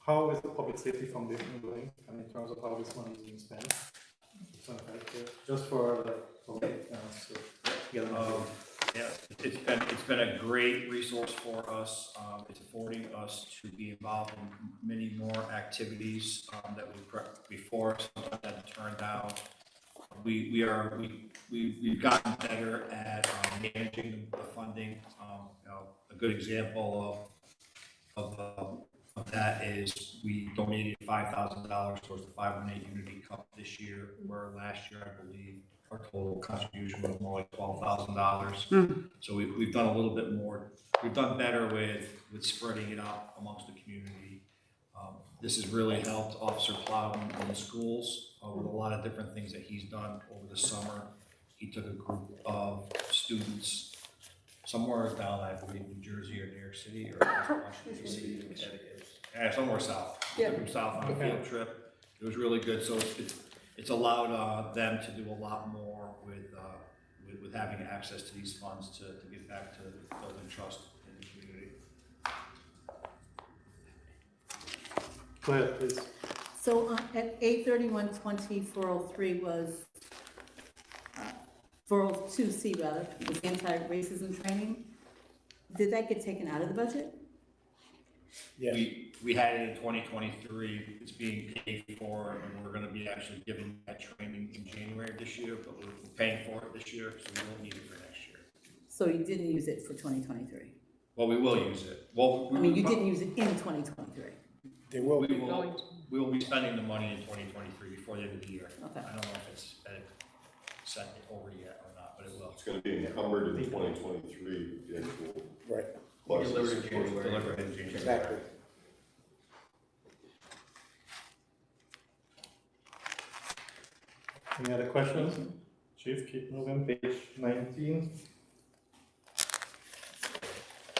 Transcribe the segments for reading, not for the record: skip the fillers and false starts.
How is the public safety foundation doing? I mean, in terms of how this money is being spent? Just for the public, so get an idea. Yeah, it's been a great resource for us. It's affording us to be involved in many more activities that before sometimes had to turn down. We've gotten better at managing the funding. A good example of that is we donated $5,000 towards the 518 Unity Cup this year, where last year I believe our total contribution was more like $12,000. So we've done a little bit more. We've done better with spreading it out amongst the community. This has really helped Officer Plowden in the schools with a lot of different things that he's done over the summer. He took a group of students somewhere down, I believe, New Jersey or New York City or Washington D.C. Yeah, somewhere south. Yeah. Took them south on a field trip. It was really good. So it's allowed them to do a lot more with having access to these funds to get back to building trust in the community. Go ahead, please. So at 8/31/20, 403 was 402C rather, was anti-racism training. Did that get taken out of the budget? Yeah. We had it in 2023. It's being paid for, and we're going to be actually giving that training in January of this year, but we're paying for it this year, so we won't need it for next year. So you didn't use it for 2023? Well, we will use it. Well, I mean, you didn't use it in 2023? They will we be. will be spending the money in 2023 before the end of the year. Okay. I don't know if it's sent over yet or not, but it will. It's gonna be encumbered in 2023, the actual. Right. Plus Delivered in January. Delivered in January. Exactly. Any other questions? Chief, keep moving. Page 19.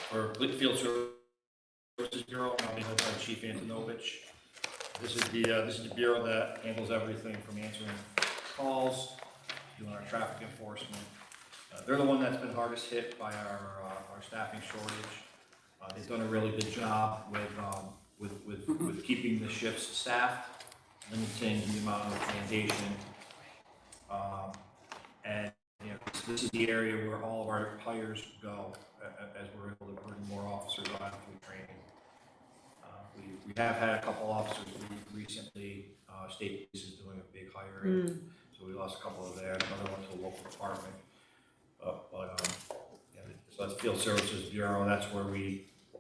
For Field Services Bureau, I'll be led by Chief Antonovich. This is the bureau that handles everything from answering calls, doing our traffic enforcement. They're the one that's been hardest hit by our staffing shortage. They've done a really good job with keeping the shifts staffed, limiting the amount of mandation. And you know, this is the area where all of our hires go as we're able to bring more officers on through training. We have had a couple officers leave recently. State Police is doing a big hiring, so we lost a couple of there. Another one to a local department. Yeah, so that's Field Services Bureau. That's where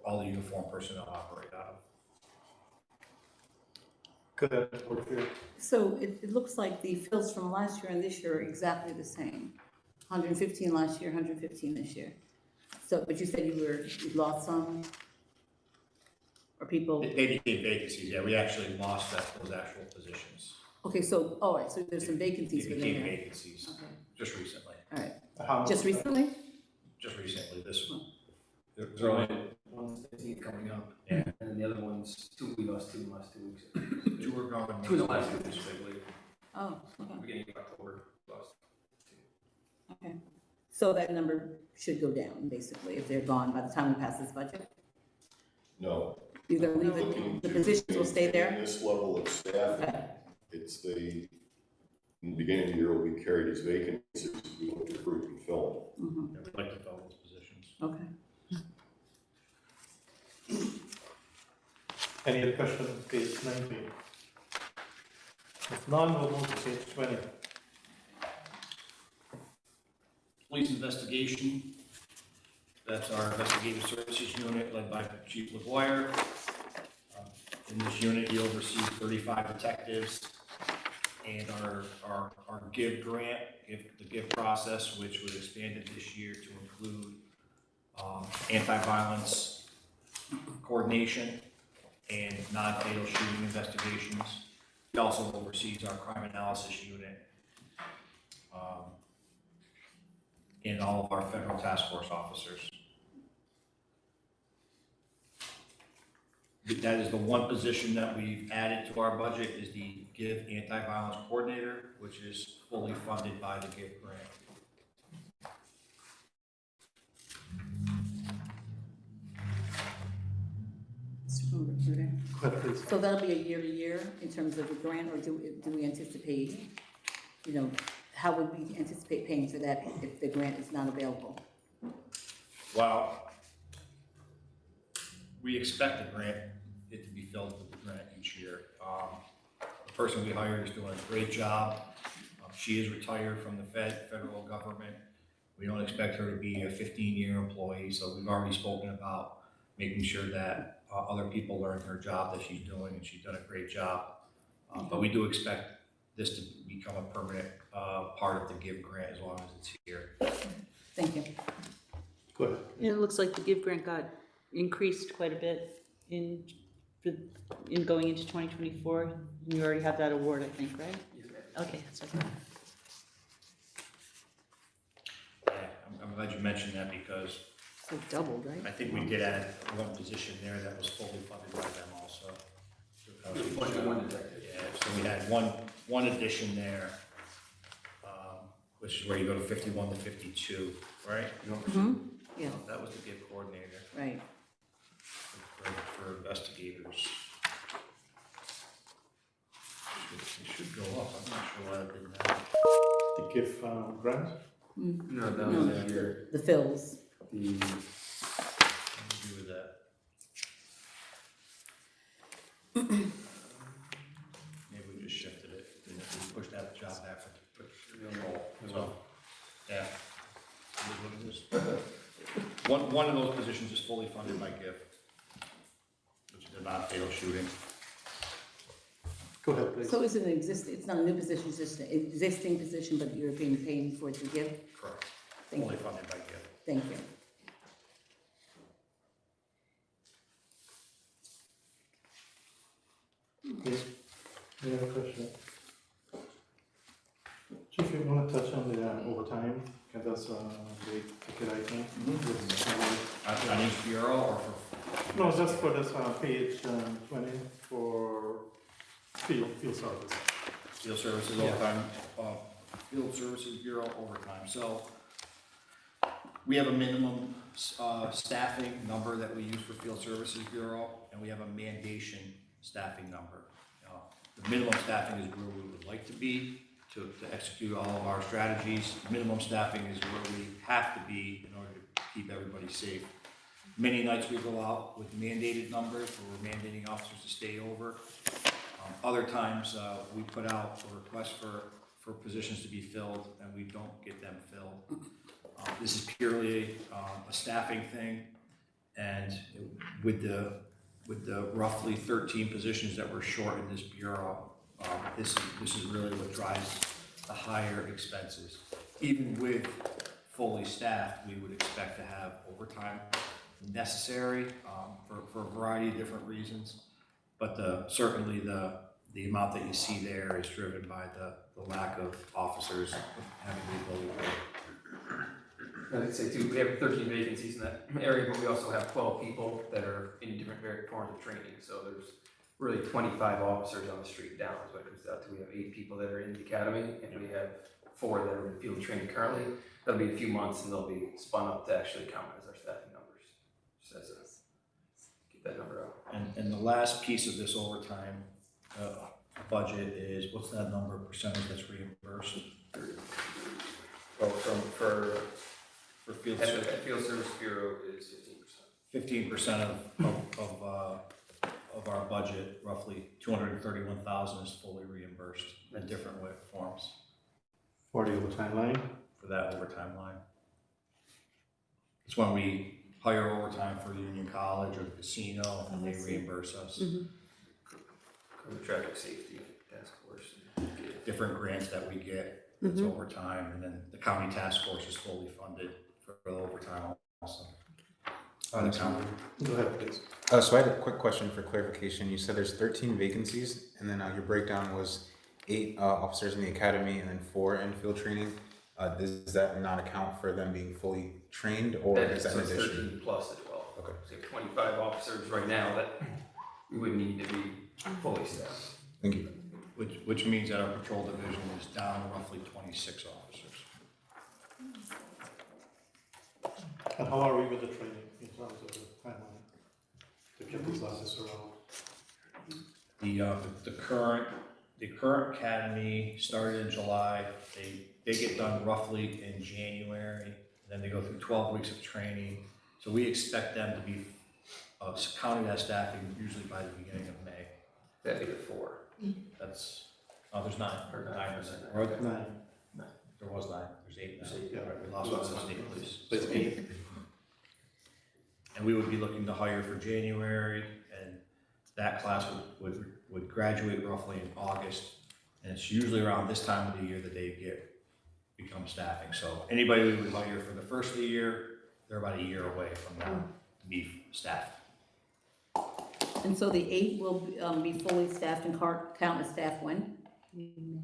all the uniform personnel operate out of. Good. So it looks like the fills from last year and this year are exactly the same. 115 last year, 115 this year. So, but you said you lost some? Or people? They became vacancies. Yeah, we actually lost those actual positions. Okay, so, all right, so there's some vacancies They within became there. vacancies Okay, just recently. all right. How much? Just recently? Just recently, this one. There's only one vacancy coming up, Yeah. and then the other one's we lost two in the last 2 weeks. Two were gone. Two in the last 2 weeks, I believe. Oh, okay, Beginning of October, lost. okay. So that number should go down, basically, if they're gone by the time we pass this budget? No. You're gonna leave Looking it, the to positions will stay there? maintain this level of staff, Okay, in the beginning of the year, we carried as vacancies, we looked to recruit and fill mhm, Yeah, we'd like to fill those positions. okay. Any other questions? Page 19. If none, we'll move to page 20. Police investigation. That's our investigative services unit led by Chief LaGuire. In this unit, he oversees 35 detectives and our GIVE grant, the GIVE process, which was expanded this year to include anti-violence coordination and non-fatal shooting investigations. He also oversees our crime analysis unit and all of our federal task force officers. That is the one position that we've added to our budget is the GIVE anti-violence coordinator, which is fully funded by the GIVE grant. Mr. Okay. Go ahead, please. So that'll be a year to year in terms of the grant, or do we anticipate, you know, how would we anticipate paying for that if the grant is not available? Well, we expect the grant, it to be filled with the grant each year. The person we hired is doing a great job. She is retired from the federal government. We don't expect her to be a 15-year employee, so we've already spoken about making sure that other people learn her job that she's doing, and she's done a great job. But we do expect this to become a permanent part of the GIVE grant as long as it's here. Thank you. Go ahead. And it looks like the GIVE grant got increased quite a bit in going into 2024. You already have that award, I think, right? Okay, that's okay. Yeah, I'm glad you mentioned that because So it doubled, right? I think we did add one position there that was fully funded by them also. One detective. Yeah, so we had one addition there, which is where you go to 51 to 52, right? Mm-hmm. Yeah, That was the GIVE coordinator right. for investigators. It should go up, I'm not sure why it didn't happen. The GIF grant? No, that No, was your, the fills. the, What do we do with that? Maybe we just shifted it, we pushed that job back for so, yeah. It is what it is. One of those positions is fully funded by GIF, which is a non-fatal shooting. Go ahead, please. So it's it's not a new position, it's just an existing position, but you're being paid for it to give? Correct. Thank Fully you. funded by GIF. Thank you. Yes. Any other question? Chief, you want to touch on the overtime? Because that's a big ticket item. On each bureau or for? No, just for this page 20 for field service. Field services Yeah. overtime, field services bureau overtime. So we have a minimum staffing number that we use for field services bureau, and we have a mandation staffing number. The minimum staffing is where we would like to be to execute all of our strategies. Minimum staffing is where we have to be in order to keep everybody safe. Many nights we go out with mandated numbers, where we're mandating officers to stay over. Other times, we put out a request for positions to be filled, and we don't get them filled. This is purely a staffing thing, and with the roughly 13 positions that we're short in this bureau, this is really what drives the higher expenses. Even with fully staffed, we would expect to have overtime necessary for a variety of different reasons. But certainly the amount that you see there is driven by the lack of officers having the ability to work. I'd say too, we have 13 vacancies in that area, but we also have 12 people that are in different forms of training. So there's really 25 officers on the street down is what it comes out to. We have 8 people that are in the academy, and we have 4 that are in field training currently. That'll be a few months, and they'll be spun up to actually count as our staffing numbers. Just as a, get that number out. And the last piece of this overtime budget is, what's that number percentage that's reimbursed Well, for for field at service? the Field Service Bureau is 15%. 15% of our budget, roughly 231,000, is fully reimbursed in different forms For the overtime line? for that overtime line. It's when we hire overtime for Union College or the casino, and Oh, I they see. reimburse us. From the Traffic Safety Task Force. Different grants that we get, it's overtime, and then the county task force is fully funded for the overtime also. On the county. Go ahead, please. So I had a quick question for clarification. You said there's 13 vacancies, and then your breakdown was 8 officers in the academy and then 4 in field training. Does that not account for them being fully trained, or is that so an it's addition? 13 plus the 12. Okay. So you have 25 officers right now that we would need to be fully staffed. Thank you. Which means that our patrol division is down roughly 26 officers. And how are we with the training in terms of the timeline to get these officers around? The current academy started in July. They get done roughly in January, and then they go through 12 weeks of training. So we expect them to be counted as staffing usually by the beginning of May. That'd be the 4. That's, oh, there's 9. Or 9%. Or Nine. there was 9, there's 8 now. There's 8, yeah. Right, we lost one to the state police. But it's 8. And we would be looking to hire for January, and that class would graduate roughly in August. And it's usually around this time of the year that they become staffing. So anybody we would hire for the first of the year, they're about a year away from now to be staffed. And so the 8 will be fully staffed and count as staff when?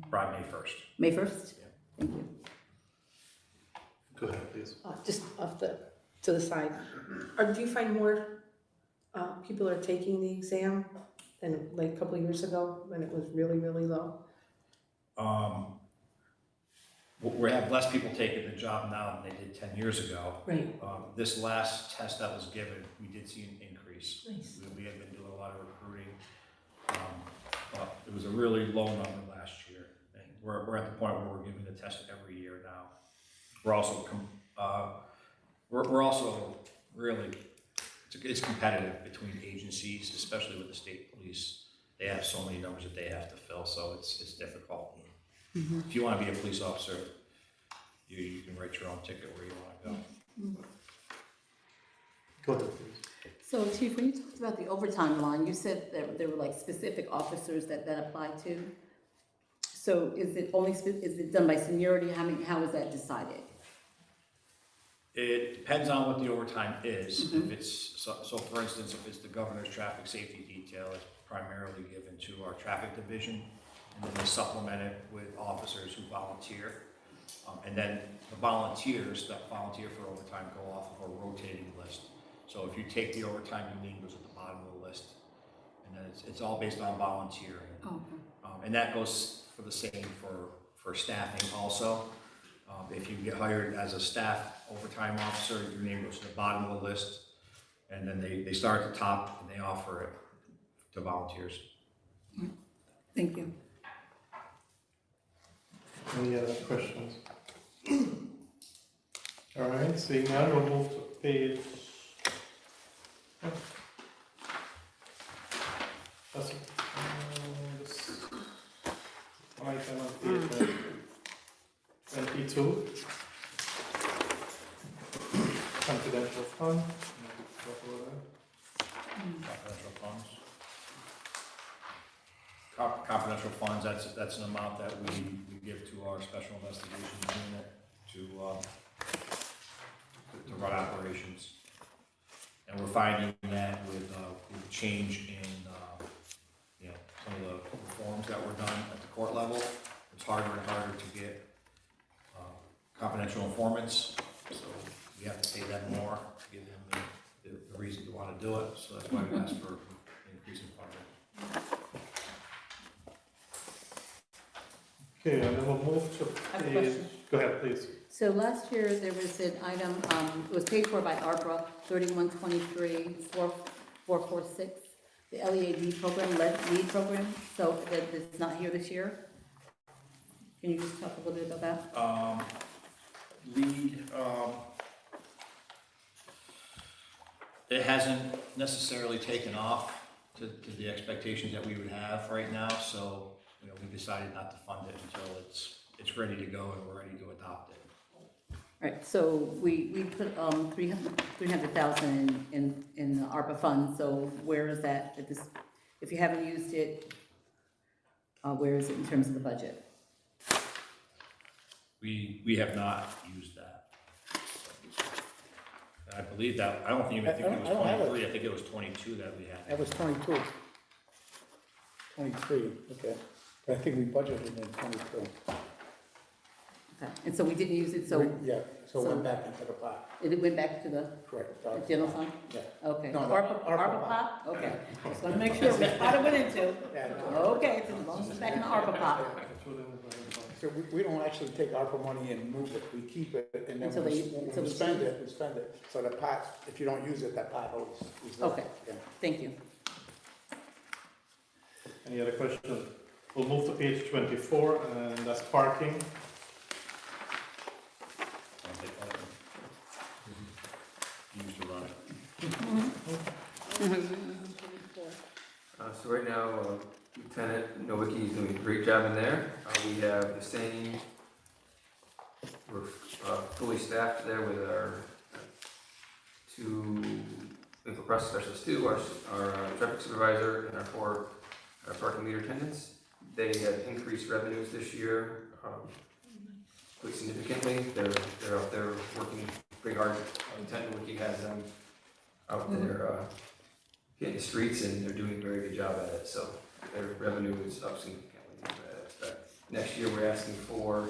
By May 1st. May 1st? Yeah. Thank you. Go ahead, please. Just to the side, do you find more people are taking the exam than like a couple of years ago when it was really, really low? We have less people taking the job now than they did 10 years ago. Right. This last test that was given, we did see an increase. Nice. We had been doing a lot of recruiting. But it was a really low number last year. And we're at the point where we're giving the test every year now. We're also, we're also really, it's competitive between agencies, especially with the state police. They have so many numbers that they have to fill, so it's difficult. If you want to be a police officer, you can write your own ticket where you want to go. Go ahead, please. So Chief, when you talked about the overtime line, you said that there were like specific officers that apply to. So is it only, is it done by seniority? How is that decided? It depends on what the overtime is. If it's, so for instance, if it's the governor's traffic safety detail, it's primarily given to our traffic division. And then we supplement it with officers who volunteer. And then the volunteers that volunteer for overtime go off of a rotating list. So if you take the overtime you need, goes at the bottom of the list. And then it's all based on volunteering. And that goes for the same for staffing also. If you get hired as a staff overtime officer, your name goes to the bottom of the list. And then they start at the top and they offer it to volunteers. Thank you. Any other questions? All right, seeing none, we'll move to page. That's this item on page 22. Confidential fund. Confidential funds. Confidential funds, that's an amount that we give to our special investigations unit to run operations. And we're finding that with the change in, some of the reforms that were done at the court level, it's harder and harder to get confidential informants. So we have to pay them more to give them the reason to want to do it. So that's why we ask for increasing funding. Okay, and then we'll move to I have a page. question. Go ahead, please. So last year, there was an item, it was paid for by ARPA, 3123, 4446, the LEAD program, LEAD program, so it's not here this year. Can you just talk a little bit about that? LEAD, it hasn't necessarily taken off to the expectations that we would have right now, so, we decided not to fund it until it's ready to go and we're ready to adopt it. Right, so we put 300,000 in the ARPA fund, so where is that, if you haven't used it, where is it in terms of the budget? We have not used that. I believe that, I don't even think it was I don't have it. 23, I think it was 22 that we had. That was 22. 23, okay. But I think we budgeted in 22. Okay, and so we didn't use it, so Yeah, so it went back into the pot, it went back to the correct. general fund? Yeah. Okay, No, no, ARPA ARPA pot? Okay, just want to make sure which pot it went into. Yeah, no. Okay, so as long as it's back in the ARPA pot. So we don't actually take ARPA money and move it, we keep it, and then Until when they we spend it, we spend it. So the pot, if you don't use it, that pot is there. Okay. Yeah. Thank you. Any other questions? We'll move to page 24, and that's parking. You used to run it. So right now, Lieutenant Nowicki is doing a great job in there. We have the same, we're fully staffed there with our two vehicle process specialists too, our traffic supervisor and our four parking meter attendants. They have increased revenues this year quite significantly. They're out there working pretty hard. Lieutenant Nowicki has them out there hitting the streets, and they're doing a very good job at it. So their revenue is up significantly in that aspect. Next year, we're asking for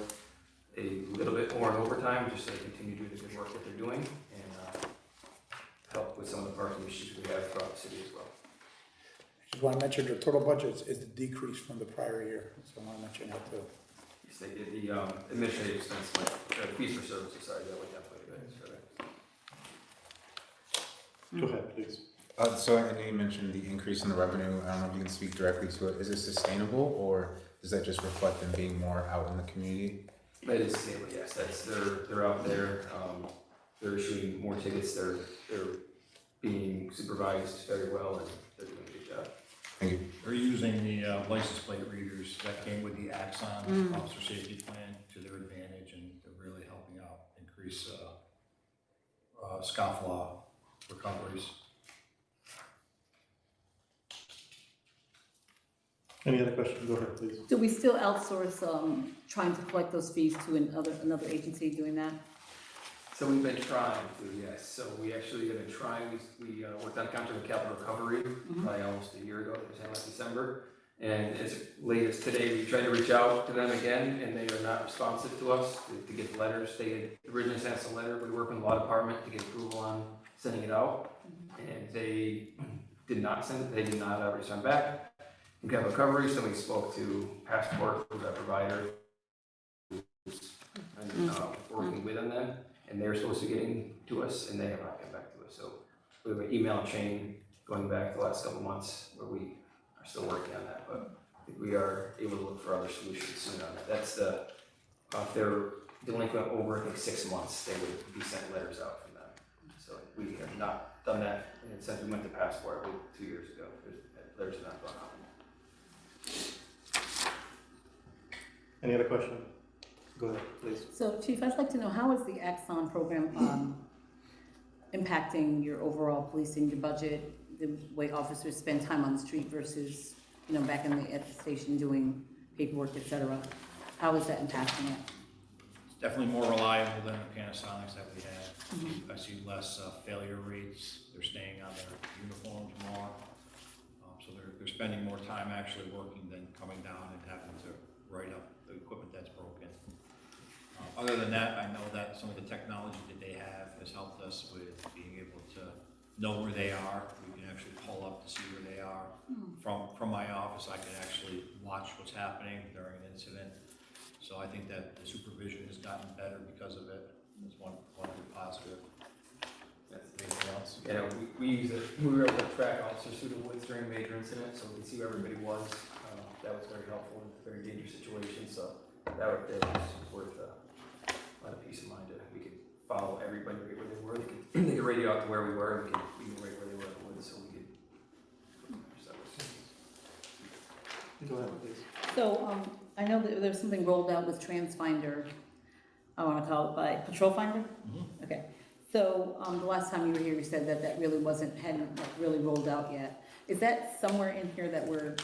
a little bit more in overtime, just so they continue to do the good work that they're doing, and help with some of the parking issues we have throughout the city as well. Just want to mention the total budget is the decrease from the prior year, so I want to mention that too. Yes, they did the administrative expense, fees for services, sorry, that went down quite a bit. Go ahead, please. So I know you mentioned the increase in the revenue. I don't know if you can speak directly to it. Is it sustainable, or does that just reflect them being more out in the community? That is stable, yes. They're out there. They're issuing more tickets. They're being supervised very well, and they're doing a good job. Thank you. We're using the license plate readers that came with the Axon officer safety plan to their advantage, and they're really helping out increase scofflaw recoveries. Any other questions? Go ahead, please. Do we still outsource, trying to collect those fees to another agency doing that? So we've been trying to, yes. So we actually have been trying. We worked on a contract with Capital Recovery probably almost a year ago. It was in last December. And as late as today, we tried to reach out to them again, and they are not responsive to us to get the letters. They had originally sent us a letter, but we worked with the law department to get approval on sending it out. And they did not send it. They did not respond back. We have recovery, so we spoke to Passport, who's our provider, who's working with them, and they're supposed to get in to us, and they have not gotten back to us. So we have an email chain going back the last couple months where we are still working on that, but I think we are able to look for other solutions soon on that. That's if they're delinquent over, I think, 6 months, they would be sent letters out from them. So we have not done that since we went to Passport, I believe, 2 years ago. Letters have not gone out. Any other question? Go ahead, please. So Chief, I'd like to know, how is the Axon program impacting your overall policing, your budget, the way officers spend time on the street versus, back at the station doing paperwork, et cetera? How is that impacting it? It's definitely more reliable than the Panasonics that we had. I see less failure rates. They're staying on their uniforms more. So they're spending more time actually working than coming down and having to write up the equipment that's broken. Other than that, I know that some of the technology that they have has helped us with being able to know where they are. We can actually pull up to see where they are. From my office, I can actually watch what's happening during an incident. So I think that the supervision has gotten better because of it. That's one good positive. Anything else? Yeah, we use it. We were able to track officers through the woods during major incidents, so we could see where everybody was. That was very helpful in a very dangerous situation. So that was worth a lot of peace of mind. We could follow everybody right where they were. They could radio out to where we were. We could right where they were in the woods, so we could. Go ahead, please. So, I know that there's something rolled out with TransFinder, I want to call it by Patrol Finder? Okay. So, the last time you were here, you said that really hadn't really rolled out yet. Is that somewhere in here that we're,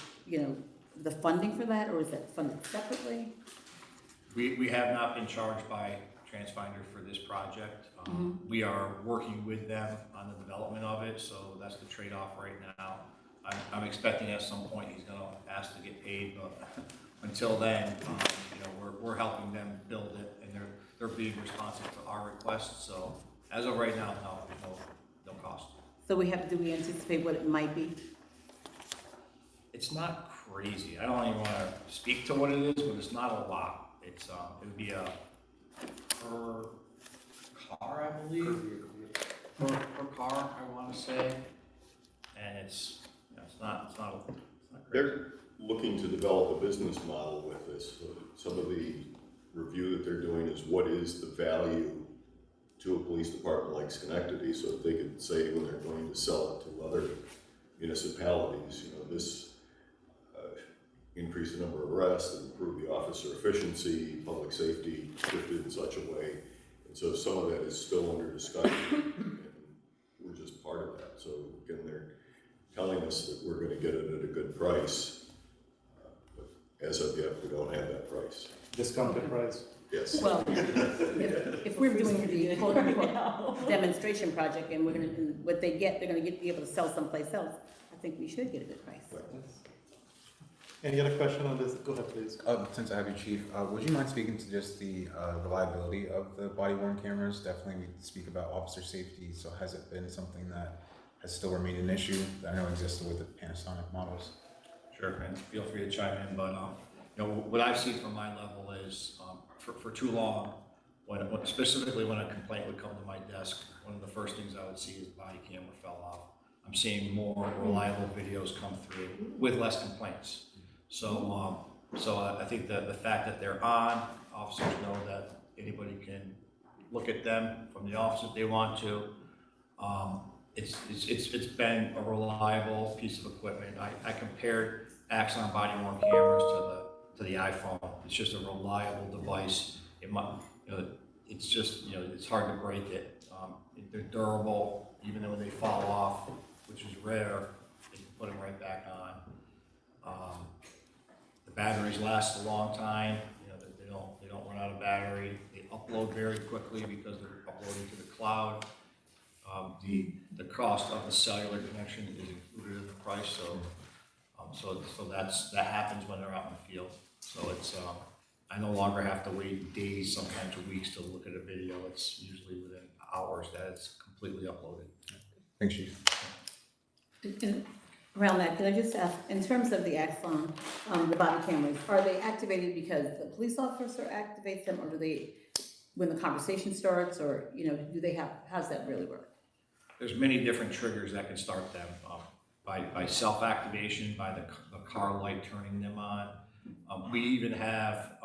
the funding for that, or is that funded separately? We have not been charged by TransFinder for this project. We are working with them on the development of it, so that's the trade-off right now. I'm expecting at some point he's going to ask to get paid, but until then, we're helping them build it, and they're being responsive to our requests. So as of right now, no cost. So do we anticipate what it might be? It's not crazy. I don't even want to speak to what it is, but it's not a lot. It would be a per car, I believe, per car, I want to say, and it's not crazy. They're looking to develop a business model with this. So some of the review that they're doing is what is the value to a police department like Schenectady, so that they could say when they're going to sell it to other municipalities, you know, this increase the number of arrests, improve the officer efficiency, public safety shifted in such a way. And so some of that is still under discussion, and we're just part of that. So again, they're telling us that we're going to get it at a good price, but as of yet, we don't have that price. Discounted price. Yes. Well, if we're doing the quote unquote demonstration project and we're gonna, and what they get, they're gonna be able to sell someplace else, I think we should get a good price. Any other question on this? Go ahead, please. Since I have you, Chief, would you mind speaking to just the reliability of the body-worn cameras? Definitely, we speak about officer safety, so has it been something that has still remained an issue that I know existed with the Panasonic models? Sure, and feel free to chime in, but, you know, what I've seen from my level is, for too long, specifically when a complaint would come to my desk, one of the first things I would see is the body camera fell off. I'm seeing more reliable videos come through with less complaints. So, I think that the fact that they're on, officers know that anybody can look at them from the office if they want to. It's been a reliable piece of equipment. I compared Axon body-worn cameras to the iPhone. It's just a reliable device. It might, you know, it's just, you know, it's hard to break it. They're durable, even though when they fall off, which is rare, they can put them right back on. The batteries last a long time. You know, they don't run out of battery. They upload very quickly because they're uploading to the cloud. The cost of the cellular connection is included in the price, so that happens when they're out in the field. So it's I no longer have to wait days, sometimes weeks, to look at a video. It's usually within hours that it's completely uploaded. Thanks, Chief. And around that, could I just ask, in terms of the Axon, the body cameras, are they activated because the police officer activates them, or do they, when the conversation starts, or, you know, do they have, how's that really work? There's many different triggers that can start them, by self-activation, by the car light turning them on. We even have,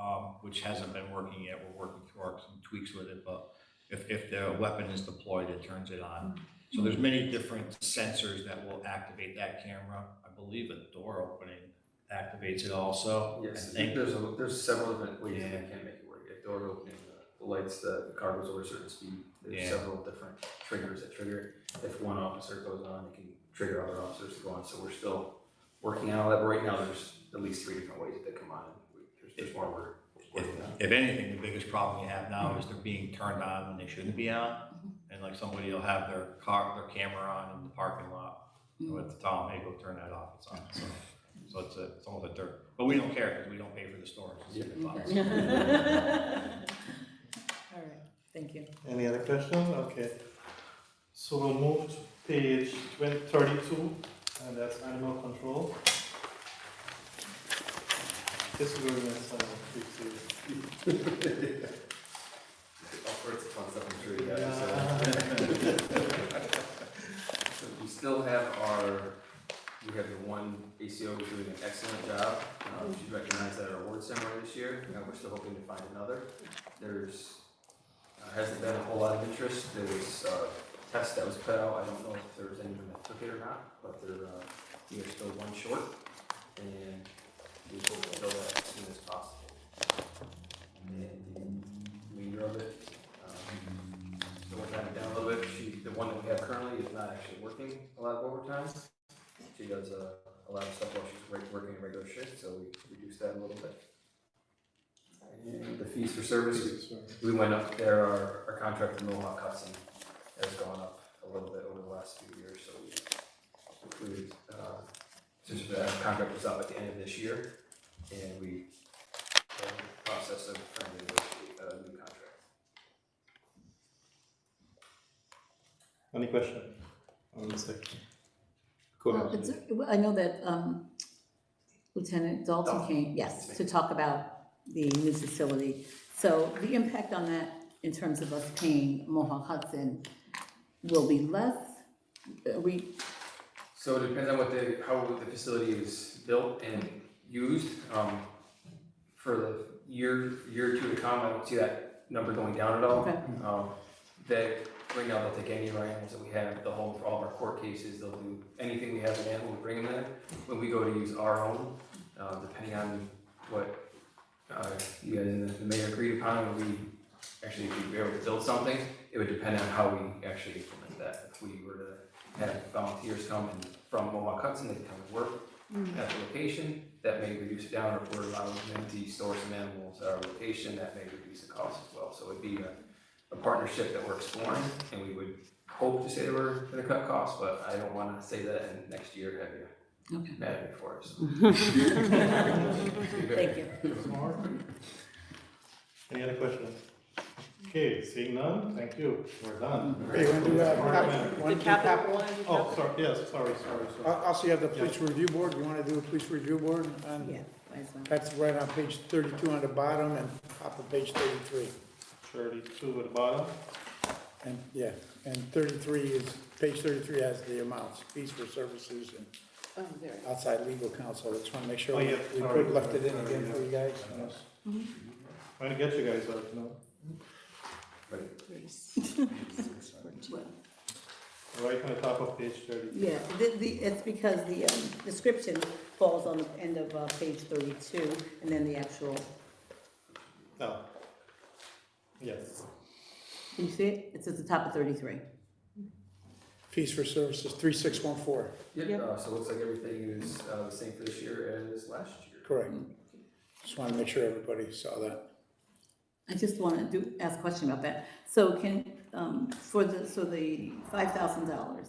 which hasn't been working yet, we're working through some tweaks with it, but if the weapon is deployed, it turns it on. So there's many different sensors that will activate that camera. I believe a door opening activates it also. Yes, I think. there's several different ways Yeah. that can make it work. A door opening, the lights, the car goes over a certain speed. There's Yeah. several different triggers that trigger it. If one officer goes on, it can trigger other officers to go on. So we're still working on all that. But right now, there's at least 3 different ways that they come on. There's more we're working on. If anything, the biggest problem you have now is they're being turned on when they shouldn't be on. And like somebody will have their camera on in the parking lot. So at the time, hey, go turn that off, it's on. So it's almost a dirt. But we don't care because we don't pay for the storage. It's in the box. All right, thank you. Any other questions? Okay. So we'll move to page 32, and that's animal control. This is where we're going to sign All sorts of fun stuff, I'm sure you guys. So we still have we have the one ACO who's doing an excellent job. She's recognized at our award ceremony this year. We're still hoping to find another. There's hasn't been a whole lot of interest. There was a test that was put out. I don't know if there was anyone that took it or not, but we are still one short, and we hope to fill that as soon as possible. And the remainder of it, still working on it down a little bit. The one that we have currently is not actually working a lot of overtime. She does a lot of stuff while she's working a regular shift, so we reduced that a little bit. And the fees for service, we went up there, our contract with Mohawk Hudson has gone up a little bit over the last few years, so we included, since the contract was up at the end of this year, and we are in the process of trying to negotiate a new contract. Any question? On the second. Go ahead. I know that Lieutenant Dalton Dalton. came, yes, to talk about the new facility. So the impact on that in terms of us paying Mohawk Hudson will be less? So it depends on how the facility is built, and used. For the year or two to come, I don't see that number going down at all. Okay. Right now, they'll take any of our animals that we have, they'll hold for all of our court cases, they'll do anything we have an animal, we bring them there. When we go to use our own, depending on what you guys and the mayor agreed upon, when we actually, if we were able to build something, it would depend on how we actually implement that. If we were to have volunteers come in from Mohawk Hudson, they come and work at the location, that may reduce it down, or if we're allowing them to store some animals at our location, that may reduce the cost as well. So it'd be a partnership that we're exploring, and we would hope to say that we're gonna cut costs, but I don't wanna say that in next year have you Okay. mad at me for it. So. Thank you. More? Any other questions? Okay, seeing none, thank you, we're done. Hey, when do, The capital one? Oh, sorry, yes, sorry. Also, you have the police review board, you wanna do a police review board? And Yeah, might as well. that's right on page 32 on the bottom and top of page 33. 32 at the bottom. And, yeah, and 33 is, page 33 has the amounts, fees for services and Oh, there. outside legal counsel. I just wanna make sure Oh, we yeah, we sorry. left it in again for you guys. Trying to get you guys out, you know. Right on the top of page 30. Yeah, it's because the description falls on the end of page 32, and then the actual, Oh. Yes. can you see it? It's at the top of 33. Fees for services, 3614, Yep, so it looks like everything is the same for this year as last year. correct. Just wanna make sure everybody saw that. I just want to ask a question about that. So can, so the $5,000,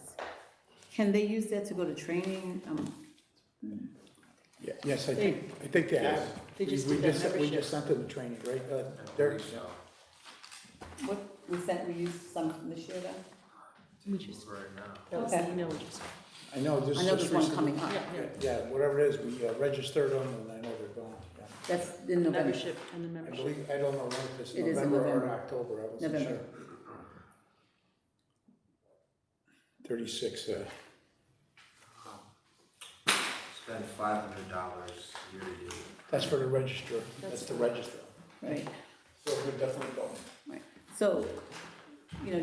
can they use that to go to training? Yeah, yes, I think they have. They just We did that We membership. just sent them the training, right? Derek? What, we used some this year then? We just, Right now. that was the email we just. I know, this I is know just there's one recently. coming up. Yeah, whatever it is, we registered them and I know they're going. Yeah. That's in November. Membership and the I membership. believe, I don't know when it is, It is in November or November. October, I wasn't November. sure. 36, Spend $500 year to year. that's for the register, that's the register. Right, So we're definitely going. right. So,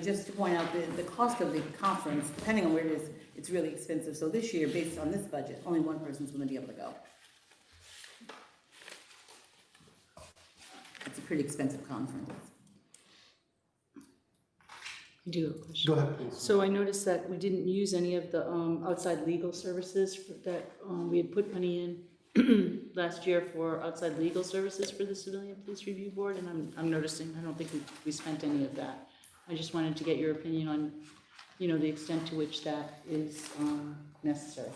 just to point out, the cost of the conference, depending on where it is, it's really expensive. So this year, based on this budget, only one person's going to be able to go. It's a pretty expensive conference. I do have a question. Go ahead, please. So I noticed that we didn't use any of the outside legal services that we had put money in last year for outside legal services for the Civilian Police Review Board, and I'm noticing, I don't think we spent any of that. I just wanted to get your opinion on, the extent to which that is necessary.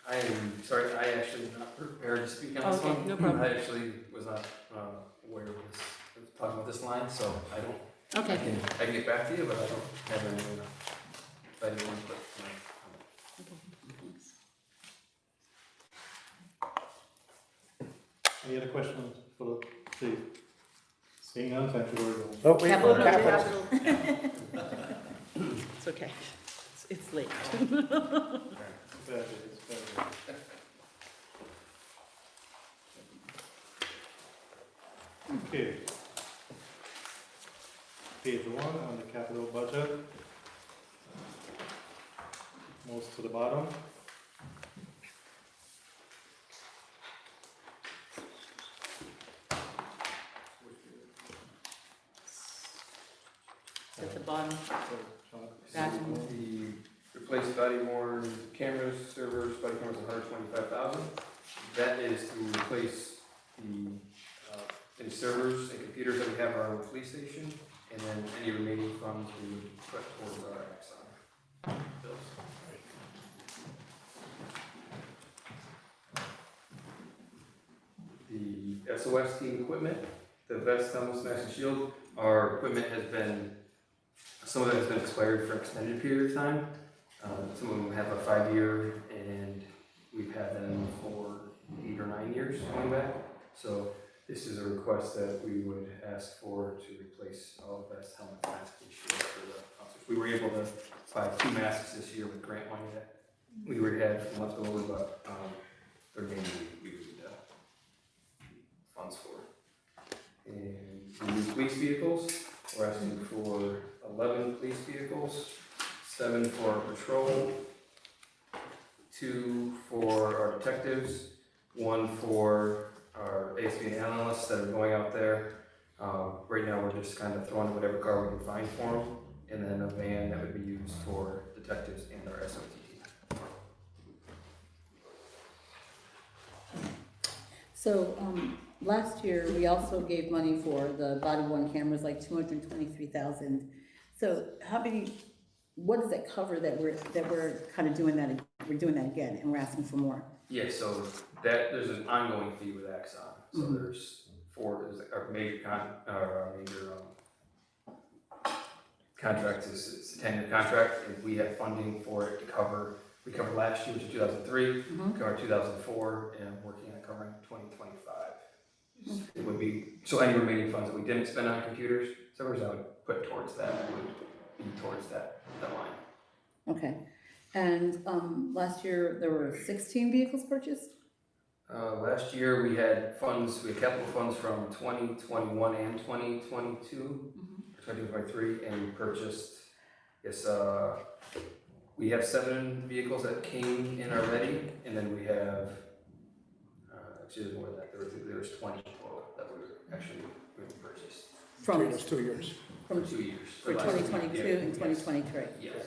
I am sorry, I actually am not prepared to speak on this Okay, one. no problem. I actually was not aware of this, talking about this line, so I don't. Okay. I can get back to you, but I don't have any. If I do want to put. Okay, thanks. Any other questions for the chief? Seeing none, thank you very much. Oh, wait, Capital. capital. It's okay, it's late. Okay. Page 1 on the capital budget. Most to the bottom. It's at the bottom. So, John, Back. The replace body worn cameras, servers, body cameras, 125,000. That is to replace the any servers and computers that we have around the police station, and then any remaining funds we would put towards our Exxon bills. The SOS team equipment, the vest, helmets, mask, and shield, our equipment has been, some of it has been expired for an extended period of time. Some of them have a 5-year, and we've had them for 8 or 9 years going back. So this is a request that we would ask for to replace all the vest, helmets, masks, and shields for the officers. We were able to buy 2 masks this year with grant money that we already had from left over, but they're being police vehicles. We're asking for 11 police vehicles, 7 for patrol, 2 for our detectives, 1 for our ASB analysts that are going out there. Right now, we're just kind of throwing whatever car we can find for them, and then a van that would be used for detectives and our SOT team. So, last year, we also gave money for the body worn cameras, like 223,000. So what does that cover that we're kind of doing that, we're doing that again, and we're asking for more? Yeah, so there's an ongoing fee with Axon. So Mhm. there's our major contract is a 10-year contract, and we have funding for it to cover. We covered last year, which is 2003, Mhm. covered 2004, and I'm working on covering 2025. It would be, so any remaining funds that we didn't spend on computers, servers, I would put towards that, would be towards that line. Okay, and, last year, there were 16 vehicles purchased? Last year, we had capital funds from 2021 and 2022, 2023, and we purchased, we have 7 vehicles that came in already, and then we have, actually there's more than that, there was 20 total that we purchased. From, Those 2 years. from, For 2 years. for last 2022 year. and 2023? Yes,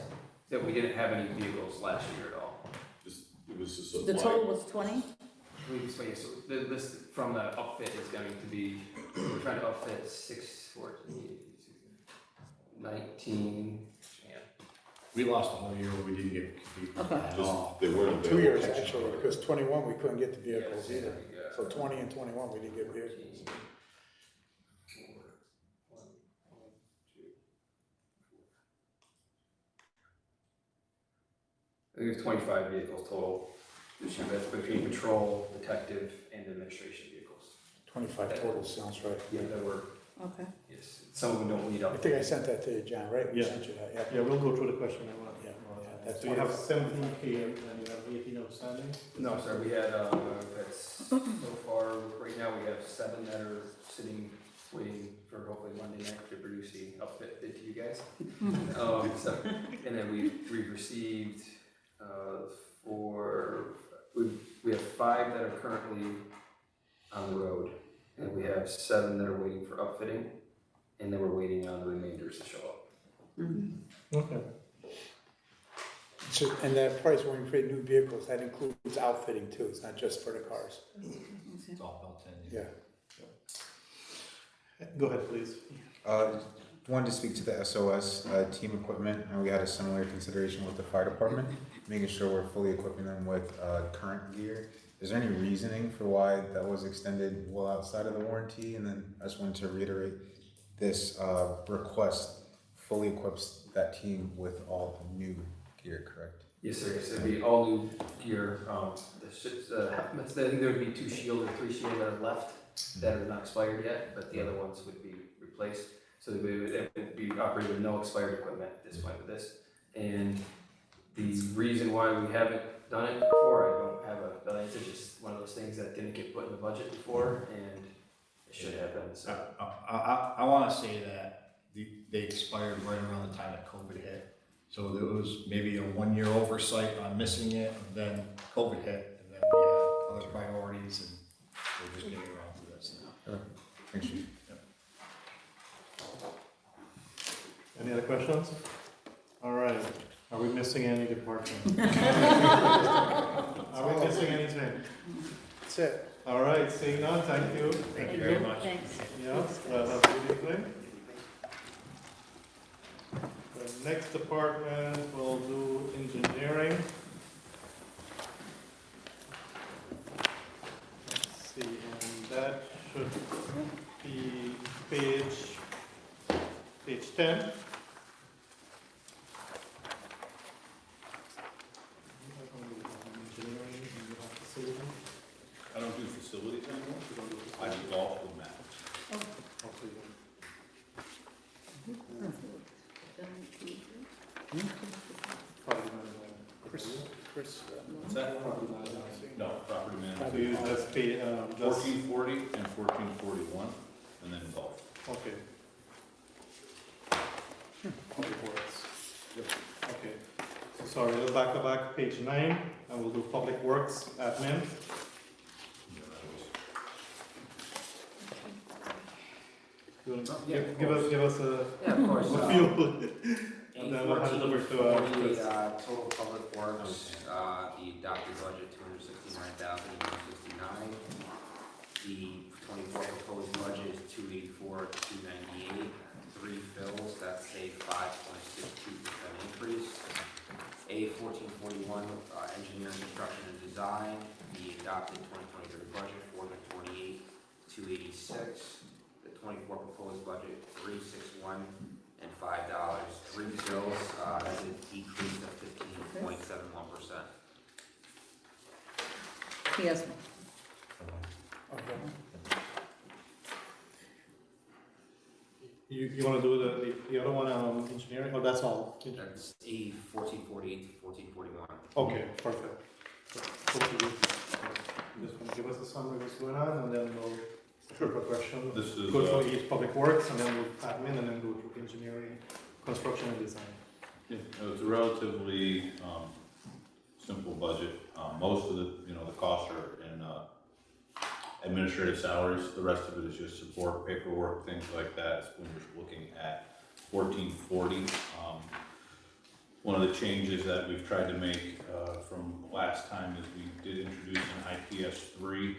that we didn't have any vehicles last year at all. It was a supply. The total was 20? So the list from the upfit is going to be, we're trying to upfit 19, We lost a whole year where we didn't get complete Okay. at all. They weren't 2 years available. actually, because 21, we couldn't get the vehicles Yes, either. yeah. So 20 and 21, we didn't get vehicles. I think there's 25 vehicles total this year. That's between patrol, detective, and administration vehicles. 25 total sounds right. Yeah, that were, Okay. yes, some of them don't need I up. think I sent that to you, John, right? We Yeah. sent you that, yeah. Yeah, we'll go through the question in a while. Yeah, that's So you have 17 here, and you have 18 outstanding? No, sir, we had, so far, right now, we have 7 that are sitting, waiting for hopefully Monday night to produce the upfit bid to you guys. And then we've received, we have 5 that are currently on the road, and we have 7 that are waiting for upfitting, and then we're waiting on the remainders to show up. Okay. So, and that price when we create new vehicles, that includes outfitting too, it's not just for the cars. It's all built in. Yeah. Go ahead, please. Wanted to speak to the SOS team equipment, and we had a similar consideration with the fire department, making sure we're fully equipping them with current gear. Is there any reasoning for why that was extended well outside of the warranty? And then I just wanted to reiterate, this request fully equips that team with all new gear, correct? Yes, sir, yes, it'd be all new gear, I think there would be 2 shield or 3 shield that are left that are not expired yet, but the other ones would be replaced. So it would be operating with no expired equipment at this point with this. And the reason why we haven't done it before, I don't have a valid answer, it's just one of those things that didn't get put in the budget before, and it should have been, so. I want to say that they expired right around the time that COVID hit. So there was maybe a 1-year oversight on missing it, and then COVID hit, and then we had other priorities, and we're just getting around to this now. Thanks, Chief. Any other questions? All right. Are we missing any department? Are we missing anything? That's it. All right, seeing none, thank you. Thank you very much. Thanks. Yeah, well, have a good evening. The next department will do engineering. Let's see, and that should be page 10. I don't do facilities anymore, I do golf with Matt. Chris, What's that? No, property So management. you just pay, just, 1440 and 1441, and then golf. okay, sorry, let's back, page 9, and we'll do public works admin. Give us a Yeah, of course. feel. And then we'll hand it over to, Chris. Total public works, the adopted budget, $269,169. The 24 proposed budget is $284,298. 3 fills, that's a 5.62% increase. A 1441, engineering, construction, and design, the adopted 2023 budget, $428,286. The 24 proposed budget, $361 and $5. 3 bills, that's a decrease of 15.71%. Yes, Okay. You wanna do the other one, engineering, oh, that's all? That's a 1448 to 1441. Okay, perfect. So just wanna give us a summary of what's going on, and then we'll sure question. This is, Go through each public works, and then we'll admin, and then go through engineering, construction, and design. it's a relatively, simple budget. Most of the, the costs are in, administrative salaries. The rest of it is just support, paperwork, things like that. When we're looking at 1440, one of the changes that we've tried to make from last time is we did introduce an IPS 3.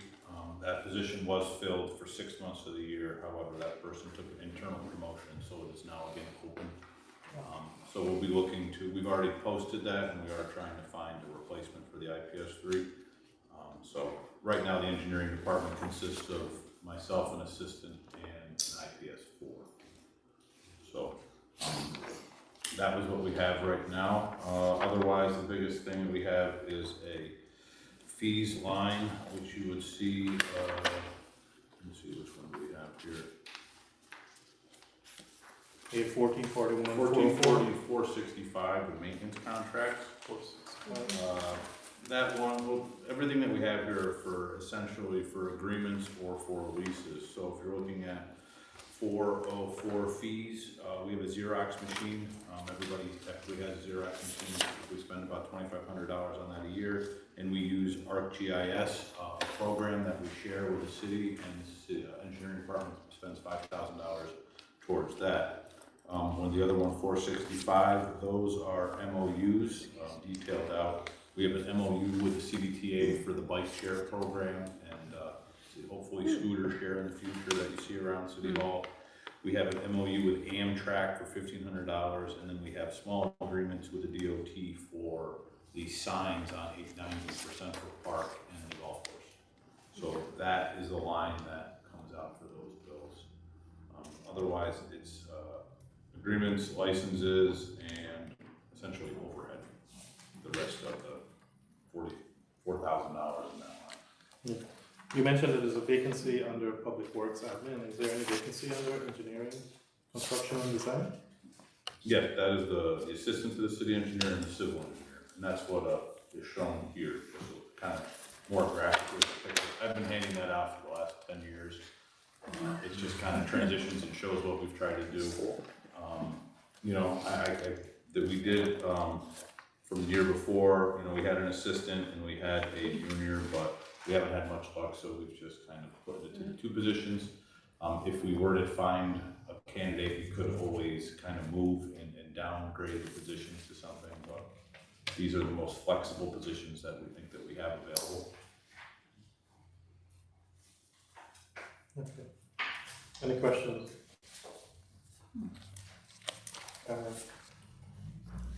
That position was filled for 6 months of the year. However, that person took an internal promotion, so it is now again open. So we'll be looking to, we've already posted that, and we are trying to find a replacement for the IPS 3. So right now, the engineering department consists of myself, an assistant, and an IPS 4. So that was what we have right now. Otherwise, the biggest thing that we have is a fees line, which you would see, let me see, which one do we have here? A 1441, 1440, 465, the maintenance contracts. That one, well, everything that we have here are for essentially for agreements or for leases. So if you're looking at 404 fees, we have a Xerox machine. Everybody technically has a Xerox machine. We spend about $2,500 on that a year, and we use ArcGIS, a program that we share with the city, and the engineering department spends $5,000 towards that. One of the other one, 465, those are MOUs, detailed out. We have an MOU with the CDTA for the bike share program, and hopefully scooter share in the future that you see around City Hall. We have an MOU with Amtrak for $1,500, and then we have small agreements with the DOT for the signs on 890% for park and the golf course. So that is the line that comes out for those bills. Otherwise, it's agreements, licenses, and essentially overhead. The rest of the $44,000 in that line. You mentioned that there's a vacancy under public works admin. Is there any vacancy under engineering, construction, and design? Yes, that is the assistant to the city engineer and the civil engineer, and that's what is shown here, just kind of more graphically depicted. I've been handing that out for the last 10 years. It just kind of transitions and shows what we've tried to do. That we did from the year before, we had an assistant and we had a junior, but we haven't had much luck, so we've just kind of put it into 2 positions. If we were to find a candidate, we could always kind of move and downgrade the positions to something, but these are the most flexible positions that we think that we have available. Okay. Any questions?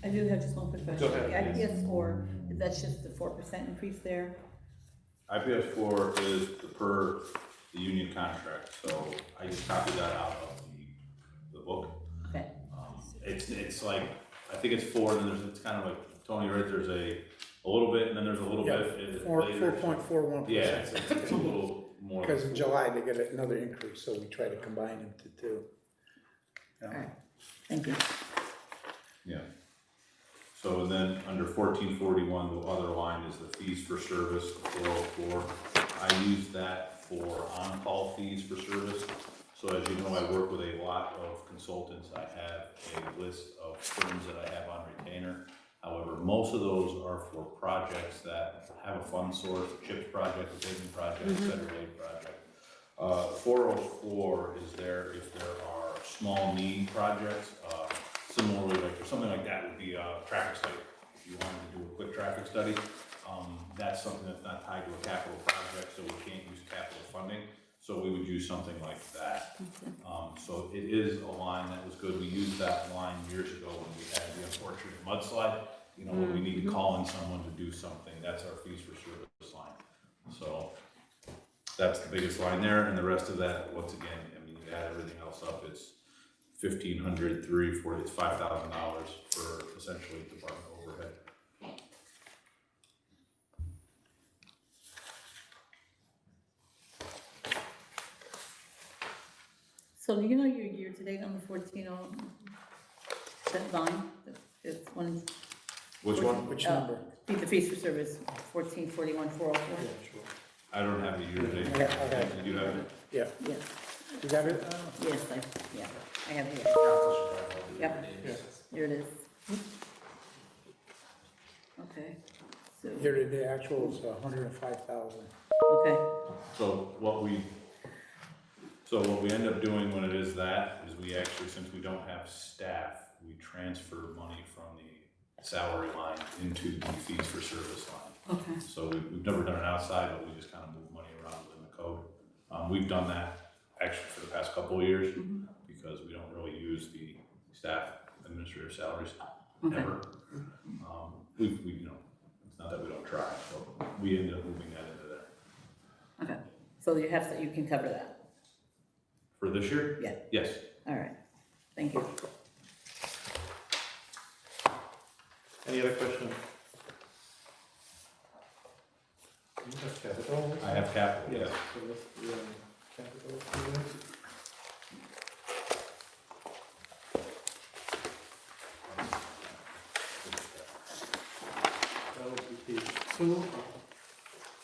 I do have just one quick question. Go ahead, The IPS 4, that's just the 4% increase there? IPS 4 is per the union contract, so I just copied that out of the book. Okay. It's like, I think it's 4, and then it's kind of like, Tony, right, there's a little bit, and then there's a little bit. 4.41%. Yeah, it's a little more. Because in July, they get another increase, so we try to combine them to 2. All right, thank you. Yeah. So and then under 1441, the other line is the fees for service, the 404. I use that for on-call fees for service. So as you know, I work with a lot of consultants. I have a list of firms that I have on retainer. However, most of those are for projects that have a fund source, a CHIPS project, a paving project, a federal aid project. 404 is there if there are small need projects, similarly, like something like that would be a traffic study. If you wanted to do a quick traffic study, that's something that's not tied to a capital project, so we can't use capital funding. So we would use something like that. So it is a line that was good. We used that line years ago when we had the unfortunate mudslide. You know, when we need to call in someone to do something, that's our fees for service line. So that's the biggest line there, and the rest of that, once again, I mean, you add everything else up, it's $1,500, $3, $4, it's $5,000 for essentially department overhead. So do you know your year-to-date on the 14, that line, that's one? Which one? Which number? The fees for service, 1441,404. Yeah, sure. I don't have the year-to-date. Okay. You have it? Yeah, Yes, you got it? yes, I have it here. Yep, here it is. Okay, so, Here, the actual is 105,000. okay, So what we end up doing when it is that, is we actually, since we don't have staff, we transfer money from the salary line into the fees for service line. okay. So we've never done it outside, but we just kind of move money around within the code. We've done that actually for the past couple of years because we don't really use the staff administrative salaries ever. We, you know, it's not that we don't try, but we ended up moving that into there. Okay, so you have, you can cover that, For this year? Yeah. Yes. all right, thank you. Any other questions? You have capital? I have capital, yes. So let's do capital here. That would be page 2 of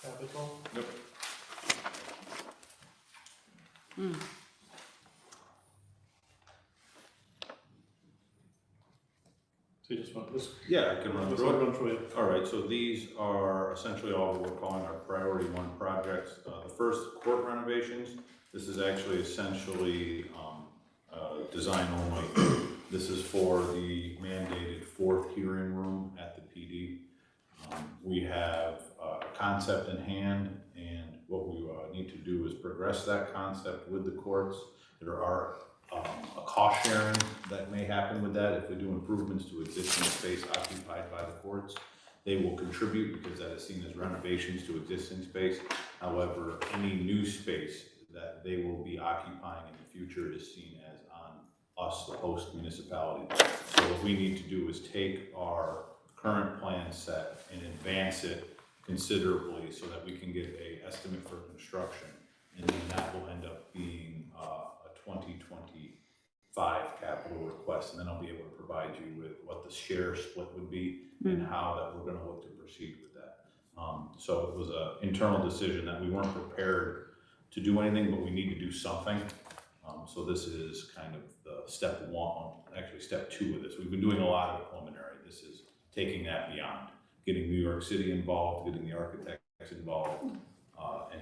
capital. Yep. So you just want this, Yeah, I can run just through it. run through it. All right, so these are essentially all what we're calling our priority one projects. The first, court renovations. This is actually essentially design only. This is for the mandated 4th hearing room at the PD. We have a concept in hand, and what we need to do is progress that concept with the courts. There are a cost sharing that may happen with that. If we do improvements to existing space occupied by the courts, they will contribute because that is seen as renovations to existing space. However, any new space that they will be occupying in the future is seen as on us, the host municipality. So what we need to do is take our current plan set and advance it considerably so that we can get an estimate for construction. And then that will end up being a 2025 capital request, and then I'll be able to provide you with what the share split would be and how that we're gonna look to proceed with that. So it was an internal decision that we weren't prepared to do anything, but we need to do something. So this is kind of the step 1, actually step 2 of this. We've been doing a lot of preliminary. This is taking that beyond, getting New York City involved, getting the architects involved,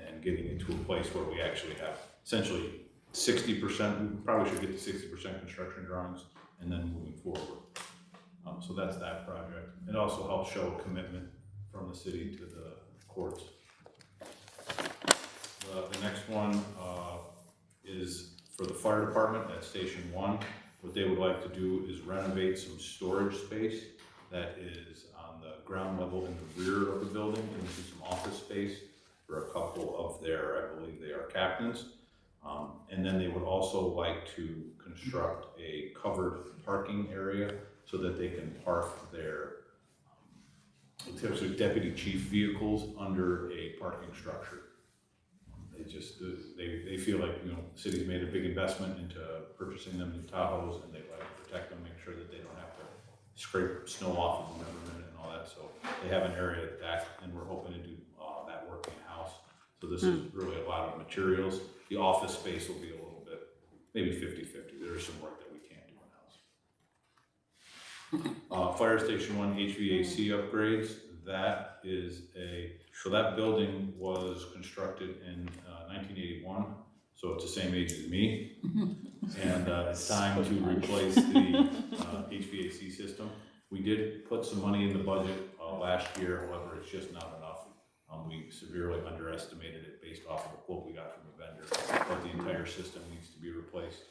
and getting it to a place where we actually have essentially 60%, we probably should get to 60% construction drawings, and then moving forward. So that's that project. It also helps show commitment from the city to the courts. The next one is for the fire department at Station 1. What they would like to do is renovate some storage space that is on the ground level in the rear of the building into some office space for a couple of their, I believe they are captains. And then they would also like to construct a covered parking area so that they can park their deputy chief vehicles under a parking structure. They just, they feel like, you know, the city's made a big investment into purchasing them new Tahoes, and they like to protect them, make sure that they don't have to scrape snow off of them every minute and all that. So they have an area at that, and we're hoping to do that work in-house. So this is really a lot of materials. The office space will be a little bit, maybe 50-50. There is some work that we can't do in-house. Fire Station 1 HVAC upgrades, that is so that building was constructed in 1981, so it's the same age as me. And it's time to replace the HVAC system. We did put some money in the budget last year, however, it's just not enough. We severely underestimated it based off of a quote we got from a vendor, but the entire system needs to be replaced.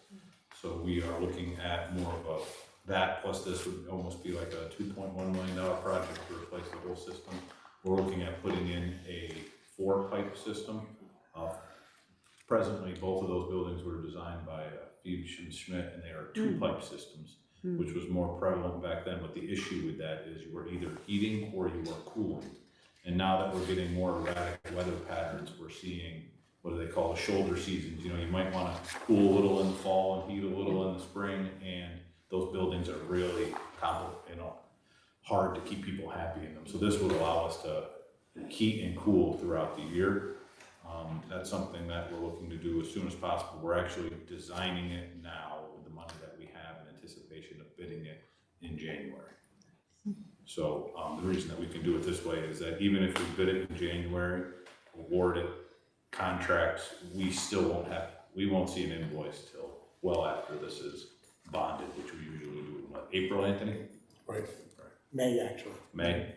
So we are looking at more of that, plus this would almost be like a $2.1 million project to replace the whole system. We're looking at putting in a 4-pipe system. Presently, both of those buildings were designed by Fiebsch and Schmidt, and they are 2-pipe systems, which was more prevalent back then. But the issue with that is you were either heating or you were cooling. And now that we're getting more erratic weather patterns, we're seeing, what do they call the shoulder seasons? You know, you might want to cool a little in the fall and heat a little in the spring, and those buildings are really hard to keep people happy in them. So this would allow us to heat and cool throughout the year. That's something that we're looking to do as soon as possible. We're actually designing it now with the money that we have in anticipation of bidding it in January. So the reason that we can do it this way is that even if we bid it in January, award it, contracts, we won't see an invoice till well after this is bonded, which we usually do in April, Anthony? Right. May, actually, May.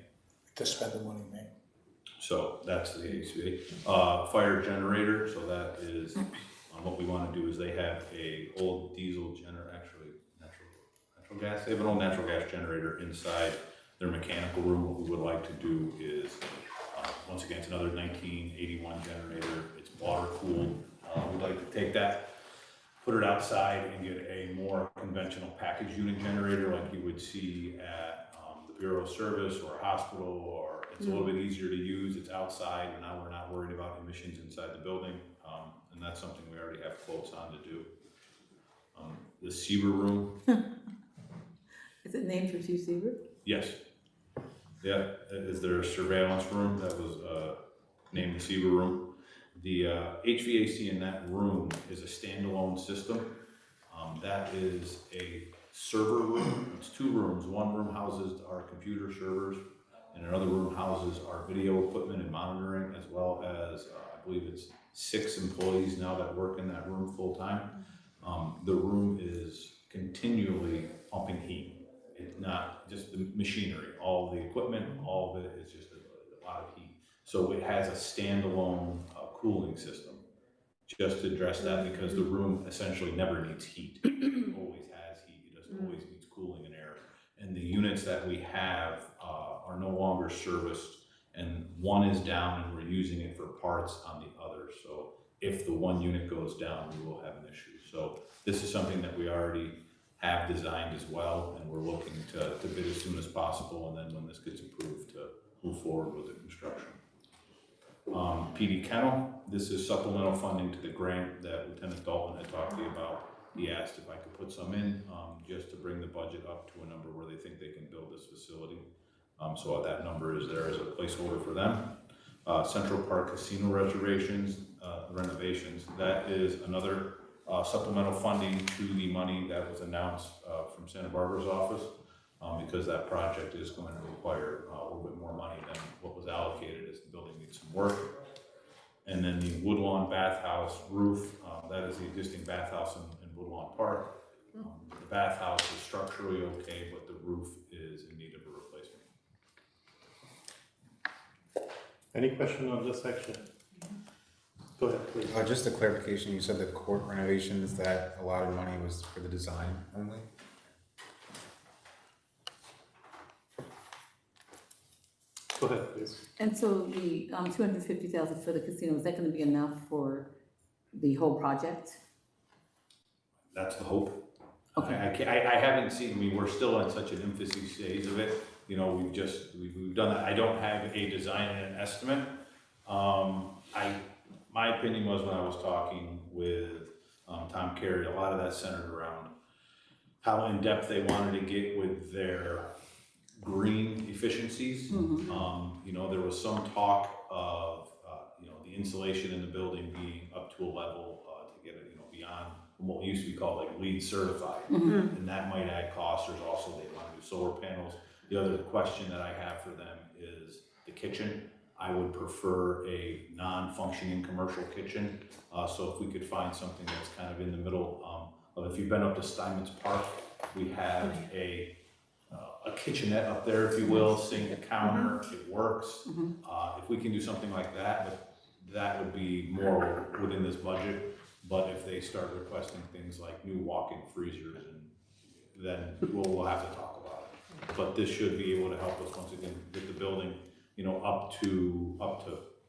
to spend the money in May. So that's the HVA. Fire generator, so that is, what we want to do is they have a old diesel actually natural gas. They have an old natural gas generator inside their mechanical room. What we would like to do is, once again, it's another 1981 generator. It's water cooled. We'd like to take that, put it outside and get a more conventional package unit generator like you would see at the Bureau of Service or a hospital, or it's a little bit easier to use. It's outside, and now we're not worried about emissions inside the building. And that's something we already have quotes on to do. The Seaver room. Is it named for Chief Seaver? Yes. Yeah, is there a surveillance room that was named the Seaver room? The HVAC in that room is a standalone system. That is a server room. It's 2 rooms. One room houses our computer servers, and another room houses our video equipment and monitoring, as well as I believe it's 6 employees now that work in that room full time. The room is continually pumping heat. It's not just the machinery, all the equipment, all of it is just a lot of heat. So it has a standalone cooling system just to address that, because the room essentially never needs heat. It always has heat. It just always needs cooling and air. And the units that we have are no longer serviced, and one is down and we're using it for parts on the other. So if the one unit goes down, we will have an issue. So this is something that we already have designed as well, and we're looking to bid as soon as possible, and then when this gets approved, to move forward with the construction. PD Kennel, this is supplemental funding to the grant that Lieutenant Dalton had talked to you about. He asked if I could put some in, just to bring the budget up to a number where they think they can build this facility. So that number is there as a placeholder for them. Central Park Casino renovations, that is another supplemental funding to the money that was announced from Santa Barbara's office, because that project is going to require a little bit more money than what was allocated, as the building needs some work. And then the Woodlawn Bathhouse roof, that is the existing bathhouse in Woodlawn Park. The bathhouse is structurally okay, but the roof is in need of a replacement. Any question on this section? Go ahead, please. Just a clarification, you said the court renovations, that a lot of money was for the design only? Go ahead, please. And so the 250,000 for the casino, is that gonna be enough for the whole project? That's the hope. Okay. I haven't seen, I mean, we're still in such an infancy stage of it. You know, we've done that. I don't have a design and an estimate. My opinion was, when I was talking with Tom Carey, a lot of that centered around how in-depth they wanted to get with their green efficiencies. You know, there was some talk of, you know, the insulation in the building being up to a level to get it, you know, beyond what used to be called like LEED certified. And that might add cost. There's also, they want to do solar panels. The other question that I have for them is the kitchen. I would prefer a non-functioning commercial kitchen. So if we could find something that's kind of in the middle of, if you've been up to Steinmetz Park, we have a kitchenette up there, if you will, sink, counter, it works. If we can do something like that, that would be more within this budget. But if they start requesting things like new walk-in freezers, then we'll have to talk about it. But this should be able to help us once again get the building, you know, up to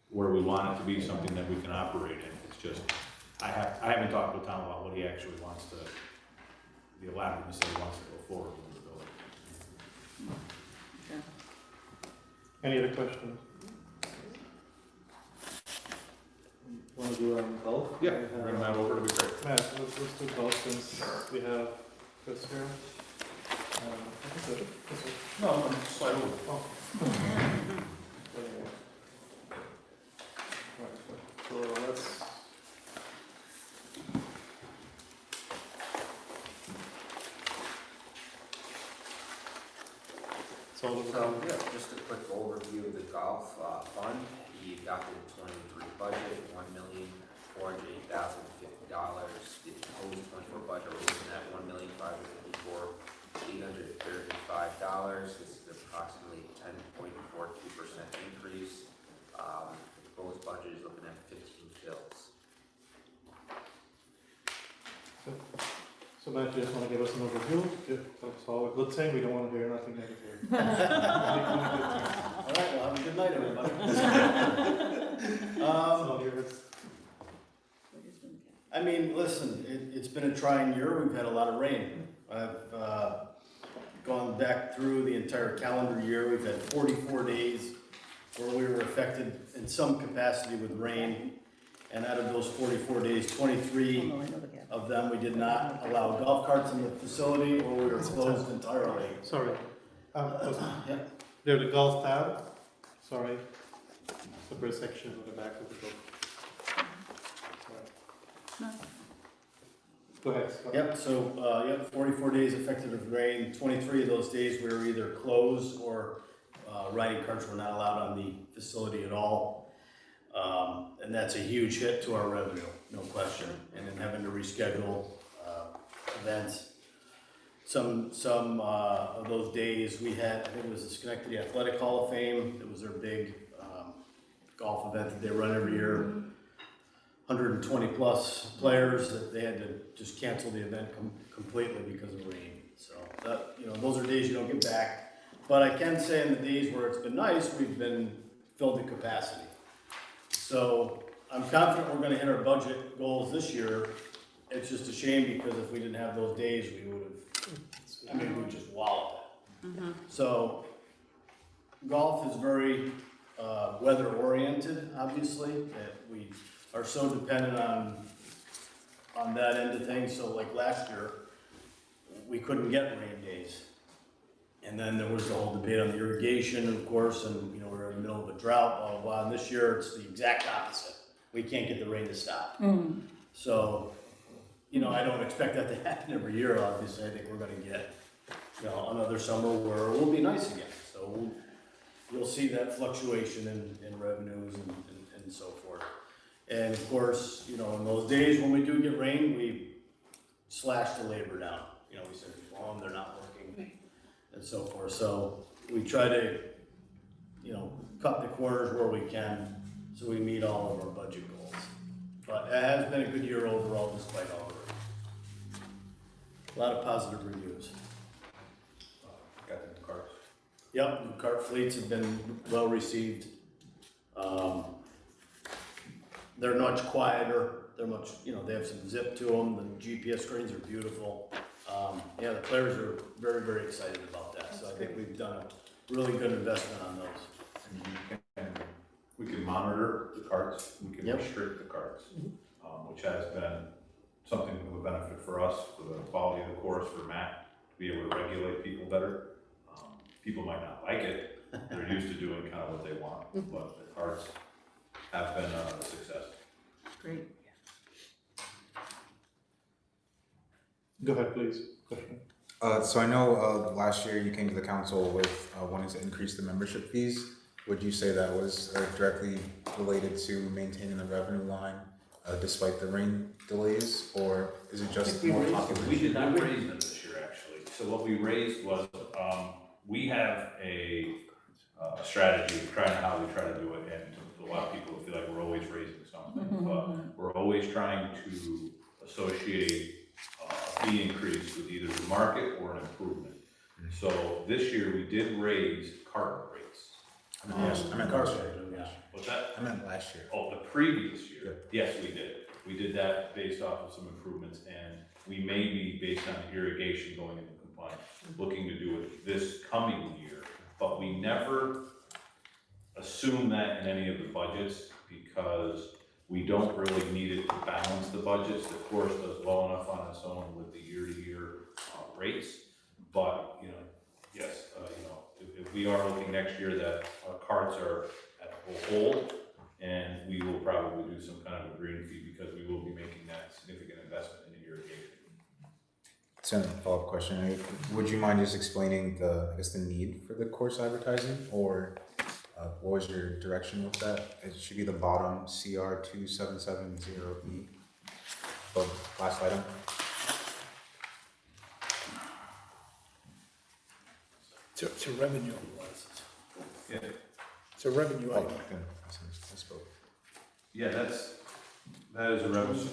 where we want it to be, something that we can operate in. It's just, I haven't talked with Tom about what he actually wants to, the elaborateness that he wants to go forward with the building. Any other questions? Want to do golf? Yeah, bring that over to be great. Matt, let's do golf since we have Chris here. I think that's it. No, I'm slide over. Oh. Right, so let's. So, yeah, just a quick overview of the golf fund. The adopted 23 budget, $1,408,050. The proposed 24 budget, we're looking at $1,554,835. This is approximately 10.42% increase. The proposed budget is looking at 15 fills. So Matt, you just want to give us an overview? That's all a good thing. We don't want to hear nothing negative. All right, well, have a good night, everybody. So yours. I mean, listen, it's been a trying year. We've had a lot of rain. I've gone back through the entire calendar year. We've had 44 days where we were affected in some capacity with rain. And out of those 44 days, 23 of them, we did not allow golf carts in the facility, or we were closed entirely. Sorry. Yeah. There's the golf tab. Sorry. Separate section at the back of the book. No. Go ahead, Scott. Yep, so, 44 days affected with rain. 23 of those days we were either closed or riding carts were not allowed on the facility at all. And that's a huge hit to our revenue, no question. And then having to reschedule events. Some of those days we had, I think it was the Schenectady Athletic Hall of Fame. It was their big golf event that they run every year. 120 plus players that they had to just cancel the event completely because of rain. So that, you know, those are days you don't get back. But I can say in the days where it's been nice, we've been filled to capacity. So I'm confident we're gonna hit our budget goals this year. It's just a shame because if we didn't have those days, we would have, we'd just wallowed it. So golf is very weather oriented, obviously, that we are so dependent on that end of things. So like last year, we couldn't get rain days. And then there was the whole debate on the irrigation, of course, and you know, we're in the middle of a drought, blah, blah, blah. And this year it's the exact opposite. We can't get the rain to stop. So, you know, I don't expect that to happen every year, obviously. I think we're gonna get, you know, another summer where it will be nice again. So you'll see that fluctuation in revenues and so forth. And of course, you know, in those days when we do get rain, we slash the labor down. You know, we send people home, they're not working and so forth. So we try to, you know, cut the corners where we can so we meet all of our budget goals. But it has been a good year overall despite all of it. A lot of positive reviews. Got the new carts. Yep, the cart fleets have been well received. They're much quieter. They're much, you know, they have some zip to them. The GPS screens are beautiful. Yeah, the players are very, very excited about that. So I think we've done a really good investment on those. And we can monitor the carts, we can Yep. restrict the carts, which has been something of a benefit for us, for the quality of the course, for Matt, to be able to regulate people better. People might not like it, they're used to doing kind of what they want, but the carts have been a success. Great. Go ahead, please. Question. So I know last year you came to the council with wanting to increase the membership fees. Would you say that was directly related to maintaining the revenue line despite the rain delays, or is it just more population? We did not raise them this year, actually. So what we raised was, we have a strategy of trying how we try to do it, and a lot of people feel like we're always raising something, but we're always trying to associate a fee increase with either the market or an improvement. So this year, we did raise cart rates. I meant last year. What's that? I meant last year. Oh, the previous year, yes, we did. We did that based off of some improvements, and we may be, based on the irrigation going into compliance, looking to do it this coming year. But we never assume that in any of the budgets, because we don't really need it to balance the budgets. The course does well enough on its own with the year-to-year rates. But, you know, yes, you know, if we are looking next year that our carts are at a hold, and we will probably do some kind of a green fee because we will be making that significant investment in irrigation. So, follow-up question, would you mind just explaining the need for the course advertising, or what was your direction with that? It should be the bottom CR 2770E, the last item. It's a revenue. Yeah. It's a revenue Oh, item. good. I spoke. Yeah, that is a revenue,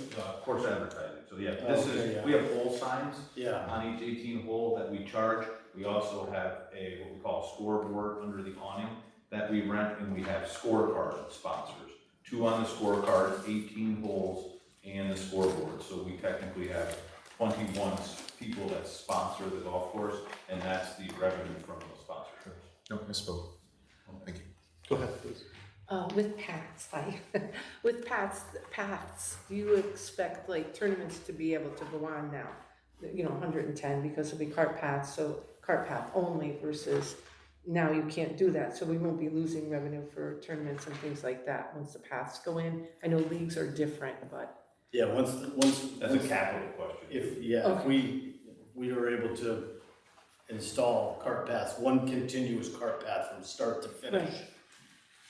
course advertising. So yeah, this Okay, is, yeah. we have hole signs Yeah, on each 18 hole that we charge. We also have what we call a scoreboard under the awning that we rent, and we have scorecard sponsors. 2 on the scorecard, 18 holes, and the scoreboard. So we technically have 21 people that sponsor the golf course, and that's the revenue from those sponsorships. No, I spoke. Thank you. Go ahead, please. With paths, with paths, do you expect like tournaments to be able to go on now? You know, 110 because it'll be cart paths, so cart path only versus now you can't do that. So we won't be losing revenue for tournaments and things like that once the paths go in. I know leagues are different, but. yeah, That's a capital question. if we were able to install cart paths, one continuous cart path from start to finish, Right.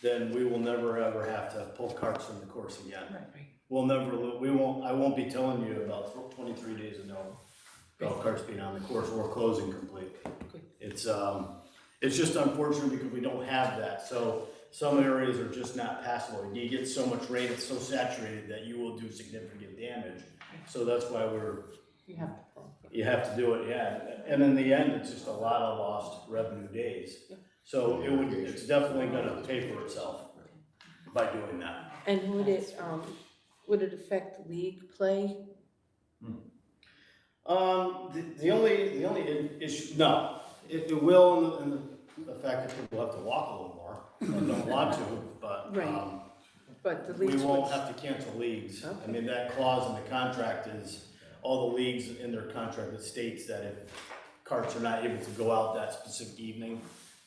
then we will never ever have to pull carts from the course again. Right. We'll never, I won't be telling you about 23 days of no golf carts being on the course or closing completely. Good. It's just unfortunate because we don't have that. So some areas are just not passable. You get so much rain, it's so saturated that you will do significant damage. So that's why You have to pull. you have to do it, yeah. And in the end, it's just a lot of lost revenue days. So it's definitely gonna pay for itself by doing that. And would it affect league play? The only issue, no, it will in the fact that people have to walk a little more, and don't want to, but, Right. But the we leagues won't would. have to cancel leagues. I Okay. mean, that clause in the contract is, all the leagues in their contract that states that if carts are not able to go out that specific evening,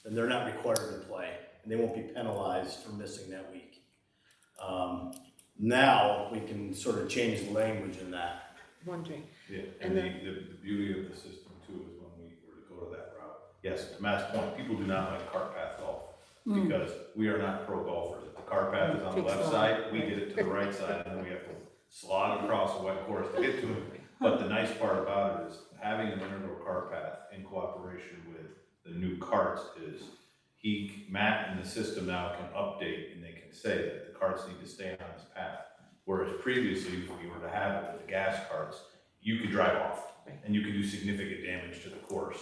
then they're not required to play, and they won't be penalized for missing that week. Now, we can sort of change the language in that. Wondering. Yeah, And and the beauty of the system too is when we were to go to that route. Yes, to Matt's point, people do not like cart path golf because we are not pro golfers. If the cart path is on the Takes left long. side, we get it to the right side, and then we have to slog across a wet course to get to it. But the nice part about it is having an indoor cart path in cooperation with the new carts is Matt and the system now can update, and they can say that the carts need to stay on this path. Whereas previously, if we were to have it with the gas carts, you could drive off and you could do significant damage to the course.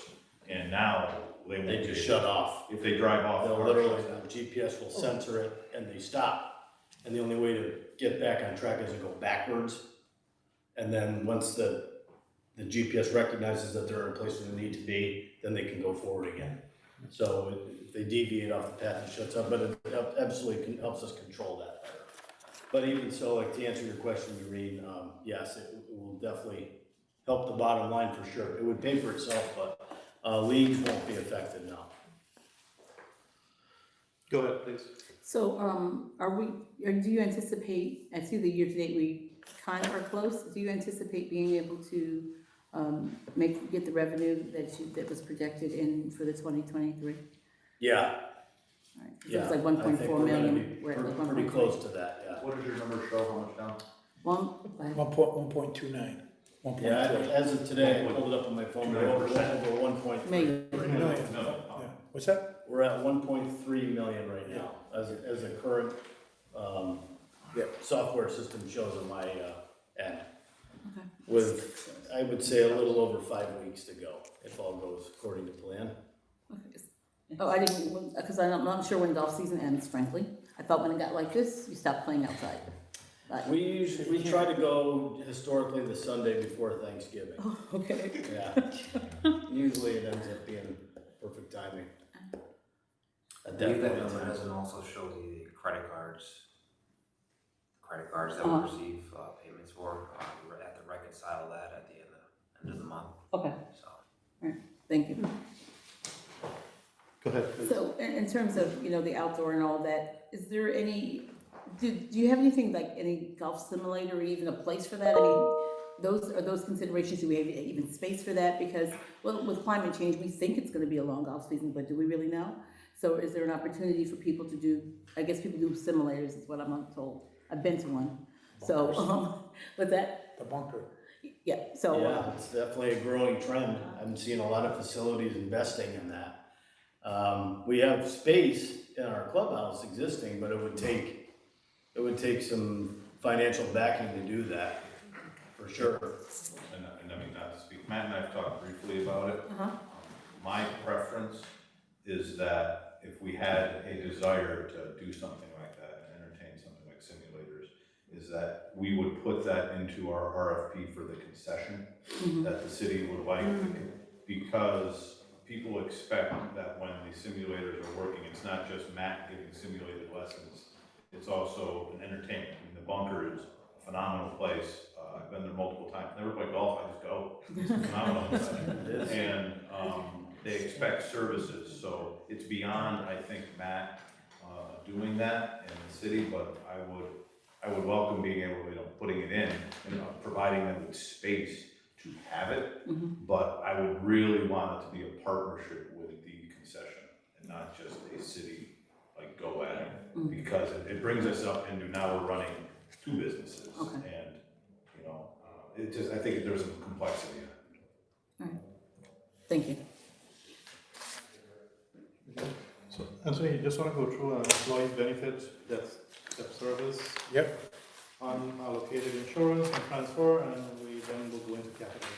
And now they won't. They just shut off. If they drive off, the They'll car literally, shuts down. the GPS will censor it and they stop. And the only way to get back on track is to go backwards. And then once the GPS recognizes that they're in a place where they need to be, then they can go forward again. So if they deviate off the path, it shuts up, but it absolutely helps us control that better. But even so, like to answer your question, Maureen, yes, it will definitely help the bottom line for sure. It would pay for itself, but leagues won't be affected now. Go ahead, please. So, do you anticipate, I see the year-to-date, we kind of are close, do you anticipate being able to get the revenue that was projected in for the 2023? Yeah, Right. So yeah. it's like I 1.4 think we're gonna million. be We're at like Pretty 1.3. close to that, yeah. What does your number show, how much down? 1.29, 1.3. Yeah, as of today, I pulled it up on my phone, we're over 1.3. Million. Million. No. Yeah. What's that? We're at 1.3 million right now, as a current, software system shows on my, end. Okay. With, I would say, a little over 5 weeks to go, if all goes according to plan. Okay. Oh, I didn't, because I'm not sure when golf season ends, frankly. I thought when it got like this, you stopped playing outside. But, We try to go historically the Sunday before Thanksgiving. oh, okay. Yeah. Usually it ends up being perfect timing. I At believe that that point in number time. doesn't also show the credit cards that we receive payments for. We have to reconcile that at the end of the month, Okay, so. thank you. Go ahead, please. So in terms of, the outdoor and all that, is there any, do you have anything like any golf simulator or even a place for that? I mean, those considerations, do we have even space for that? Because, well, with climate change, we think it's gonna be a long golf season, but do we really know? So is there an opportunity for people to do, I guess people do simulators is what I'm told. I've been to one. So, with that, The bunker. yeah, so. Yeah, it's definitely a growing trend. I'm seeing a lot of facilities investing in that. We have space in our clubhouse existing, but it would take some financial backing to do that, for sure. And I mean, not to speak, Matt and I have talked briefly about it. My preference is that if we had a desire to do something like that and entertain something like simulators, is that we would put that into our RFP for the concession that the city would like, because people expect that when the simulators are working, it's not just Matt giving simulated lessons, it's also an entertainment. I mean, the bunker is a phenomenal place. I've been there multiple times. Never play golf, I just go. It's phenomenal. And they expect services, so it's beyond, I think, Matt doing that in the city, but I would welcome being able, putting it in, providing them with space to have it, but I would really want it to be a partnership with the concession and not just a city go at it, because it brings us up into now we're running two businesses, and it just, I think there's some complexity in it. All right. Thank you. So, Anthony, you just want to go through employee benefits, debt service, Yep. unallocated insurance and transfer, and then we'll go into capital.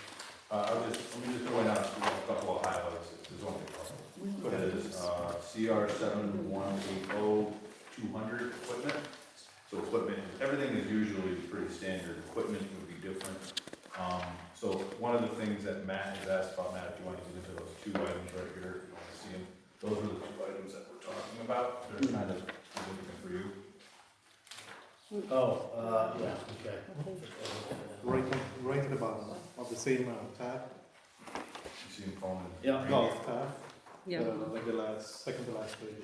Let me just point out a couple of highlights. There's only a couple. Go ahead. It is CR 7180-200 equipment. So equipment, everything is usually pretty standard. Equipment would be different. So one of the things that Matt has asked about, Matt, if you want to get into those two items right here, if you want to see them, those are the two items that we're talking about. They're kind of significant for you. Yeah, okay. Right at the bottom of the same tab, You see them falling. Yeah. golf tab, Yeah. like the second to last page.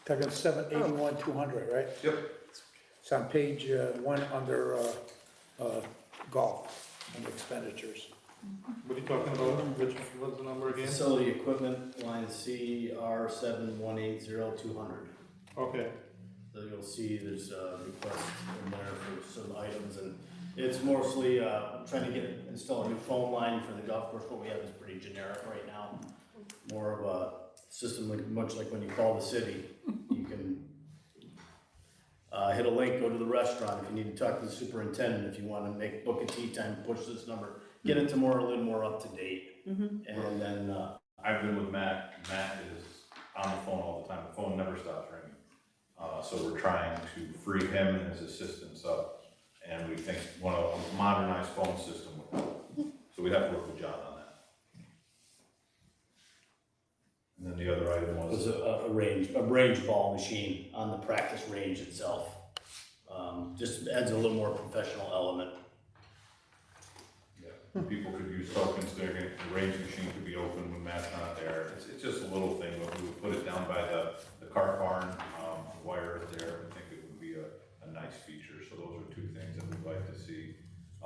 Talking 781, 200, right? Yep. It's on page one under golf and expenditures. What are you talking about? What's the number again? Facility equipment, line CR 7180-200. Okay. So you'll see there's a request in there for some items, and it's mostly trying to install a new phone line for the golf course. What we have is pretty generic right now. More of a system much like when you call the city, you can hit a link, go to the restaurant. If you need to talk to the superintendent, if you want to book a tea time, push this number, get it to a little more up to date. And then I've been with Matt. Matt is on the phone all the time. The phone never stops ringing. So we're trying to free him and his assistants up, and we think a modernized phone system would help. So we'd have to work with John on that. And then the other item was a range ball machine on the practice range itself. Just adds a little more professional element. people could use tokens. The range machine could be open when Matt's not there. It's just a little thing, but we would put it down by the cart barn, wire it there. I think it would be a nice feature. So those are two things that we'd like to see.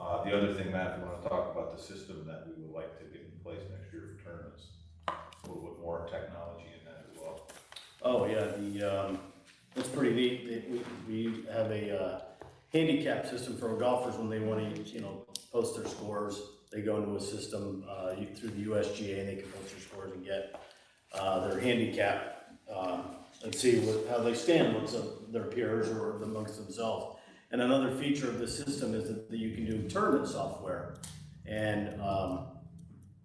The other thing, Matt, if you wanna talk about the system that we would like to get in place next year for tournaments, a little bit more technology in that as well. Oh, yeah, it's pretty neat, we have a, handicap system for golfers when they wanna, post their scores. They go into a system, through the USGA, and they can post their scores and get, their handicap, and see how they stand with their peers or amongst themselves. And another feature of the system is that you can do tournament software, and,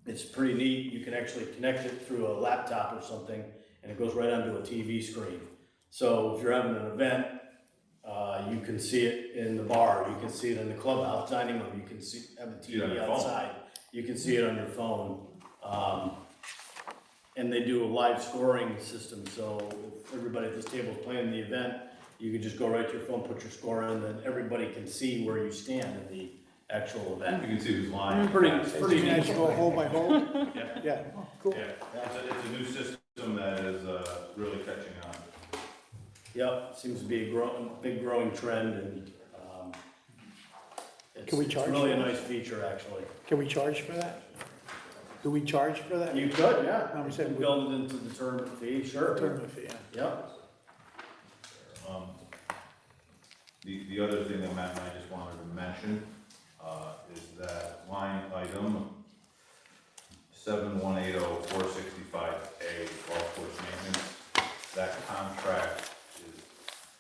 it's pretty neat. You can actually connect it through a laptop or something, and it goes right onto a TV screen. So if you're having an event, you can see it in the bar, you can see it in the clubhouse dining room, you can have the See it on TV your phone. outside, you can see it on your phone. And they do a live scoring system, so if everybody at this table is playing the event, you can just go right to your phone, put your score in, and then everybody can see where you stand in the actual event. You can see who's lying. Pretty You can actually go hole by hole? Yeah. Yeah, oh, cool. Yeah, it's a new system that is, really catching on. Yep, seems to be a big growing trend, and, Can we it's charge really a for it? nice feature, actually. Can we charge for that? Do we charge for that? You could, yeah. No, we You said can we- build it into the tournament fee, sure. Tournament fee, yeah. Yep. The other thing that Matt and I just wanted to mention, is that line item 7180465A, golf course maintenance, that contract is,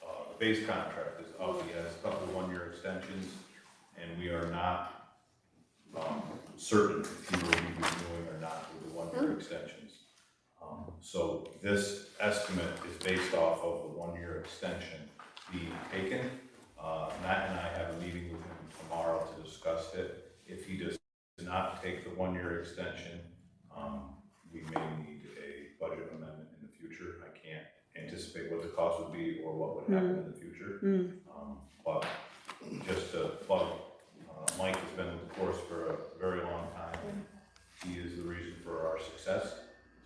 the base contract is up, he has a couple of one-year extensions, and we are not, certain if he will be renewing or not with the one-year extensions. So this estimate is based off of the one-year extension being taken. Matt and I have a meeting with him tomorrow to discuss it. If he does not take the one-year extension, we may need a budget amendment in the future. I can't anticipate what the cost would be or what would happen in the future. But just to plug, Mike has been with the course for a very long time. He is the reason for our success,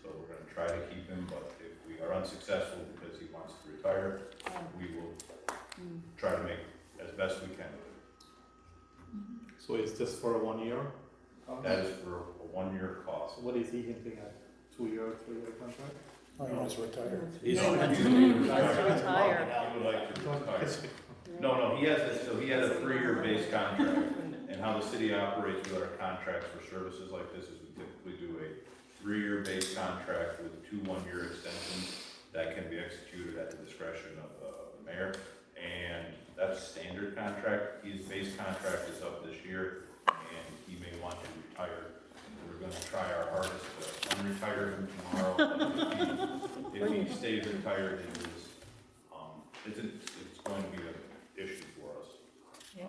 so we're gonna try to keep him, but if we are unsuccessful because he wants to retire, we will try to make as best we can with it. So is this for a 1 year? That is for a one-year cost. So what is he hinting at? 2 year, 3 year contract? Oh, he wants to retire. He's No, retire. He would like to retire. No, he has a 3-year base contract, and how the city operates with our contracts for services like this is we typically do a 3-year base contract with 2 one-year extensions that can be executed at the discretion of the mayor, and that's standard contract. His base contract is up this year, and he may want to retire. We're gonna try our hardest to unretire him tomorrow, but if he stays retired, it's going to be an issue for us. Yeah.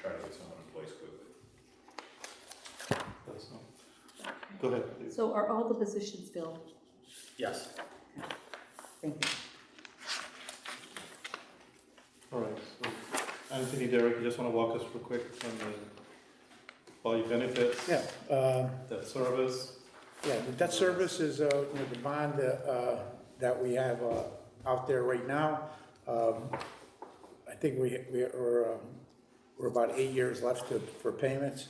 Try to get someone in place quickly. That's all. Go ahead, please. So are all the positions filled? Yes. Thank you. All right, so Anthony, Derek, you just want to walk us real quick on the employee benefits? Yeah, Debt service? yeah, the debt service is, the bond, that we have, out there right now. I think we're about 8 years left for payments.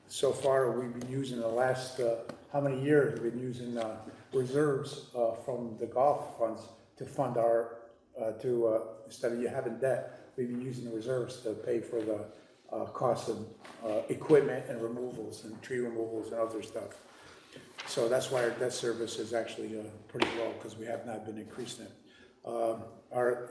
So far, we've been using the last, how many years? We've been using, reserves, from the golf funds to fund our, instead of you having debt, we've been using the reserves to pay for the, cost of, equipment and removals and tree removals and other stuff. So that's why our debt service is actually, pretty low, because we have not been increasing it. Our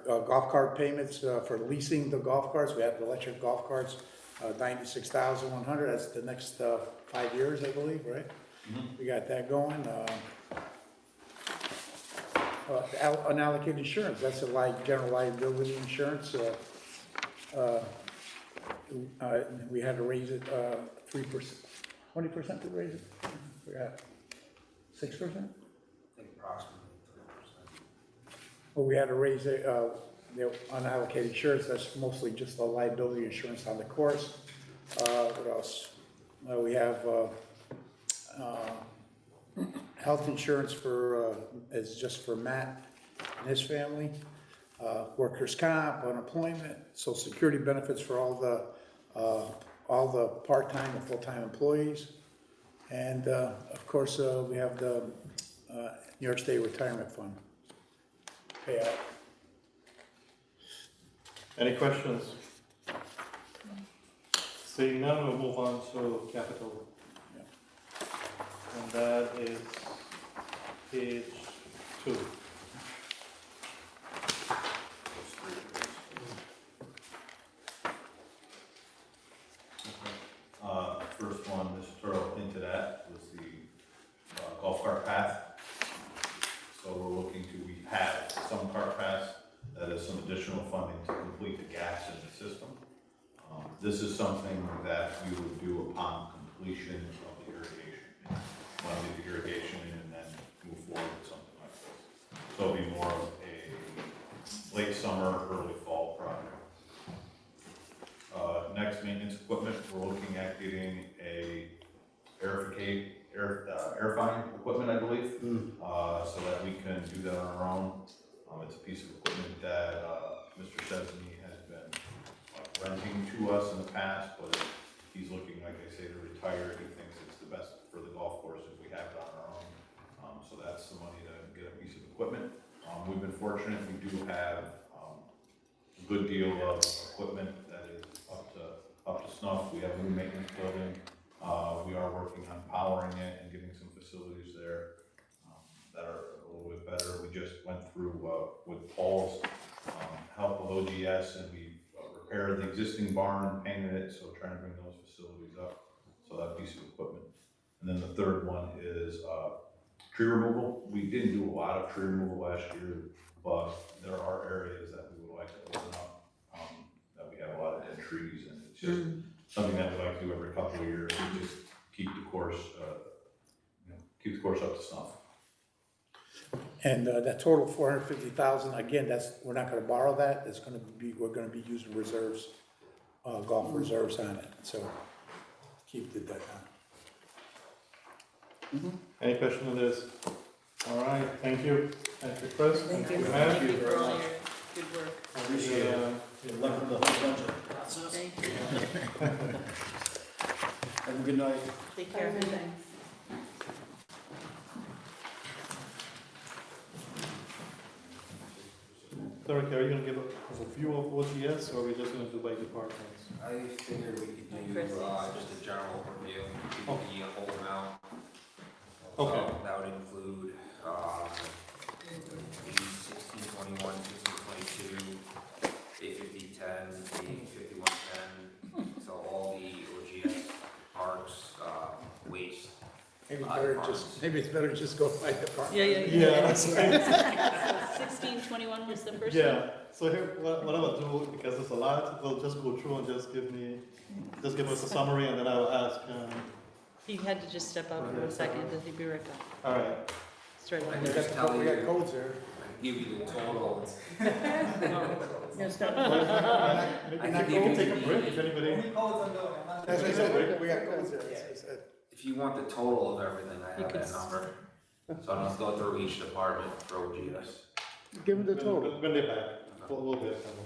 golf cart payments, for leasing the golf carts, we have the electric golf carts, $96,100, that's the next, 5 years, I believe, right? We got that going. Unallocated insurance, that's general liability insurance. We had to raise it 3%, 20% to raise it? We got 6%? I think approximately 3%. Well, we had to raise it, the unallocated insurance, that's mostly just the liability insurance on the course. What else? We have health insurance is just for Matt and his family. workers' comp, unemployment, social security benefits for all the part-time and full-time employees. And, of course, we have the, New York State Retirement Fund payout. Any questions? Seeing none, we'll move on to capital. And that is page 2. First one, Mr. Turtle hinted at, was the golf cart path. So we're looking to, we have some cart paths, that is some additional funding to complete the gaps in the system. This is something that we would do upon completion of the irrigation. Want to get the irrigation in and then move forward with something like this. So it'll be more of a late summer, early fall project. Next, maintenance equipment, we're looking at getting a airifying equipment, I believe, so that we can do that on our own. It's a piece of equipment that Mr. Chesney has been renting to us in the past, but he's looking, like I say, to retire. He thinks it's the best for the golf course if we have it on our own. So that's the money to get a piece of equipment. We've been fortunate, we do have a good deal of equipment that is up to snuff. We have a new maintenance building. We are working on powering it and getting some facilities there that are a little bit better. We just went through with Paul's help with OGS, and we repaired the existing barn and painted it, so trying to bring those facilities up. So that piece of equipment. And then the third one is tree removal. We didn't do a lot of tree removal last year, but there are areas that we would like to open up, that we have a lot of dead trees, and it's just something that we like to do every couple of years. We just keep the course, keep the course up to snuff. And that total 450,000, again, we're not gonna borrow that, we're gonna be using reserves, golf reserves on it, so keep the debt on. Any question on this? All right, thank you. Thank you, Chris. Thank you. Matt. Thank you for all your good work. Appreciate it. Good luck with the whole budget process. Thank you. Have a good night. Take care. Derek, are you gonna give us a view of OGS, or are we just gonna do by departments? I figured we could do, Chris. just a general overview, Oh. the whole amount. Okay. So that would include, the 1621, 1622, 85010, 85110, so all the OGS parks, waste. Maybe it's better to just go by department. Yeah. 1621 was the first one? Yeah, so here, what I will do, because there's a lot, we'll just go through and just give us a summary, and then I will ask, He had to just step out for a second, he'll be right back. all right. Straight I away. can just tell you, codes here. give you the total. No, stop. Maybe I not can give go you take a the- break if anybody. That's what I said, we got codes here. That's what I said. If you want the total of everything, I You have could that number. So I'm gonna go through each department for OGS. Give them the total. When they're back, we'll get them.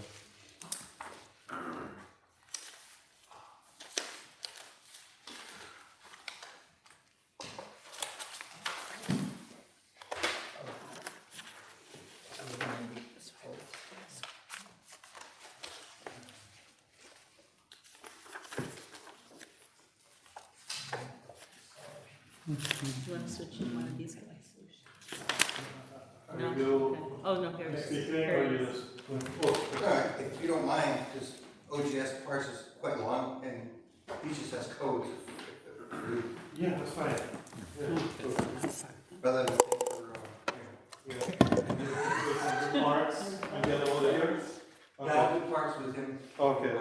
Do you want to switch in one of these guys? Are No? you Okay. Oh, no, here it is. speaking, Here or it you is. just? Alright, if you don't mind, because OGS parts is quite long, and each just has codes. Yeah, that's fine. Yeah. Rather than take for, Marks, and the other one here? yeah, I'll do parts with him. Okay.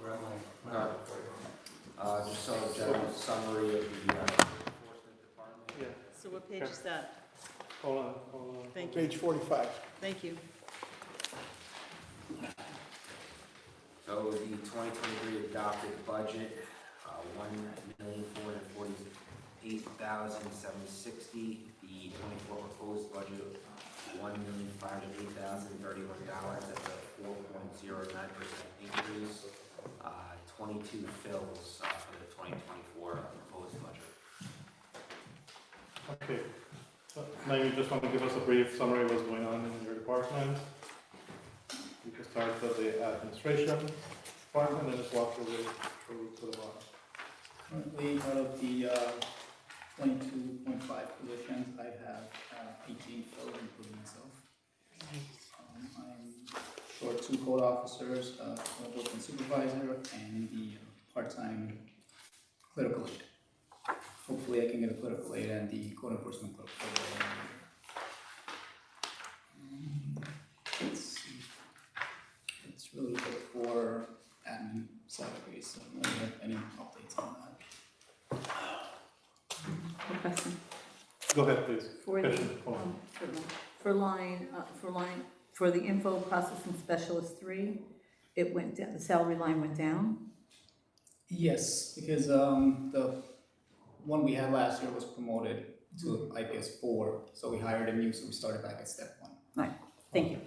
Around my. Alright. Just so a general summary of the enforcement department. Yeah, So what page is that? hold on. Thank you, Page 45. thank you. So the 2023 adopted budget, $1,448,760. The 24 proposed budget $1,508,031. That's a 4.09% increase. 22 fills for the 2024 proposed budget. Okay. So now you just want to give us a brief summary of what's going on in your department. You can start with the administration department and just walk your way through to the bottom. Currently, out of the 22.5 positions, I have 18 filled, including myself. I'm short 2 code officers, a working supervisor, and the part-time clerical aide. Hopefully, I can get a clerical aide and the code enforcement clerical aide. Let's see. It's really good for admin salaries, so I don't really have any updates on that. Question. Go ahead, please. For the, Question, hold on. for the info processing specialist 3, it went down, the salary line went down? Yes, because the one we had last year was promoted to IPS 4, so we hired a new, so we started back at step 1. Right, thank you.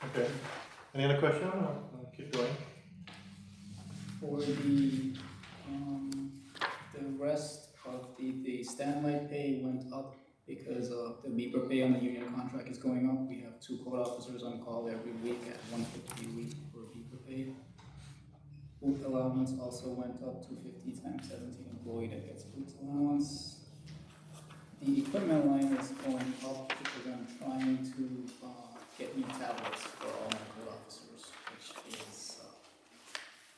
Okay. Any other question? I'll keep going. For the rest of the standby pay went up because the beeper pay on the union contract is going up. We have 2 code officers on call every week at $150 a week for beeper pay. Food allowance also went up to 50 times 17 employee that gets food allowance. The equipment line is going up because I'm trying to get new tablets for all my code officers, which is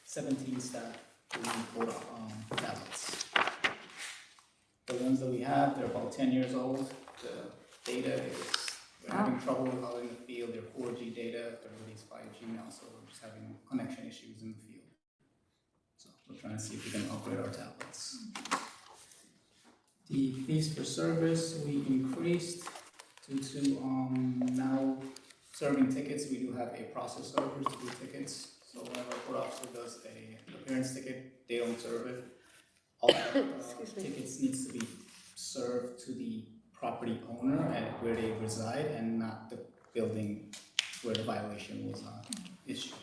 17 staff who need code tablets. The ones that we have, they're about 10 years old. The data is, we're having trouble out in the field. They're 4G data, everybody's 5G now, so we're just having connection issues in the field. So we're trying to see if we can upgrade our tablets. The fees for service, we increased due to now serving tickets. We do have a process server to do tickets. So whenever a code officer does an appearance ticket, they don't serve it. All tickets needs to be served to the property owner and where they reside and not the building where the violation was issued.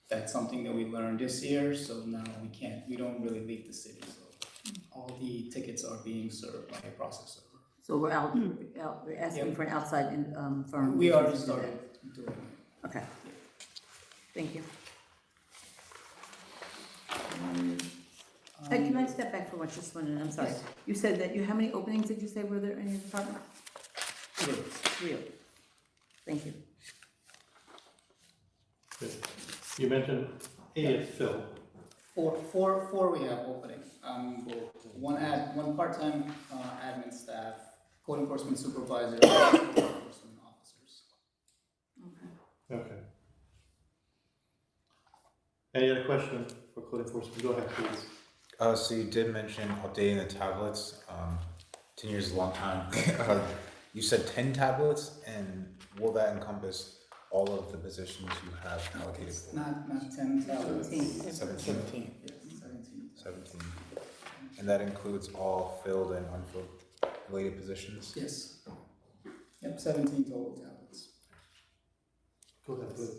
That's something that we learned this year, so now we don't really leave the city. So all the tickets are being served by a process server. So we're asking for an outside firm. We already started doing it. Okay. Thank you. Hey, can I step back for just 1 minute? I'm sorry. Yes. You said that how many openings did you say were there in your department? 3 openings. Thank you. Good. You mentioned 8 fill. Four we have opening. One part-time admin staff, code enforcement supervisor, and code enforcement officers. Okay. Any other question for code enforcement? Go ahead, please. So you did mention updating the tablets. 10 years is a long time. You said 10 tablets, and will that encompass all of the positions you have allocated for? Not 10 tablets. 17. 17. Yes, 17. 17. And that includes all filled and unfilled related positions? Yes. Yep, 17 total tablets. Go ahead, please.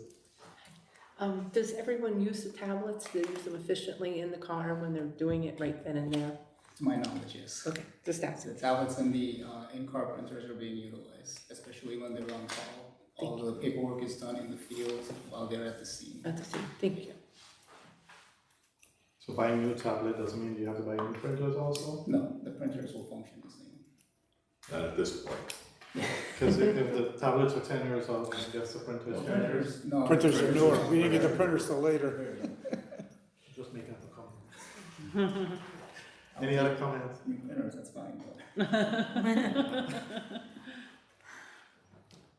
Does everyone use the tablets? Do they use them efficiently in the car when they're doing it right then and there? To my knowledge, yes. Okay, just asking. The tablets and the in-car printers are being utilized, especially when they're on call. All the paperwork is done in the field while they're at the scene. At the scene. Thank you. So buying new tablet doesn't mean you have to buy new printers also? No, the printers will function the same. Not at this point. Because if the tablets are 10 years old, I guess the printers are 10 years. No. Printers are newer, we didn't get the printers till later. Just making up a comment. Any other comments? New printers, that's fine.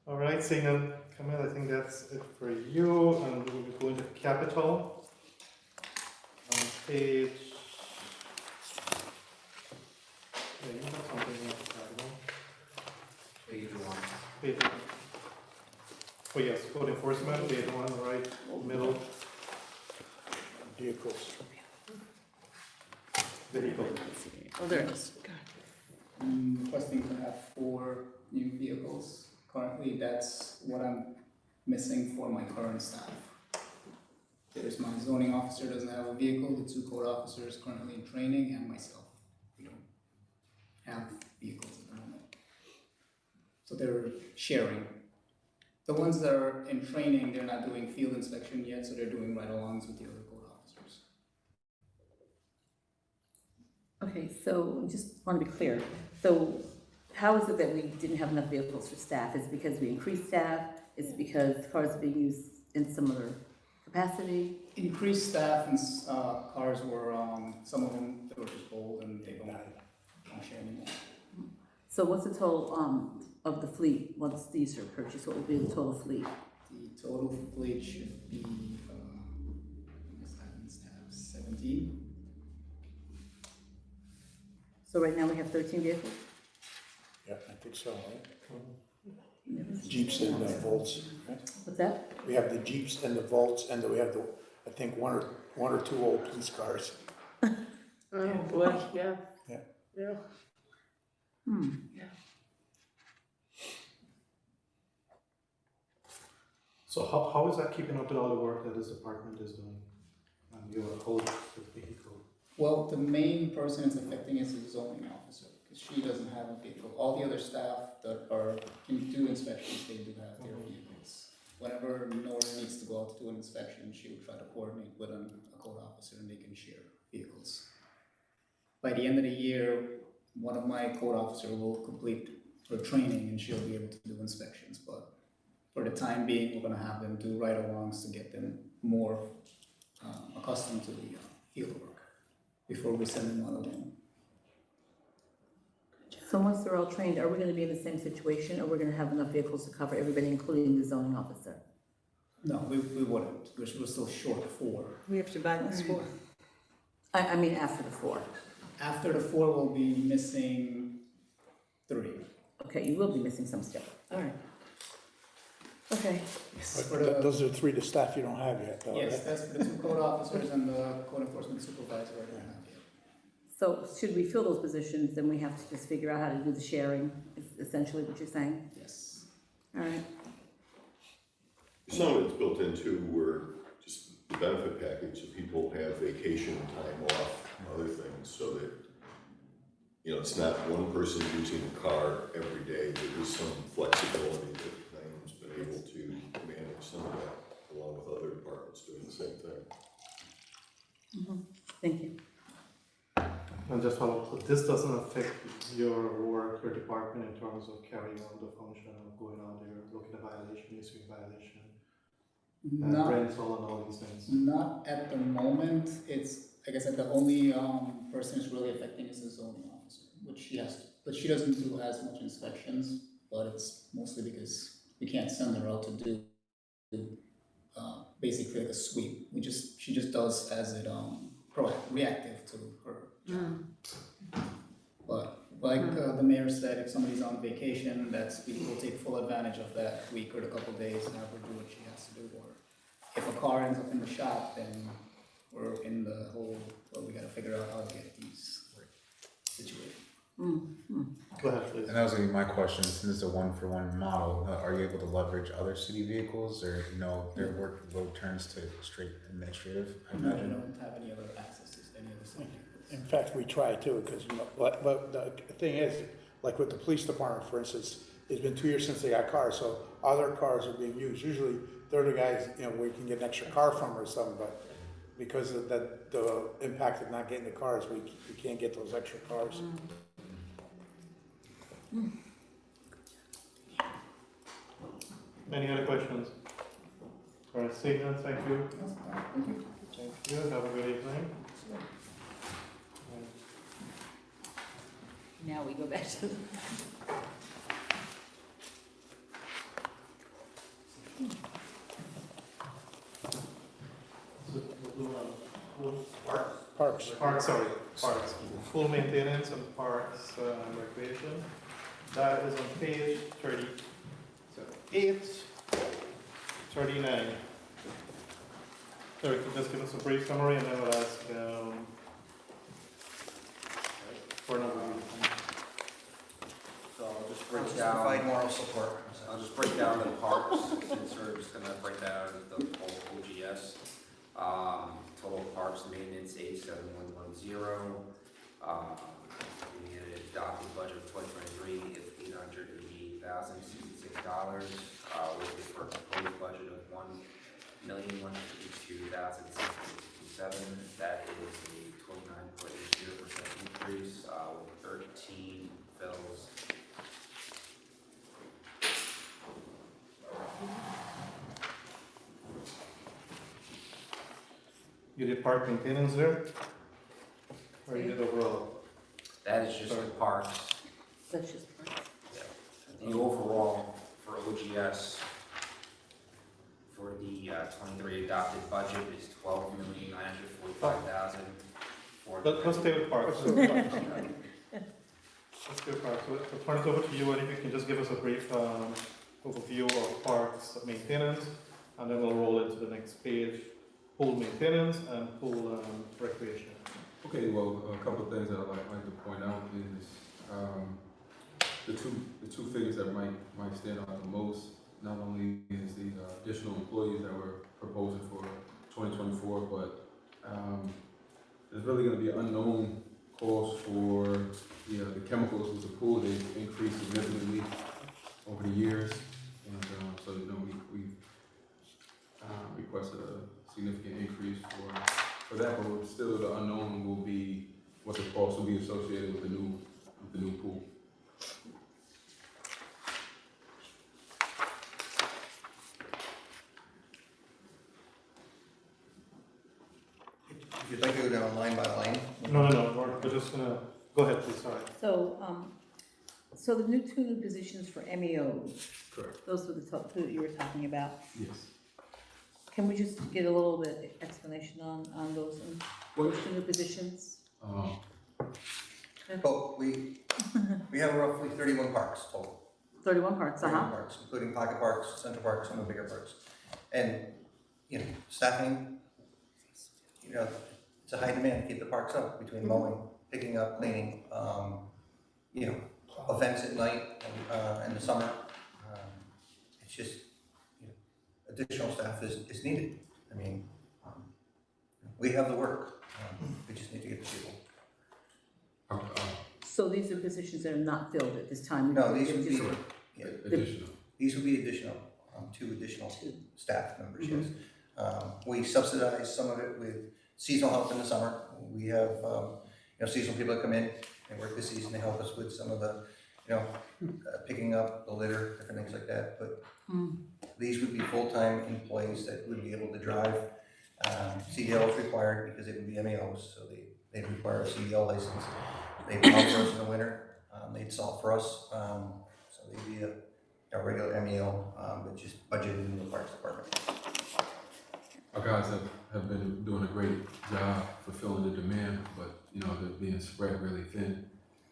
All right, seeing none, Camille, I think that's it for you, and we'll be going to capital. On page. Yeah, you have something in capital. Page 1. Page 1. Oh yes, code enforcement, page 1, right, middle. Vehicles. vehicle. Oh, there it is. I'm requesting to have 4 new vehicles. Currently, that's what I'm missing for my current staff. There's my zoning officer doesn't have a vehicle, the 2 code officers currently in training, and myself. We don't have vehicles at the moment. So they're sharing. The ones that are in training, they're not doing field inspection yet, so they're doing ride-alongs with the other code officers. Okay, so just want to be clear. So how is it that we didn't have enough vehicles for staff? Is it because we increased staff? Is it because cars are being used in some other capacity? Increased staff and cars were, some of them, they were just old and they don't share anymore. So what's the total of the fleet once these are purchased? What would be the total fleet? The total fleet should be, I guess that means to have 17. So right now we have 13 vehicles? Yeah, I think so, right? Jeeps and the Volts, right? What's that? We have the Jeeps and the Volts, and then we have the, I think, one or two old police cars. Oh, boy, yeah. Yeah. Yeah. So how is that keeping up with all the work that this department is doing? And your whole vehicle? Well, the main person it's affecting is the zoning officer, because she doesn't have a vehicle. All the other staff that can do inspections, they do have their vehicles. Whenever Nora needs to go out to do an inspection, she will try to coordinate with a code officer and they can share vehicles. By the end of the year, one of my code officers will complete her training and she'll be able to do inspections, but for the time being, we're gonna have them do ride-alongs to get them more accustomed to the field work before we send them on alone. So once they're all trained, are we going to be in the same situation, or we're going to have enough vehicles to cover everybody, including the zoning officer? No, we wouldn't, because we're still short 4. We have to buy this 4. I mean after the 4. After the 4, we'll be missing 3. Okay, you will be missing some still. All right. Okay. But those are 3 the staff you don't have yet, though, Yes, right? that's for the 2 code officers and the code enforcement supervisor I don't have yet. So should we fill those positions, then we have to just figure out how to do the sharing, is essentially what you're saying? Yes. All right. Some of it's built into where just the benefit package, so people have vacation time off and other things, so that, you know, it's not one person using the car every day. There is some flexibility that Naeem's been able to manage some of that, along with other departments doing the same thing. Thank you. And just follow up, this doesn't affect your work, your department in terms of carrying on the function of going out there, looking at violation, issuing violation, rental and all these things? Not at the moment. It's, like I said, the only person it's really affecting is the zoning officer, which she has to, but she doesn't do as much inspections, but it's mostly because we can't send her out to do basically like a sweep. She just does as it reactive to her job. But like the mayor said, if somebody's on vacation, we'll take full advantage of that week or a couple days and have her do what she has to do. Or if a car ends up in the shop, then we're in the whole, well, we gotta figure out how to get these situated. Go ahead, please. And that was gonna be my question, since it's a one-for-one model, are you able to leverage other city vehicles, or, you know, their workload turns to straight administrative, I No, we imagine? don't have any other access to any other city vehicles. In fact, we try to, because, you know, but the thing is, like with the police department, for instance, it's been 2 years since they got cars, so other cars are being used. Usually, they're the guys, you know, we can get an extra car from or something, but because of the impact of not getting the cars, we can't get those extra cars. Any other questions? All right, seeing none, thank you. Thank you. Thank you, have a good evening. Now we go back to. Parks. Parks. Full maintenance and parks and recreation. That is on page 38, 39. So you can just give us a brief summary and then we'll ask for another reason. So I'll just I'll break just down. provide moral support. I'll just break down the parks, since we're just gonna break down the whole OGS. Total parks maintenance, 87110. We had an adopted budget of 2023 of $888,066. With the proposed budget of $1,152,667. That is a 29.0% increase, with 13 fills. You did park maintenance there? Or you did overall? That is just the parks. That's just, The overall for OGS for the 23 adopted budget is $12,945,000. Let's stay with parks. Let's stay with parks. So I'll turn it over to you, and if you can just give us a brief overview of parks maintenance, and then we'll roll into the next page, pool maintenance and pool recreation. Okay, well, a couple of things that I'd like to point out is the two figures that might stand out the most. Not only is the additional employees that we're proposing for 2024, but there's really going to be an unknown cost for the chemicals with the pool. They've increased significantly over the years, and so we requested a significant increase for that, but still the unknown will be what the cost will be associated with the new pool. If you'd like to go down line by line. No, we're just gonna, go ahead, please, sorry. so, so the two new positions for MEOs, Correct. those were the top two that you were talking about. Yes. Can we just get a little bit explanation on those two new positions? Well, we have roughly 31 parks total. 31 parks, 31 parks, including pocket parks, central parks, some of the bigger parks. And, staffing, it's a high demand to keep the parks up between mowing, picking up, cleaning, events at night and in the summer. It's just, additional staff is needed. I mean, we have the work, we just need to get the people. So these are positions that are not filled at this time? No, these would be, Additional. these would be additional, two additional staff members, yes. We subsidize some of it with seasonal help in the summer. We have, seasonal people that come in and work the season to help us with some of the, picking up the litter, different things like that. But these would be full-time employees that would be able to drive. CDL is required because it would be MEOs, so they'd require a CDL license. They'd plow for us in the winter, they'd salt for us, so they'd be a regular MEO, but just budgeted in the Parks Department. Our guys have been doing a great job fulfilling the demand, but they're being spread really thin.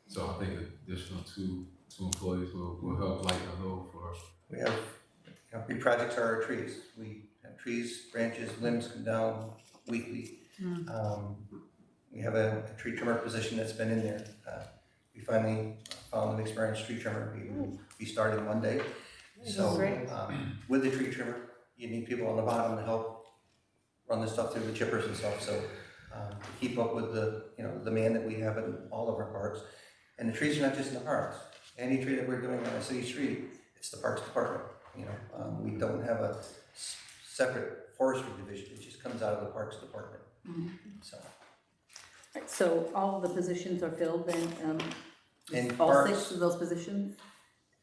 So I think additional two employees will help lighten the load for us. We have, big projects are our trees. We have trees, branches, limbs come down weekly. We have a tree trimmer position that's been in there. We finally found an experienced tree trimmer. We started Monday. So with the tree trimmer, you need people on the bottom to help run the stuff through the chippers and stuff. So to keep up with the demand that we have in all of our parks. And the trees are not just in the parks. Any tree that we're doing on a city street, it's the Parks Department. We don't have a separate forestry division. It just comes out of the Parks Department. So all of the positions are filled then? In all parks, 6 of those positions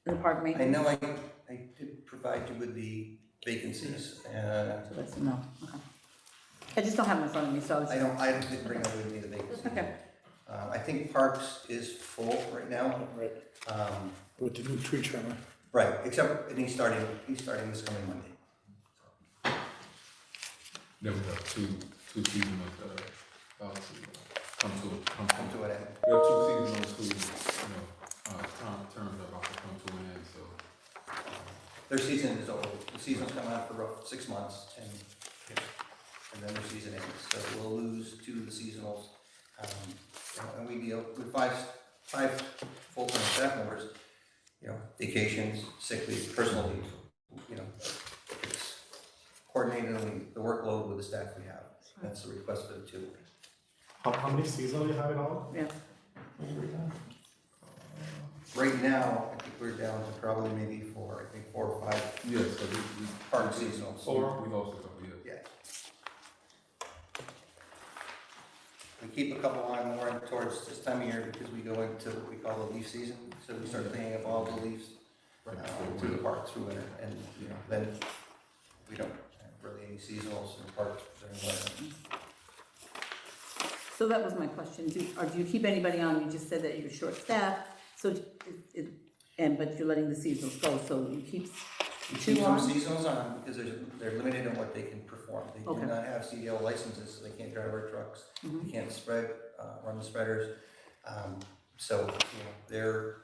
in the park I maintenance? know I did provide you with the vacancies. So that's a no, okay. I just don't have them in front of me, so I was. I didn't bring over with me the vacancies. Okay. I think Parks is full right now. Right, with the new tree trimmer. Right, except, and he's starting this coming Monday. Then we have two seasonals that are about to come to an end. We have two seasonals who, terms are about to come to an end, so. Their season is over. The season's come out for roughly 6 months, and then their season ends. So we'll lose 2 of the seasonals. And we deal with 5 full-time staff members, you know, vacations, sick leave, personal leave, you know, it's coordinating the workload with the staff we have. That's the request for the 2. How many seasonal you have it all? Yeah. Right now, I think we're down to probably maybe 4 or 5 Yes, so we park seasonals. we lost a couple, yes. Yeah. We keep a couple on more towards this time of year because we go into what we call the leaf season. So we start cleaning up all the leaves to the park through winter. And, you know, then we don't have really any seasonals in the parks during winter. So that was my question. Do you keep anybody on? You just said that you're short-staffed, so but you're letting the seasonals go, so you keep We two keep some on? seasonals on because they're limited on what they can perform. They do Okay. not have CDL licenses, so they can't drive our trucks. Mhm. They can't run the spreaders. So, you know, they're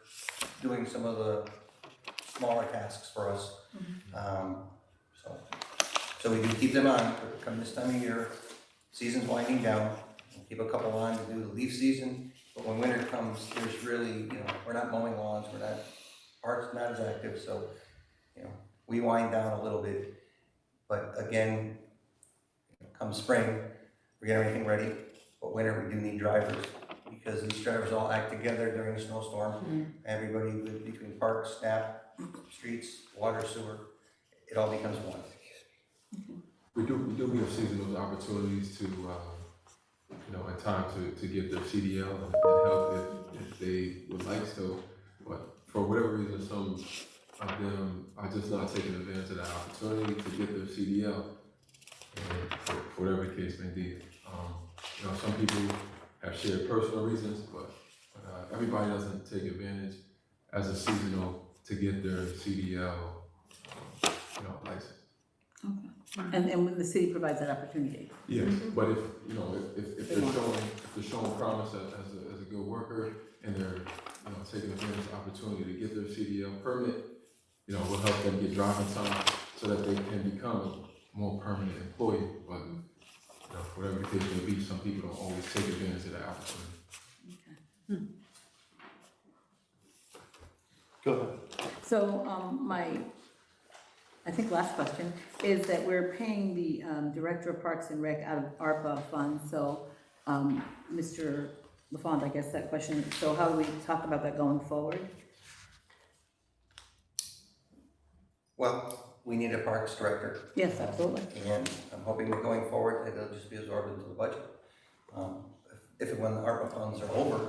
doing some of the smaller tasks for us. So we do keep them on, but come this time of year, season's winding down. We'll keep a couple on to do the leaf season, but when winter comes, there's really, you know, we're not mowing lawns, park's not as active, so, you know, we wind down a little bit. But again, come spring, we're getting everything ready, but winter we do need drivers because these drivers all act together during a snowstorm. Everybody between parks, snap, streets, water, sewer, it all becomes one. We do give seasonal opportunities to, you know, in time to get their CDL and help if they would like so. But for whatever reason, some of them are just not taking advantage of that opportunity to get their CDL. And for whatever the case may be. You know, some people have shared personal reasons, but everybody doesn't take advantage as a seasonal to get their CDL, you know, license. Okay. And when the city provides that opportunity? Yes, but if, you know, if they're showing promise as a good worker and they're, you know, taking advantage of the opportunity to get their CDL permit, you know, will help them get driving time so that they can become a more permanent employee. But, you know, whatever the case may be, some people don't always take advantage of that opportunity. Okay. Go ahead. So, I think last question is that we're paying the Director of Parks and Rec out of ARPA funds, so, Mr. LaFond, I guess that question, so how do we talk about that going forward? Well, we need a parks director. Yes, absolutely. And I'm hoping that going forward, that it'll just be absorbed into the budget. When the ARPA funds are over.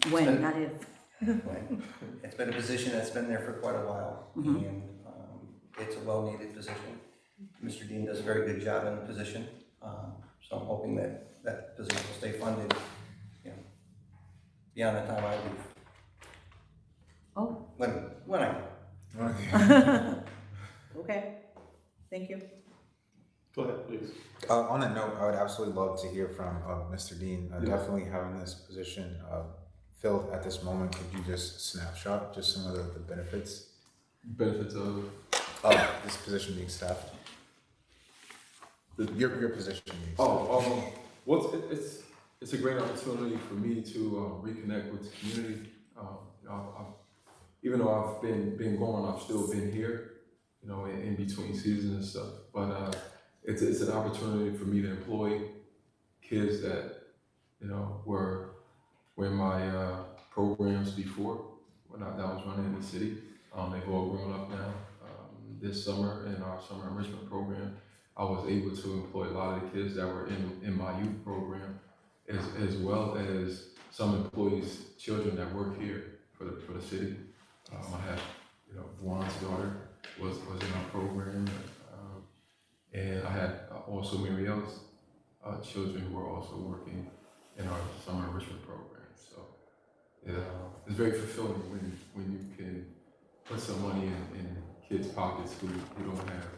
When, not if. When. It's been a position that's been there for quite a while, and it's a well-needed position. Mr. Dean does a very good job in the position, so I'm hoping that that position will stay funded, you know, beyond the time I leave. Oh. When I Okay, thank you. Go ahead, please. On that note, I would absolutely love to hear from Mr. Dean. Definitely having this position filled at this moment. Could you just snapshot just some of the benefits? Benefits of this position being staffed. Your position being staffed. Well, it's a great opportunity for me to reconnect with the community. Even though I've been gone, I've still been here, you know, in between seasons and stuff. But it's an opportunity for me to employ kids that, you know, were in my programs before when I was running in the city. They've all grown up now. This summer in our summer enrichment program, I was able to employ a lot of the kids that were in my youth program, as well as some employees' children that work here for the city. I had, you know, Juan's daughter was in our program, and I had also Marielle's children who were also working in our summer enrichment program. So it's very fulfilling when you can put some money in kids' pockets who don't have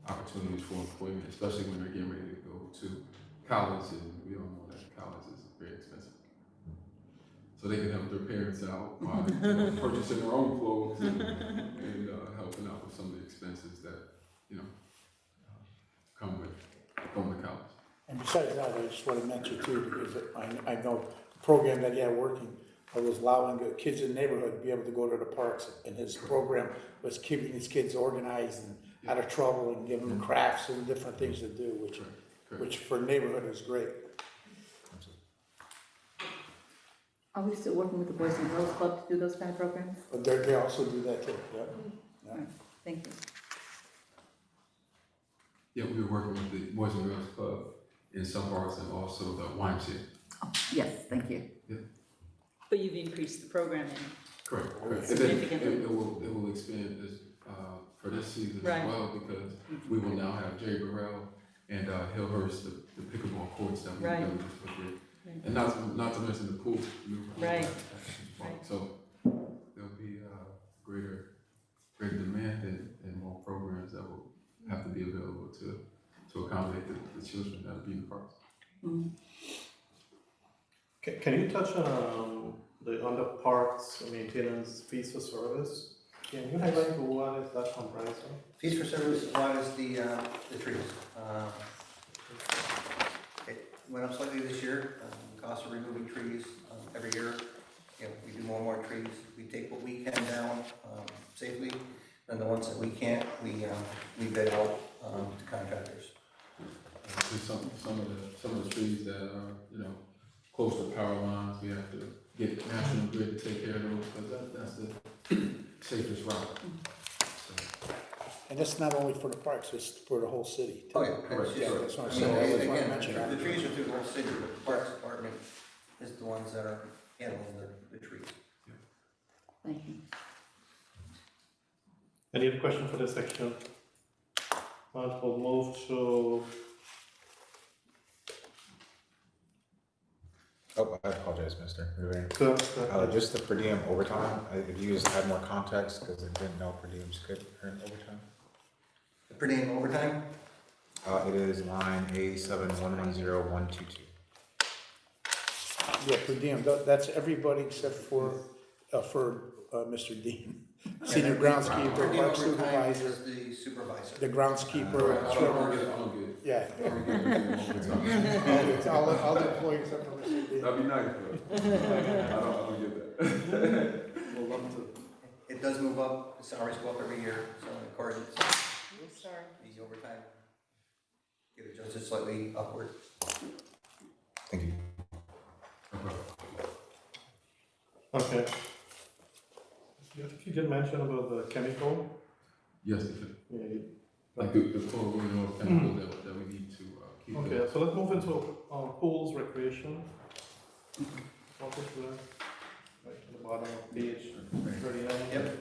opportunities for employment, especially when they're getting ready to go to college, and we all know that college is very expensive. So they can help their parents out by purchasing their own clothes and helping out with some of the expenses that, you know, come with going to college. And besides that, I just want to mention too, because I know the program that you have working, was allowing the kids in the neighborhood to be able to go to the parks, and his program was keeping these kids organized and out of trouble and giving them crafts and different things to do, which for neighborhood is great. Are we still working with the Boys and Girls Club to do those kind of programs? But they also do that too, yeah. All right, thank you. Yeah, we were working with the Boys and Girls Club in some parts and also the YMCA. Oh, yes, thank you. But you've increased the programming. Correct. And then Significantly. it will expand this, for this season Right. as well, because we will now have Jay Burrell and, he'll host the pickleball courts that we Right. just put here. And not to mention the pool. New pool Right. Right. So there'll be, greater demand and more programs that will have to be available to accommodate the children that will be in the parks. Mm. Can you touch on the parks maintenance fees for service? Can you highlight what is that comprised of? Fees for service, one is the trees. It went up slightly this year, cost of removing trees, every year. You know, we do more and more trees. We take what we can down, safely, and the ones that we can't, we bid out, to contractors. And some of the trees that are, close to power lines, we have to get National Grid to take care of those, because that's the safest route. So, And that's not only for the parks, it's for the whole city too. Oh, yeah, correct, Yeah, sure. that's what I'm I saying. mean, I just wanna again, mention that. the trees are through the whole city, but the Parks Department is the ones that are handling the trees. Thank you. Any other question for this section? We'll move to, Oh, I apologize, Mr. Rivera. the Just the per diem overtime, if you just had more context, because I didn't know per diems could earn overtime. The per diem overtime, It is line A7110122. Yeah, per diem, that's everybody except for Mr. Dean. Senior per groundskeeper, diem park overtime supervisor, is the supervisor. the groundskeeper, I don't get it. yeah. I don't get it. It's all the employees except for Mr. Dean. That'd be nice, but I don't get that. we'll love to. It does move up, the salaries go up every year, so in accordance, Sorry. the overtime get adjusted slightly upward. Thank you. Okay. I think you did mention about the chemical. Yes, they should. Yeah, Like the chlorine or chemicals that we need to keep. okay, so let's move into pools, recreation. Walk us through that. Right at the bottom of page 39. Yep.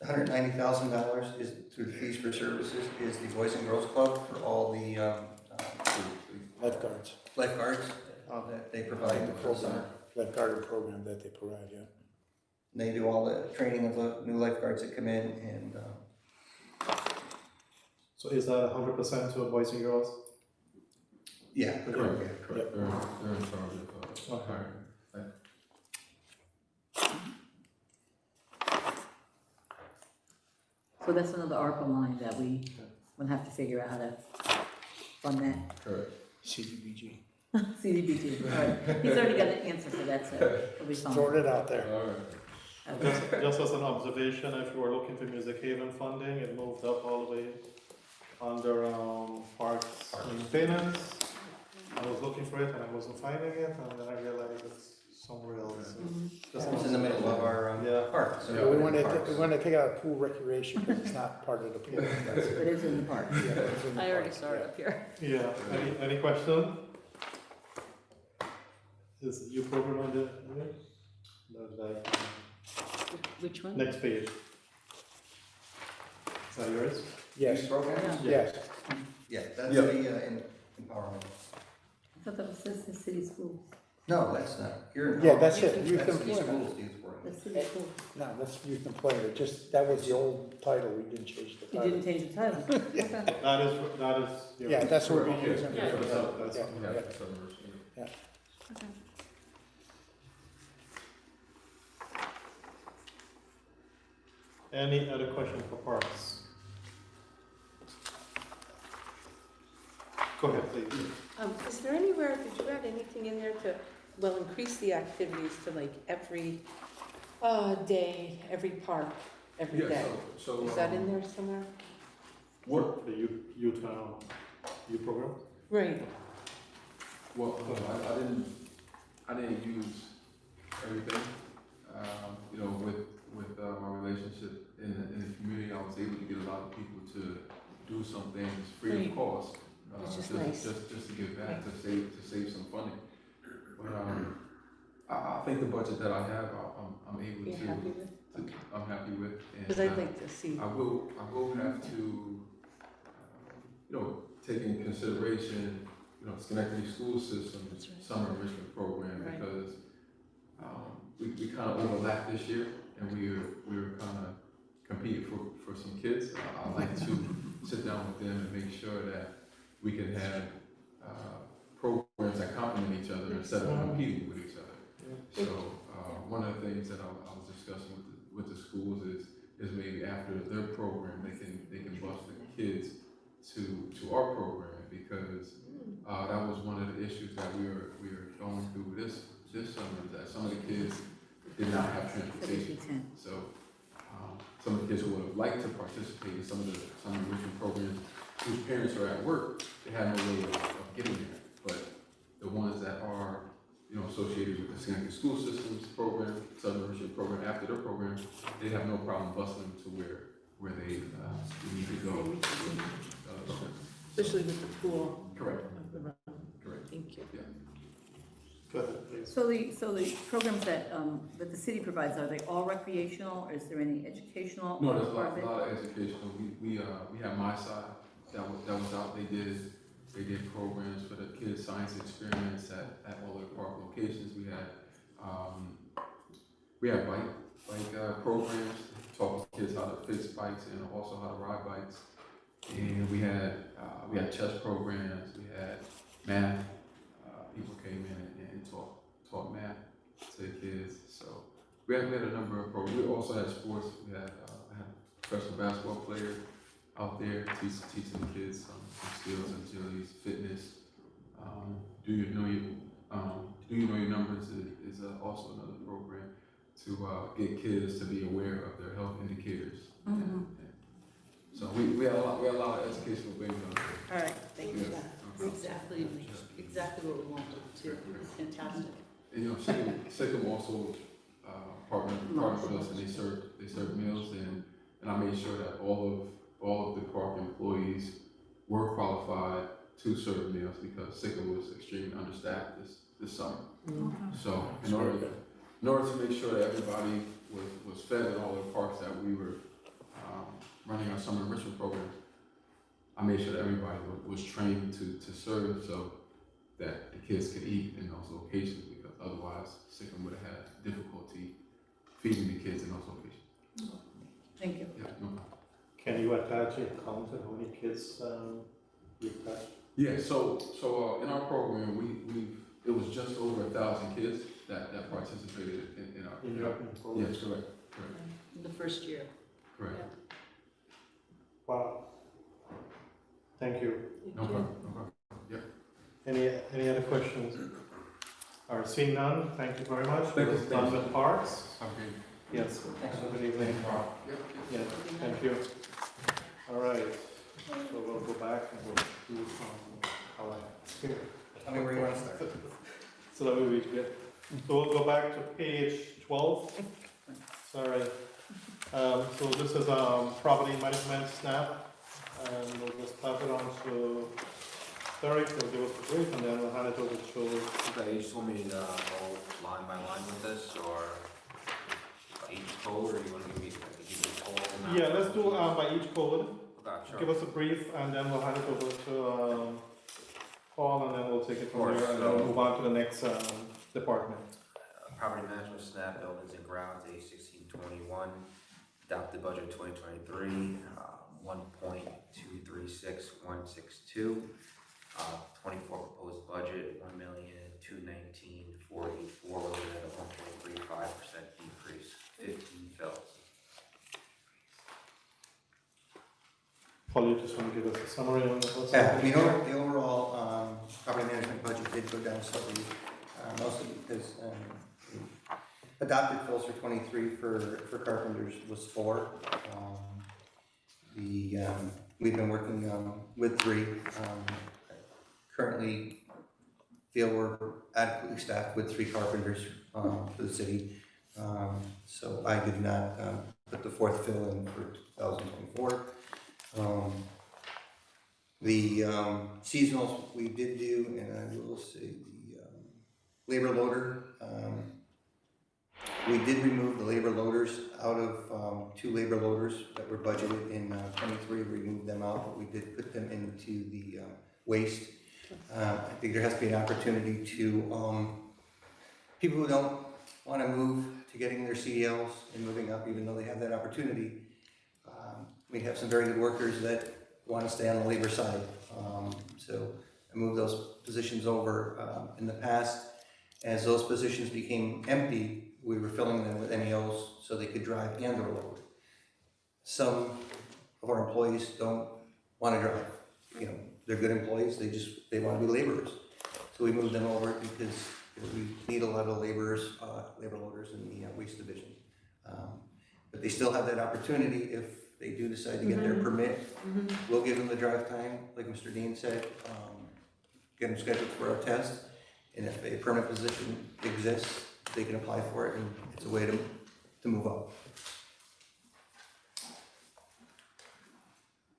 $190,000 is through the fees for services, is the Boys and Girls Club for all the Lifeguards, lifeguards that they provide for the summer. lifeguard program that they provide, yeah. They do all the training of the new lifeguards that come in, and So is that 100% to boys and girls? yeah, Correct. They're in charge of hiring. So that's another ARPA line that we will have to figure out how to fund that. Correct. CDBG. CDBG, all right. He's already got an answer for that, so it'll be fine. Throwing it out there. All right. Okay. Just as an observation, if you were looking for Music Haven funding, it moved up all the way under parks maintenance. I was looking for it and I wasn't finding it, and then I realized it's somewhere else. Just it's in the middle of our Yeah. park. So Yeah, we want to take out pool recreation because it's not part of the pool. That's It is in the park. Yeah, it's in the I already parks, saw it yeah. up here. Yeah, any question? Is your program on the, Which one? next page? Is that yours? Yes, programs? yes. Yeah, that's Yeah. the empowerment. I thought that was the city schools. No, that's not. You're Yeah, that's it, youth That's the employment. schools, youth program. The city schools. No, that's youth employment, just, that was the old title, we didn't change the You title. didn't change the title. Okay. That is. your- Yeah, that's what we Okay. use. Yeah, that's- Yeah, Yeah, yeah. for some reason. Any other question for parks? Go ahead, please. Is there anywhere, did you add anything in there to, well, increase the activities to like every day, every park, every Yeah, day? so. Is that in there somewhere? What, The youth program? Right. well, I didn't use everything. You know, with my relationship in the community, I was able to get a lot of people to do some things free Right. of cost. Which is just, nice. just to give back, to save some funding. But I think the budget that I have, I'm able You're to. happy with? Okay. I'm happy with. And Because I'd like to see. I will have to, you know, take in consideration, you know, Schenectady school system summer enrichment program, Right. because we kind of overlapped this year, and we were kind of competing for some kids. I like to sit down with them and make sure that we can have programs that complement each other instead of competing with each other. So one of the things that I was discussing with the schools is maybe after their program they can bus the kids to our program, because that was one of the issues that we were going through this summer, is that some of the kids did not have transportation. So some of the kids who would have liked to participate in some of the enrichment programs whose parents are at work, they had no way of getting there. But the ones that are, you know, associated with the Schenectady school systems program, Southern Enrichment program, after their program, they have no problem busing them to where they need to go. Especially with the pool. Correct. Of the run. Correct. Thank you. Yeah. Go ahead, please. So the programs that the city provides, are they all recreational, or is there any educational? No, there's a part of it? lot of educational. We have My Side that was out. They did programs for the kids' science experience at all the park locations. We had bike programs, taught kids how to fix bikes and also how to ride bikes. And we had chess programs. We had math. People came in and taught math to the kids. So we had a number of programs. We also had sports. We had I had a professional basketball player out there teaching the kids some skills, agilities, fitness. Do you know your numbers is also another program to get kids to be aware of their health indicators. Mm-hmm. So we had a lot of educational things on there. All right, thank you. Exactly what we wanted too. It's fantastic. And you know, Sikkim also partnered with us, and they served meals, and I made sure that all of the park employees were qualified to serve meals, because Sikkim was extremely understaffed this summer. Mm-hmm. So in order to make sure that everybody was fed in all the parks that we were running our summer enrichment program, I made sure that everybody was trained to serve, so that the kids could eat in those locations, because otherwise Sikkim would have had difficulty feeding the kids in those locations. Thank you. Yeah, no problem. Can you attach a count of how many kids you've touched? Yeah, so in our program, it was just over 1,000 kids that participated in our program? Yes, correct. In the first year. Correct. Wow. Thank you. No problem. Yep. Any other questions? All right, seeing none, thank you very much. Thank you. Done with parks. Okay. Yes, have a good evening. Yep. Yeah, thank you. All right, so we'll go back and we'll do our here. Tell me where you want to start. So that way we get, so we'll go back to page 12. Sorry. So this is property management SNAP, and we'll just pass it on to Derek, he'll give us a brief, and then we'll hand it over to. Okay, you just want me to go line by line with this, or each code, or you want to give me a total amount? Yeah, let's do by each code. Okay, sure. Give us a brief, and then we'll hand it over to Paul, and then we'll take it from Of course, there, and then we'll move on to the next department. Property management SNAP buildings and grounds, A1621, adopted budget 2023, 1.236162. 24 proposed budget, 1,219,484, looking at a 1.35% decrease, 15 fills. Paul, you just want to give us a summary on what's Yeah, happening the here? overall property management did go down slightly, mostly because adopted fills for 23 for carpenters was 4. We've been working with 3. Currently feel we're adequately staffed with 3 carpenters for the city. So I did not put the 4th fill in for 2024. The seasonals we did do, and I will say the labor loader. We did remove the labor loaders out of 2 labor loaders that were budgeted in 23. We removed them out, but we did put them into the waste. I think there has to be an opportunity to people who don't want to move to getting their CDLs and moving up, even though they have that opportunity. We have some very good workers that want to stay on the labor side. So I moved those positions over. In the past, as those positions became empty, we were filling them with MEOs so they could drive and or load. Some of our employees don't want to drive. You know, they're good employees, they want to be laborers. So we moved them over because we need a lot of labor loaders in the waste division. But they still have that opportunity if they do decide to get their permit. We'll give them the drive time, like Mr. Dean said, get them scheduled for a test. And if a permanent position exists, they can apply for it, and it's a way to move up.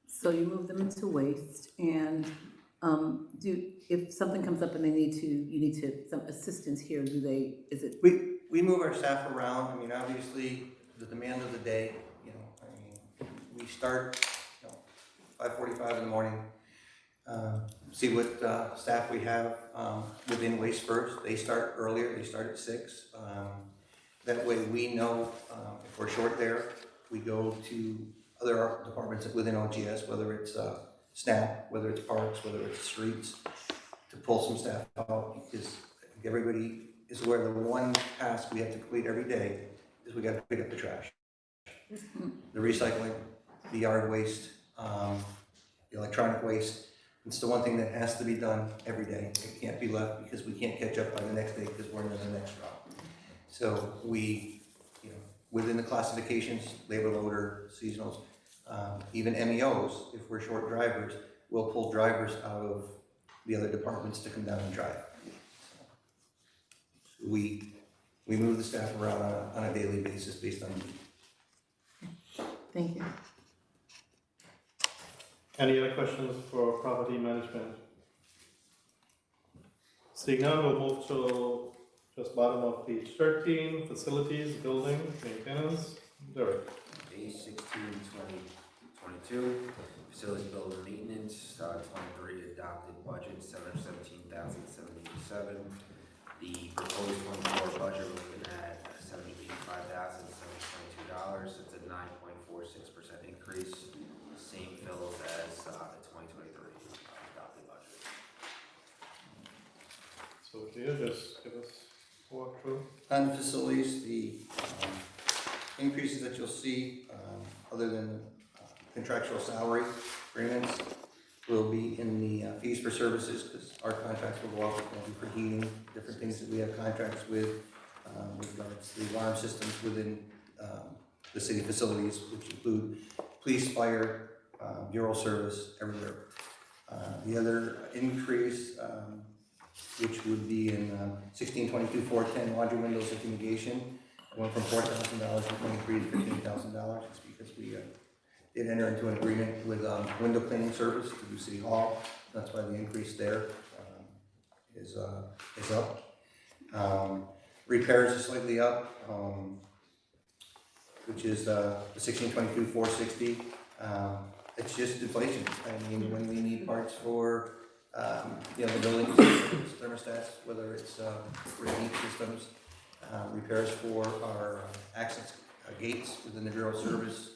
So you move them into waste, and if something comes up and you need some assistance here, is it? We move our staff around. I mean, obviously, the demand of the day, we start, 5:45 in the morning, see what staff we have within waste first. They start earlier, they start at 6. That way we know if we're short there, we go to other departments within OGS, whether it's SNAP, whether it's parks, whether it's streets, to pull some staff out, because everybody is aware the one task we have to complete every day is we got to pick up the trash. The recycling, the yard waste, the electronic waste. It's the one thing that has to be done every day. It can't be left because we can't catch up by the next day because we're in the next route. So we, within the classifications, labor loader, seasonals, even MEOs, if we're short drivers, we'll pull drivers out of the other departments to come down and drive. So we move the staff around on a daily basis based on need. Thank you. Any other questions for property management? Seeing none, we'll move to just bottom of page 13, facilities, building, maintenance. Derek. Page 16, 20, 22, facilities, building, maintenance, 23 adopted budget, $717,787. The proposed 24 budget we're looking at $785,722. It's a 9.46% increase. Same fills as the 2023 adopted budget. So here, just give us a walkthrough. On the facilities, the increases that you'll see, other than contractual salary agreements, will be in the fees for services, because our contracts will go up for heating, different things that we have contracts with regards to the alarm systems within the city facilities, which include police, fire, bureau service, everywhere. The other increase, which would be in 1622-410 laundry windows and fumigation, went from $4,000 in 23 to $15,000. It's because we did enter into an agreement with window cleaning service to do City Hall. That's why the increase there is up. Repairs is slightly up, which is the 1622-460. It's just inflation. I mean, when we need parts for the building thermostats, whether it's for heat systems, repairs for our access gates within the bureau service,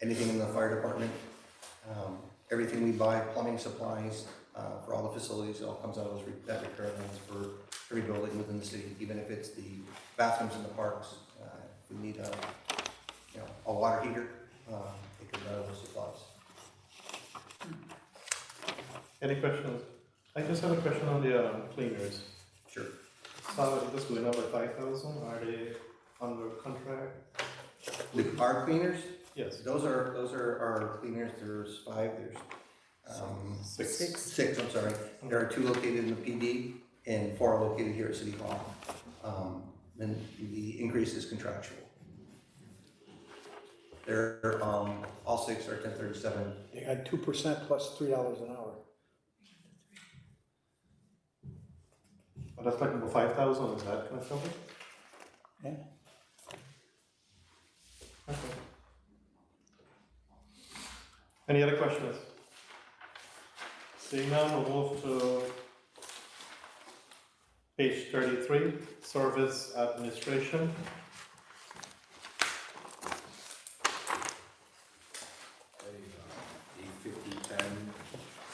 anything in the fire department, everything we buy, plumbing supplies for all the facilities, it all comes out as that repair lines for every building within the city, even if it's the bathrooms in the parks. If we need a water heater, it comes out of those supplies. Any questions? I just have a question on the cleaners. Sure. Salary just going up by 5,000, are they under contract? Our cleaners, Yes. those are our cleaners, there's 5, there's, Six. 6, I'm sorry. There are 2 located in the PD and 4 are located here at City Hall. And the increase is contractual. They're, all 6 are 1037. They had 2% plus $3 an hour. But that's like about 5,000, is that kind of something? Yeah. Okay. Any other questions? Seeing none, we'll move to page 33, service administration. The 5010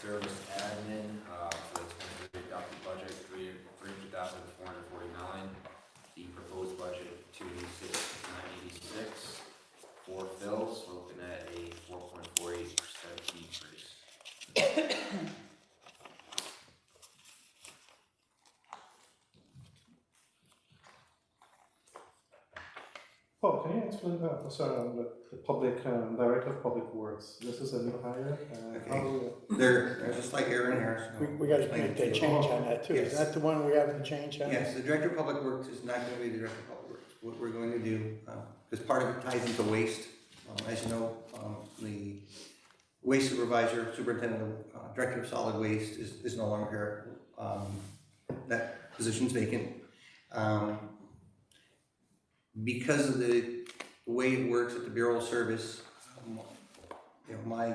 service admin, for the 2023 adopted budget, 300,449. The proposed budget, 286,986. 4 fills, we're looking at a 4.48% decrease. Paul, can you explain that? Sorry, the public, director of public works. This is a new hire. They're just like Aaron Harris. We gotta make that change on that too. Is Yes. that the one we have to change on? Yes, the Director of Public Works is not going to be the Director of Public Works. What we're going to do, because part of it ties into waste. As you know, the waste supervisor, superintendent, Director of Solid Waste is no longer here. That position's vacant. Because of the way it works at the Bureau of Service, my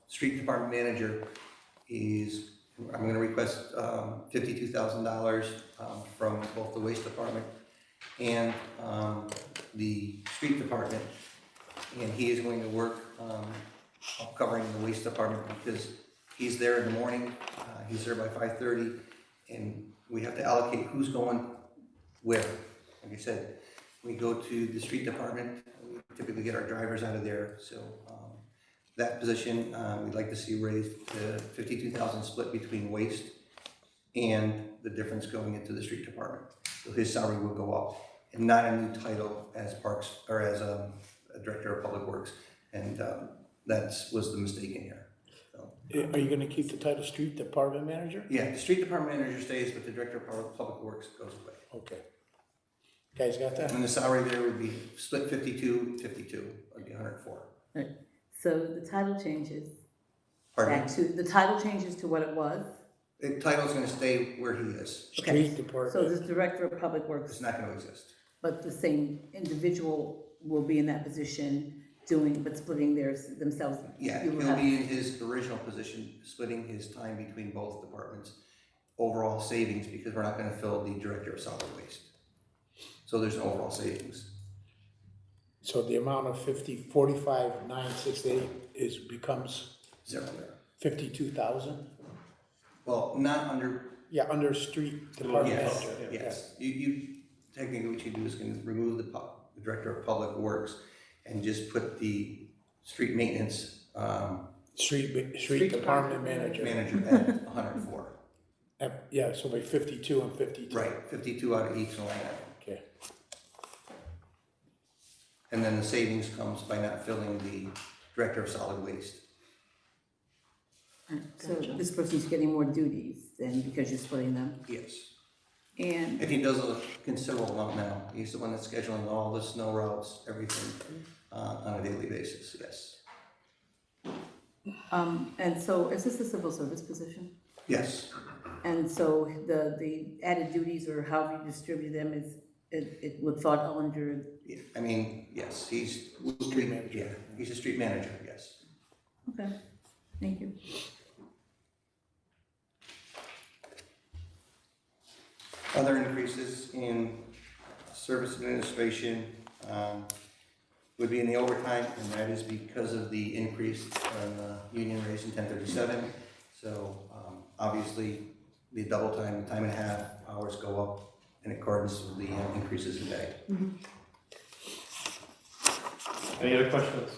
street department manager is, I'm going to request $52,000 from both the waste department and the street department. And he is going to work covering the waste department because he's there in the morning, he's there by 5:30, and we have to allocate who's going where. Like I said, we go to the street department, we typically get our drivers out of there, so that position, we'd like to see raised to 52,000 split between waste and the difference going into the street department. So his salary will go up, and not a new title as parks, or as a director of public works, and that was the mistake in here. So, Are you gonna keep the title street department manager? yeah, the street department manager stays, but the director of public works goes away. Okay. Guys got that? And the salary there would be split 52, would be 104. So the title changes Pardon? back to, the title changes to what it was. The title's gonna stay where he is. Okay. Street department. So this director of public works, It's not gonna exist. but the same individual will be in that position doing, but splitting themselves. Yeah, You will he'll have- be in his original position, splitting his time between both departments. Overall savings, because we're not gonna fill the director of solid waste. So there's an overall savings. So the amount of 45,968 becomes Zero there. 52,000? Well, not under, Yeah, under street department yes, manager. yes. You, technically what you do is can remove the director of public works and just put the street maintenance, Street department manager. manager at 104. Yeah, so by 52 and 52. Right, 52 out of each line item. Okay. And then the savings comes by not filling the director of solid waste. So this person's getting more duties then because you're splitting them. Yes. And, And he does a considerable amount now. He's the one that's scheduling all the snow routes, everything, on a daily basis, yes. and so is this a civil service position? Yes, And so the added duties or how you distribute them is, it would fall under, yeah, I mean, yes, he's. Street manager. Yeah, he's a street manager, yes. okay, thank you. Other increases in service administration would be in the overtime, and that is because of the increase in union raise in 1037. So obviously, the double time, the time and a half hours go up in accordance with the increases in pay. Any other questions?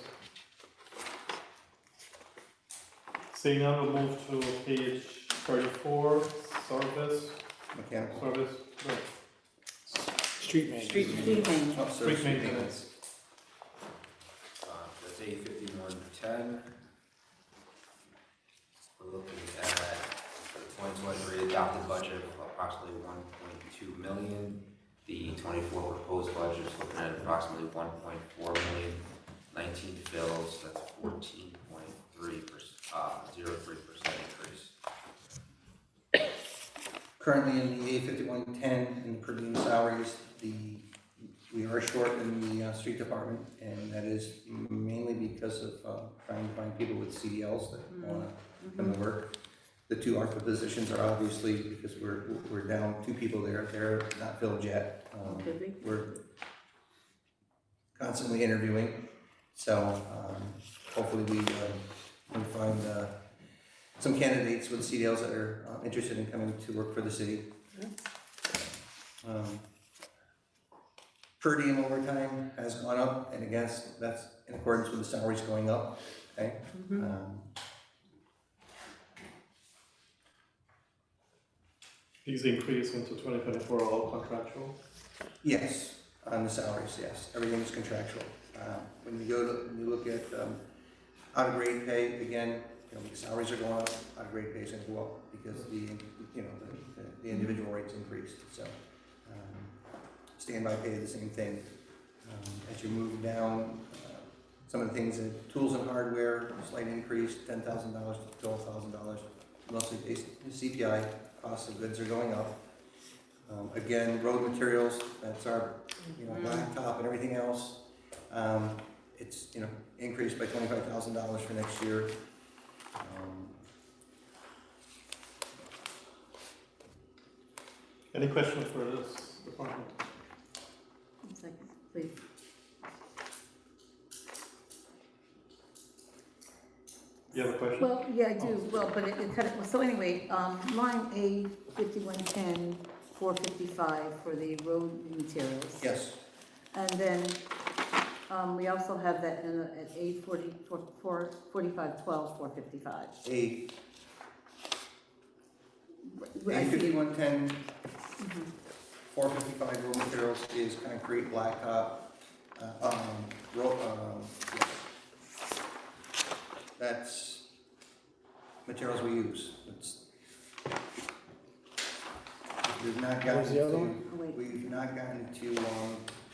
Seeing none, we'll move to page 34, service, Mechanical. service, no, Street maintenance. Street maintenance. Oh, so street maintenance. That's 85110. We're looking at the 2023 adopted budget of approximately 1.2 million. The 24 proposed budget is looking at approximately 1.4 million. 19 fills, that's 14.3%, 0.3% increase. Currently in the A5110 in the per diem salaries, we are short in the street department, and that is mainly because of trying to find people with CDLs that want to come to work. The two ARPA positions are obviously, because we're down 2 people there, they're not filled yet. We're constantly interviewing, so hopefully we can find some candidates with CDLs that are interested in coming to work for the city. Per diem overtime has gone up, and again, that's in accordance with the salaries going up, okay? These increase into 2024 are all contractual? Yes, on the salaries, yes, everything is contractual. When you look at out of grade pay, again, the salaries are going up, out of grade pay is going to go up because the individual rates increased. So standby pay is the same thing. As you move down, some of the things in tools and hardware, slight increase, $10,000 to $12,000, mostly based on CPI. Costs of goods are going up. Again, road materials, that's our blacktop and everything else. It's increased by $25,000 for next year. Any questions for this department? 1 second, please. You have a question? Well, yeah, I do, well, but it kind of, so anyway, line A, 5110, 455 for the road materials. Yes. And then, we also have that at A 4512, 455. A I see it. 5110, 455 road materials is concrete, blacktop, that's materials we use. We've not gotten Where's the other to, one? Oh, wait. we've not gotten to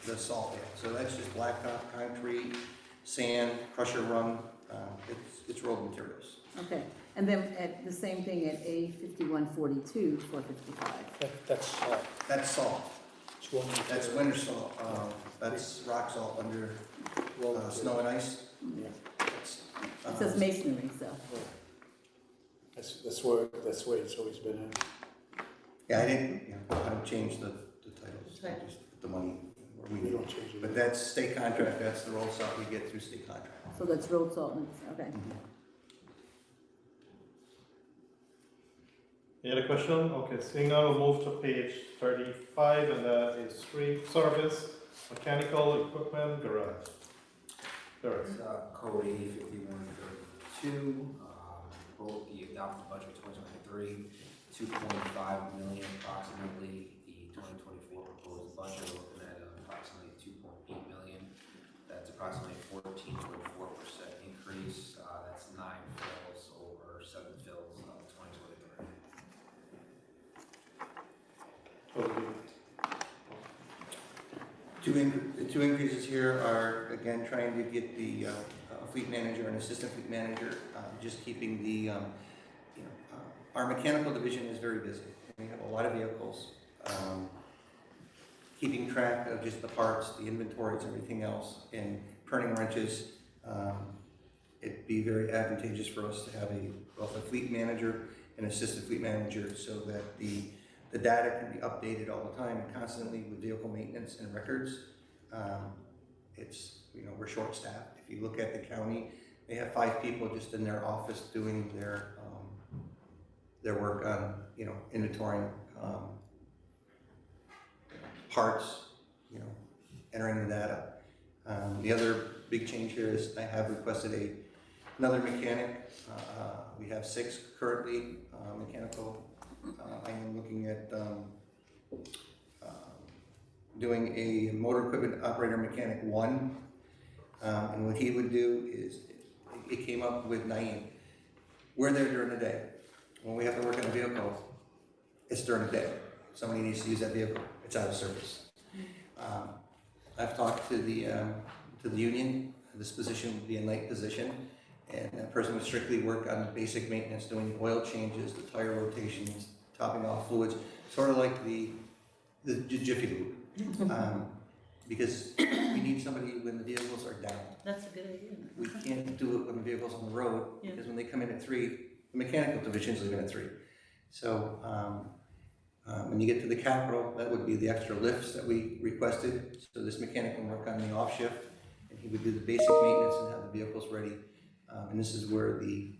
the salt yet. So that's just blacktop, concrete, sand, crusher run. It's road materials. Okay, and then at the same thing at A 5142, 455. That's salt. That's salt. It's one That's material. winter salt. That's rock salt under snow and ice. Yeah. It says masonry, so. That's where it's always been in. Yeah, I don't change the titles. I Right. just put the money where we We need don't it. change it. But that's state contract, that's the roll salt we get through state contract. So that's road salt, okay. Any other question? Okay, seeing none, we'll move to page 35, and that is street service, mechanical equipment, garage. Garage. It's code 85132, quote the adopted budget 2023, 2.5 million approximately. The 2024 proposed budget, we're looking at approximately 2.8 million. That's approximately 14.4% increase. That's 9 fills over 7 fills 2023. The two increases here are, again, trying to get the fleet manager and assistant fleet manager, just keeping the, our mechanical division is very busy. We have a lot of vehicles. Keeping track of just the parts, the inventories, everything else, and turning wrenches. It'd be very advantageous for us to have both a fleet manager and assistant fleet manager so that the data can be updated all the time and constantly with vehicle maintenance and records. We're short-staffed. If you look at the county, they have 5 people just in their office doing their work on, inventorying parts, entering the data. The other big change here is I have requested a another mechanic. We have 6 currently, mechanical. I am looking at doing a motor equipment operator mechanic 1. And what he would do is, it came up with Naeem. We're there during the day. When we have to work on a vehicle, it's during the day. Somebody needs to use that vehicle. It's out of service. I've talked to the union. This position would be a night position, and that person would strictly work on the basic maintenance, doing oil changes, the tire rotations, topping off fluids, sort of like the Jiffy Lube. Because we need somebody when the vehicles are down. That's a good idea. We can't do it when the vehicle's on the road, because when they come in at 3, the mechanical division's leaving at 3. So when you get to the Capitol, that would be the extra lifts that we requested. So this mechanic can work on the off shift, and he would do the basic maintenance and have the vehicles ready. And this is where the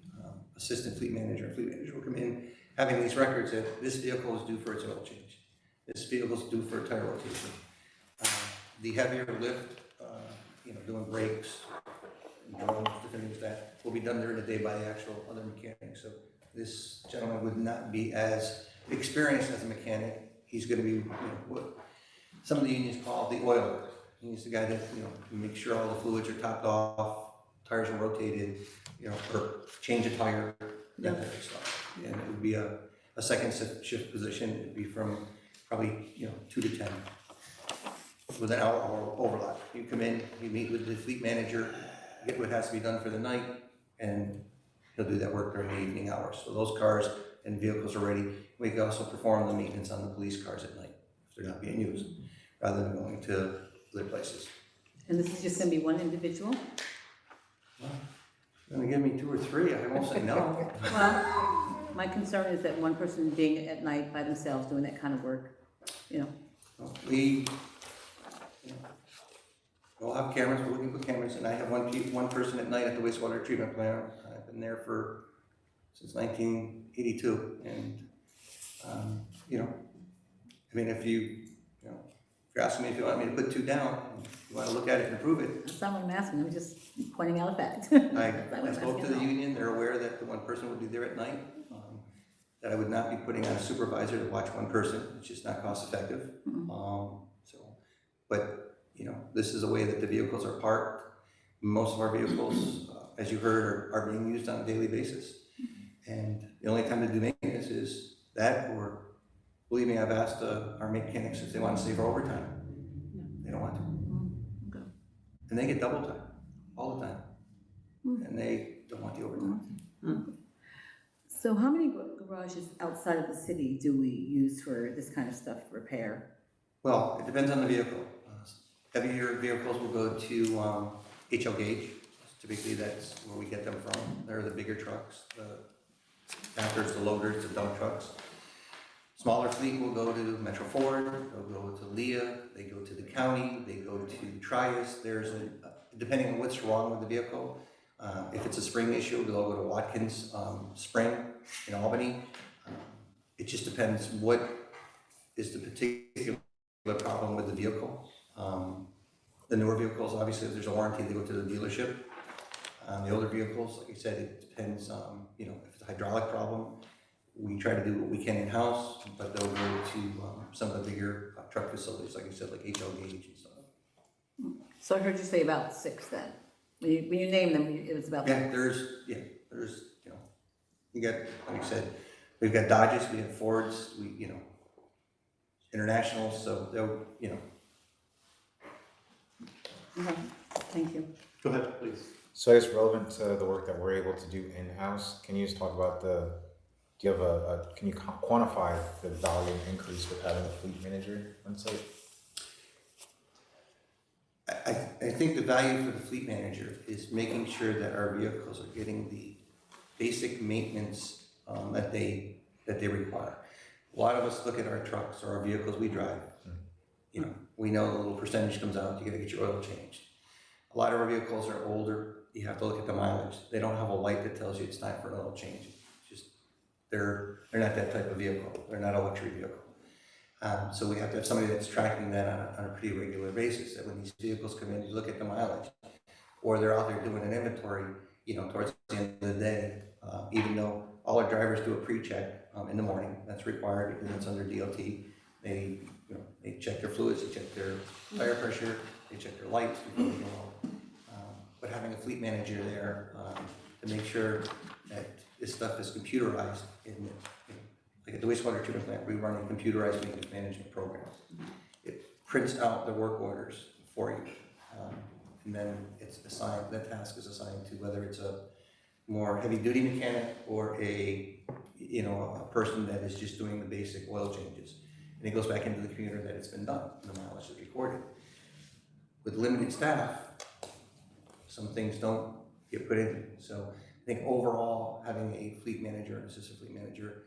assistant fleet manager and fleet manager will come in, having these records that this vehicle is due for its oil change. This vehicle is due for a tire rotation. The heavier lift, doing brakes, and drones, different things that will be done during the day by the actual other mechanics. So this gentleman would not be as experienced as a mechanic. He's going to be, what some of the unions call the oiler. He's the guy that, makes sure all the fluids are topped off, tires are rotated, or change a tire, that type of stuff. And it would be a second shift position. It would be from probably, 2 to 10. With an hour overlap. You come in, you meet with the fleet manager, get what has to be done for the night, and he'll do that work during the evening hours. So those cars and vehicles are ready. We can also perform the maintenance on the police cars at night if they're not being used, rather than going to other places. And this is just gonna be one individual? Well, you're gonna give me 2 or 3, I won't say no. Well, my concern is that one person being at night by themselves doing that kind of work, We'll have cameras, we're looking for cameras, and I have one person at night at the wastewater treatment plant. I've been there since 1982, and if you're asking me if you want me to put 2 down, if you want to look at it and approve it. that's not what I'm asking, I'm just pointing out a fact. I spoke to the union, they're aware that the one person would be there at night, that I would not be putting on a supervisor to watch one person, it's just not cost effective. This is a way that the vehicles are parked. Most of our vehicles, as you heard, are being used on a daily basis. And the only time to do maintenance is that, or believe me, I've asked our mechanics if they want to stay for overtime. They don't want to. Okay. And they get double time, all the time. And they don't want the overtime. So how many garages outside of the city do we use for this kind of stuff, repair? Well, it depends on the vehicle. Heavier vehicles will go to HL Gauge. Typically, that's where we get them from. They're the bigger trucks, the packers, the loaders, the dump trucks. Smaller fleet will go to Metro Ford, they'll go to Leah, they go to the county, they go to Trias. Depending on what's wrong with the vehicle, if it's a spring issue, they'll go to Watkins Spring in Albany. It just depends what is the particular problem with the vehicle. The newer vehicles, obviously, if there's a warranty, they go to the dealership. The older vehicles, like I said, it depends, if it's a hydraulic problem, we try to do what we can in-house, but they'll go to some of the bigger truck facilities, like I said, like HL Gauge and stuff. So I heard you say about 6 then. When you name them, it was about 6. There's, you got, like I said, we've got Dodges, we have Fords, Internationals, so they'll, Okay, thank you. Go ahead, please. So I guess relevant to the work that we're able to do in-house, can you just talk about can you quantify the volume increase with having a fleet manager on site? I think the value for the fleet manager is making sure that our vehicles are getting the basic maintenance that they require. A lot of us look at our trucks or our vehicles we drive. We know the little percentage comes out, you gotta get your oil changed. A lot of our vehicles are older, you have to look at the mileage. They don't have a light that tells you it's time for an oil change. They're not that type of vehicle. They're not a luxury vehicle. So we have to have somebody that's tracking that on a pretty regular basis, that when these vehicles come in, you look at the mileage, or they're out there doing an inventory, towards the end of the day, even though all our drivers do a pre-check in the morning, that's required because it's under DOT. They, they check their fluids, they check their tire pressure, they check their lights before they go out. But having a fleet manager there to make sure that this stuff is computerized, like at the wastewater treatment plant, we run a computerized maintenance management program. It prints out the work orders for you, and then it's assigned. That task is assigned to whether it's a more heavy-duty mechanic or a person that is just doing the basic oil changes, and it goes back into the computer that it's been done, and the mileage is recorded. With limited staff, some things don't get put in. So I think overall, having a fleet manager and assistant fleet manager,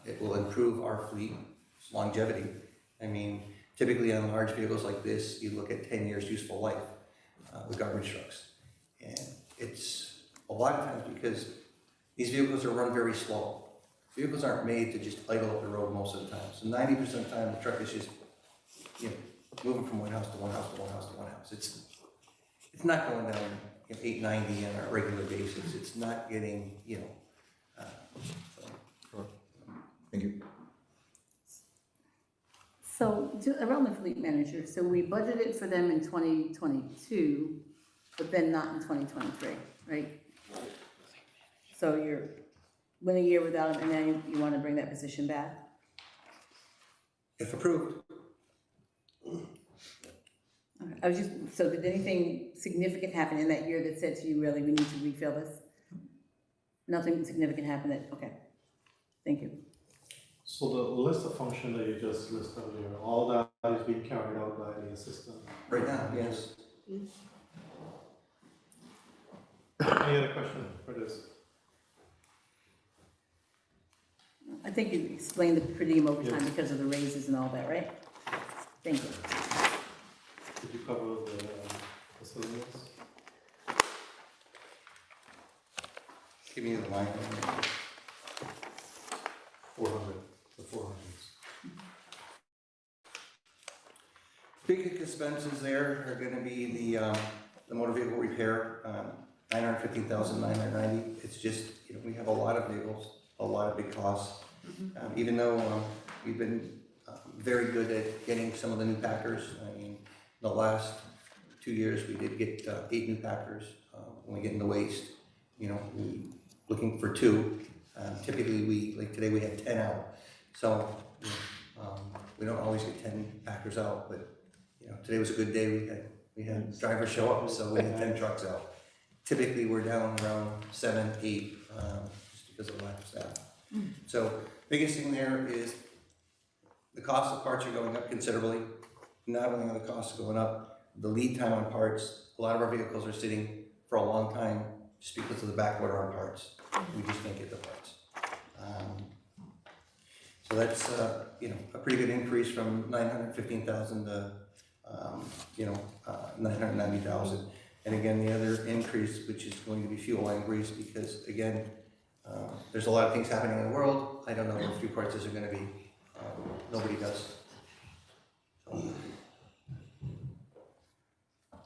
it will improve our fleet's longevity. I mean, typically on large vehicles like this, you look at 10 years useful life with garbage trucks. And it's a lot of times because these vehicles are run very slow. Vehicles aren't made to just idle up the road most of the time. So 90% of the time, the truck is just, moving from one house to one house to one house to one house. It's not going down 890 on a regular basis. It's not getting, Thank you. So, around the fleet manager, so we budgeted for them in 2022, but then not in 2023, right? So you're went a year without them, and then you want to bring that position back? if approved. Okay. I was just, so did anything significant happen in that year that said to you, really, we need to refill this? Nothing significant happened okay. Thank you. So the list of functions that you just listed earlier, all that is being carried out by the assistant? Right now, yes. Any other question for this? I think you explained the per diem overtime because of the raises and all that, right? Thank you. Did you cover the facilities? Give me the line. 400, the 400s. Big expenses there are gonna be the motor vehicle repair, $915,990. It's just, we have a lot of vehicles, a lot of big costs. Even though we've been very good at getting some of the new Packers. I mean, the last 2 years we did get 8 new Packers. When we get into waste, we looking for 2. Typically like today we had 10 out. So we don't always get 10 Packers out, but today was a good day. We had drivers show up, so we had 10 trucks out. Typically we're down around 7, 8, just because of the lack of staff. So biggest thing there is the cost of parts are going up considerably. Not only are the costs going up, the lead time on parts, a lot of our vehicles are sitting for a long time just because of the back order on parts. We just can't get the parts. So that's, a pretty good increase from 915,000 to, 990,000. And again, the other increase, which is going to be fuel increase, because again, there's a lot of things happening in the world. I don't know where fuel prices are gonna be. Nobody does.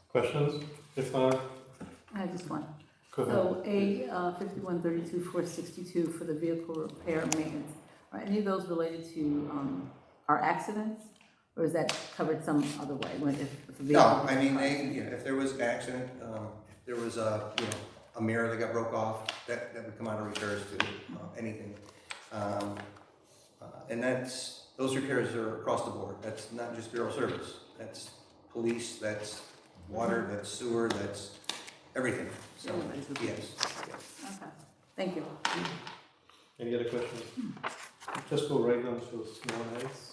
Questions? If not, I have just one. go ahead. So A 5132-462 for the vehicle repair and maintenance, are any of those related to our accidents? Or is that covered some other way? If a vehicle No, I mean, if there was an accident, if there was a mirror that got broke off, that would come out of repairs to anything. And those repairs are across the board. That's not just Bureau Service. That's police, that's water, that's sewer, that's everything. So, Everybody's with yes. Okay, thank you. Any other questions? Just go right down to snow and ice.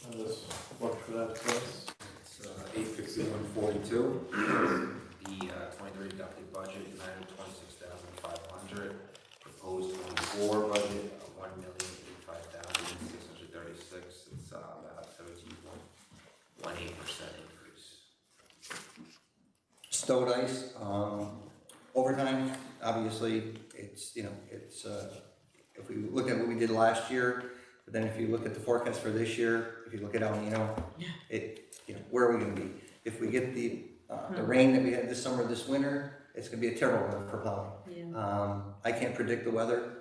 And just walk through that first. It's 851.42. The 23 adopted budget, 926,500. Proposed 24 budget, 1,085,636. It's about 17.18% increase. Stowed ice, overtime, obviously, it's, if we look at what we did last year, but then if you look at the forecast for this year, if you look at El Nino, where are we gonna be? If we get the rain that we had this summer, this winter, it's gonna be a terrible winter for plowing. Yeah. I can't predict the weather,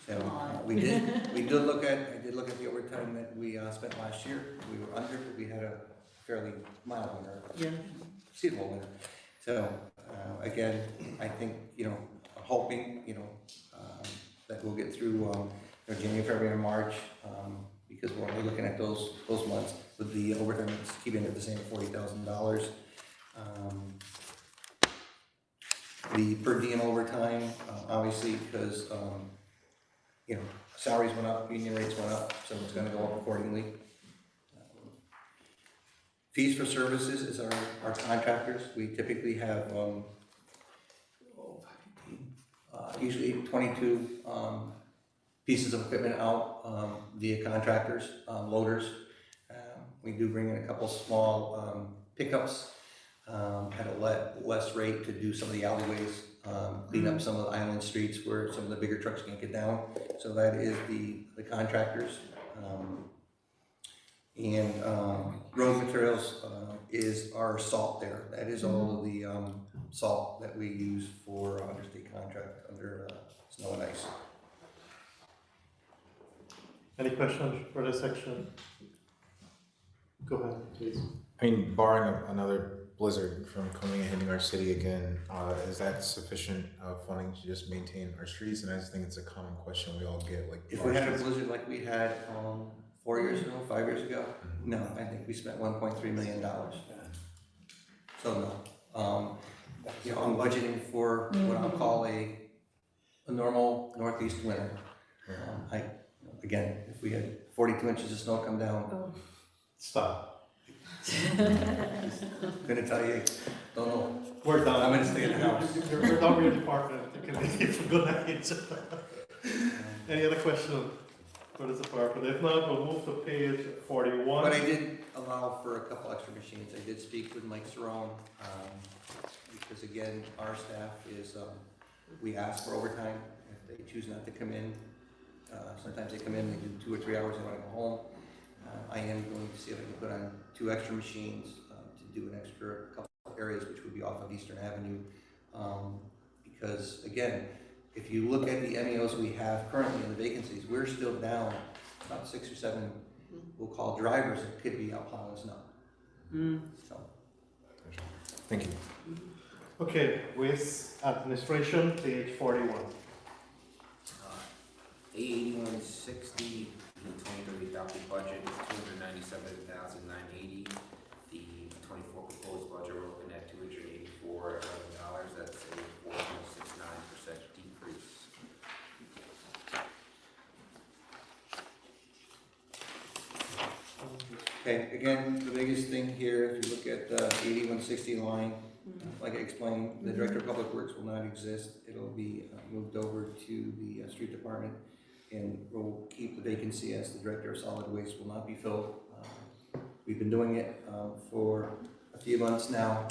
so I did look at the overtime that we spent last year. We were under, but we had a fairly mild winter, Yeah. seasonal winter. So, again, I think, hoping, that we'll get through, January, February, and March, because we're only looking at those months with the overtime, it's keeping it the same, $40,000. The per diem overtime, obviously, because, salaries went up, union rates went up, so it's gonna go up accordingly. Fees for services is our contractors. We typically have, usually 22 pieces of equipment out via contractors, loaders. We do bring in a couple small pickups at a less rate to do some of the alleyways, clean up some of the island streets where some of the bigger trucks can't get down. So that is the contractors. And road materials is our salt there. That is all of the salt that we use for understate contract under snow and ice. Any questions for this section? Go ahead, please. I mean, barring another blizzard from coming and hitting our city again, is that sufficient funding to just maintain our streets? And I just think it's a common question we all get. Like, if we had a blizzard like we had 4 years ago, 5 years ago, no, I think we spent $1.3 million. So no, I'm budgeting for what I'll call a normal northeast winter. Again, if we had 42 inches of snow come down, Stop. gonna tell you, don't know. We're done. I'm gonna stay in the house. We're done with your department. You can leave for good night. Any other question for this department? If not, we'll move to page 41. But I did allow for a couple extra machines. I did speak with Mike Cerrone, because again, our staff is, we ask for overtime. If they choose not to come in, sometimes they come in, they do 2 or 3 hours, they wanna go home. I am going to see if I can put on 2 extra machines to do an extra couple of areas, which would be off of Eastern Avenue. Because again, if you look at the MEOs we have currently in the vacancies, we're still down about 6 or 7, we'll call drivers that could be out plowing snow. So. Thank you. Okay, waste administration, page 41. 8160, the 2030 adopted budget is $297,980. The 24 proposed budget, we're looking at $284,000. That's a 4.69% decrease. Okay, again, the biggest thing here, if you look at the 8160 line, like I explained, the Director of Public Works will not exist. It'll be moved over to the Street Department, and we'll keep the vacancy as the Director of Solid Waste will not be filled. We've been doing it for a few months now.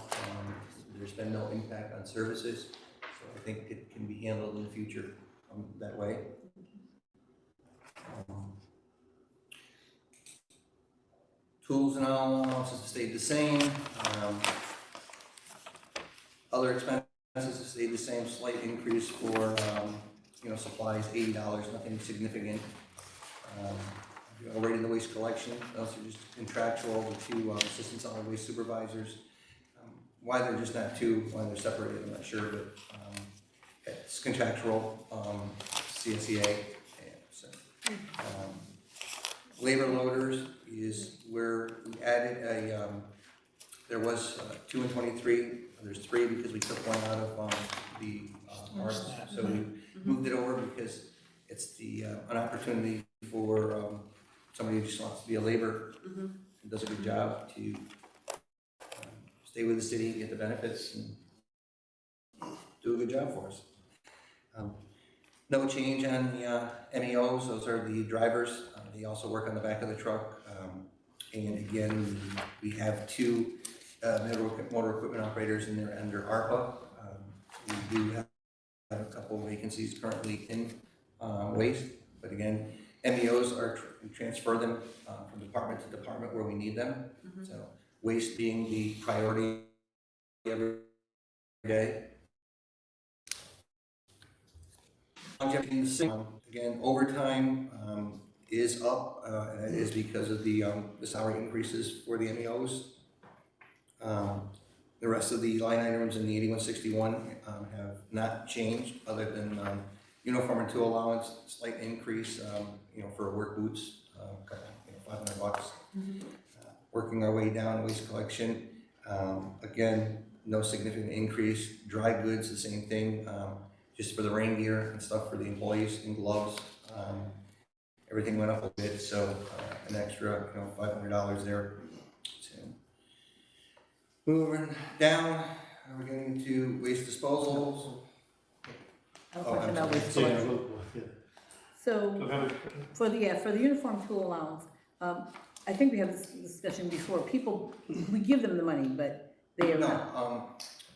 There's been no impact on services, so I think it can be handled in the future that way. Tools and all allowances have stayed the same. Other expenses have stayed the same, slight increase for, supplies, $80, nothing significant. Already in the waste collection, those are just contractual, the 2 assistant solid waste supervisors. Why they're just not 2, why they're separated, I'm not sure, but it's contractual, CSEA. So, labor loaders is where we added a, there was 2 and 23, there's 3 because we took 1 out of the marks, so we moved it over because it's an opportunity for somebody who just wants to be a laborer and does a good job to stay with the city, get the benefits, and do a good job for us. No change on the MEOs, those are the drivers. They also work on the back of the truck. And again, we have 2 motor equipment operators in there under ARPA. We do have a couple of vacancies currently in waste, but again, MEOs are, we transfer them from department to department where we need them. So waste being the priority day. Again, overtime is up, and it is because of the salary increases for the MEOs. The rest of the line items in the 8161 have not changed, other than uniform and tool allowance, slight increase, for work boots, $500. Working our way down, waste collection, again, no significant increase. Dry goods, the same thing, just for the rain gear and stuff for the employees and gloves. Everything went up a bit, so an extra, $500 there. So, moving down, we're getting into waste disposals. I have a Oh, question I'm about sorry. waste Yeah, collection. yeah. So, for the uniform tool allowance, I think we had this discussion before, people, we give them the money, but they are not. No,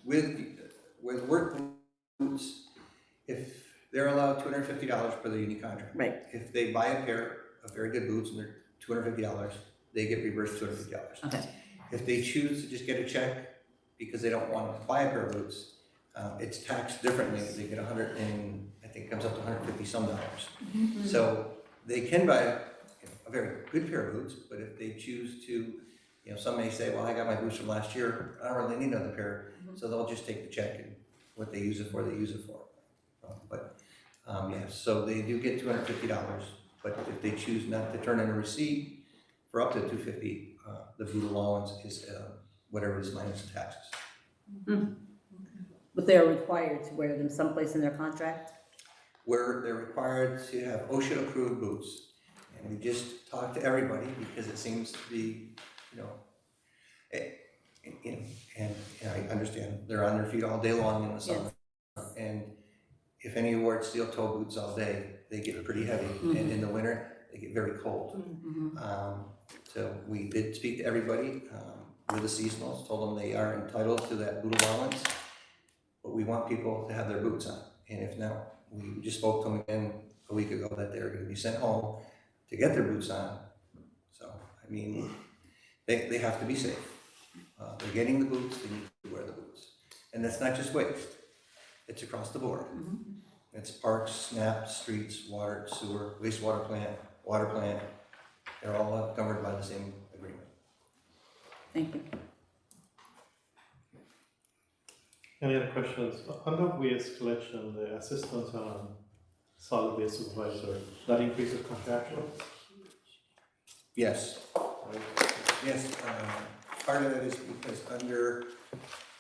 with work boots, if they're allowed $250 per the union contract. Right. If they buy a pair of very good boots and they're $250, they get reimbursed $250. Okay. If they choose to just get a check because they don't want to buy a pair of boots, it's taxed differently. They get I think it comes up to 150 some dollars. So they can buy a very good pair of boots, but if they choose to, some may say, well, I got my boots from last year, I don't really need another pair, so they'll just take the check, and what they use it for, they use it for. So they do get $250, but if they choose not to turn in a receipt for up to $250, the boot allowance is whatever it is minus the taxes. But they are required to wear them someplace in their contract? Where they're required to have OSHA-approved boots. And we just talked to everybody because it seems to be, and I understand they're on their feet all day long in the summer. Yes. And if any wore steel-toe boots all day, they get pretty heavy. And in the winter, they get very cold. So we did speak to everybody with the seasonals, told them they are entitled to that boot allowance, but we want people to have their boots on. And if not, we just spoke to them again a week ago that they're going to be sent home to get their boots on. So, I mean, they have to be safe. They're getting the boots, they need to wear the boots. And that's not just waste, it's across the board. It's parks, SNAP, streets, water, sewer, wastewater plant, water plant. They're all covered by the same agreement. Thank you. Any other questions? Under waste collection, the assistant solid waste supervisor, that increases contractual? Yes. Right? Yes, part of that is because under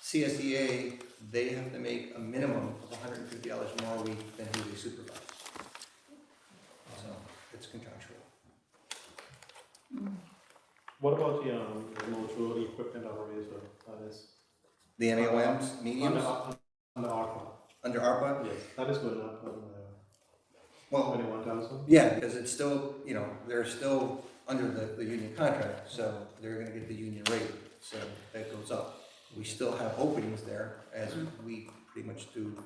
CSEA, they have to make a minimum of $150 more a week than who they supervise. So it's contractual. What about the motor equipment operator? That is The MEOMs, mediums, under ARPA. under ARPA? Yes, that is going up Well, 21,000. yeah, because it's still, they're still under the union contract, so they're gonna get the union rate, so that goes up. We still have openings there, as we pretty much do,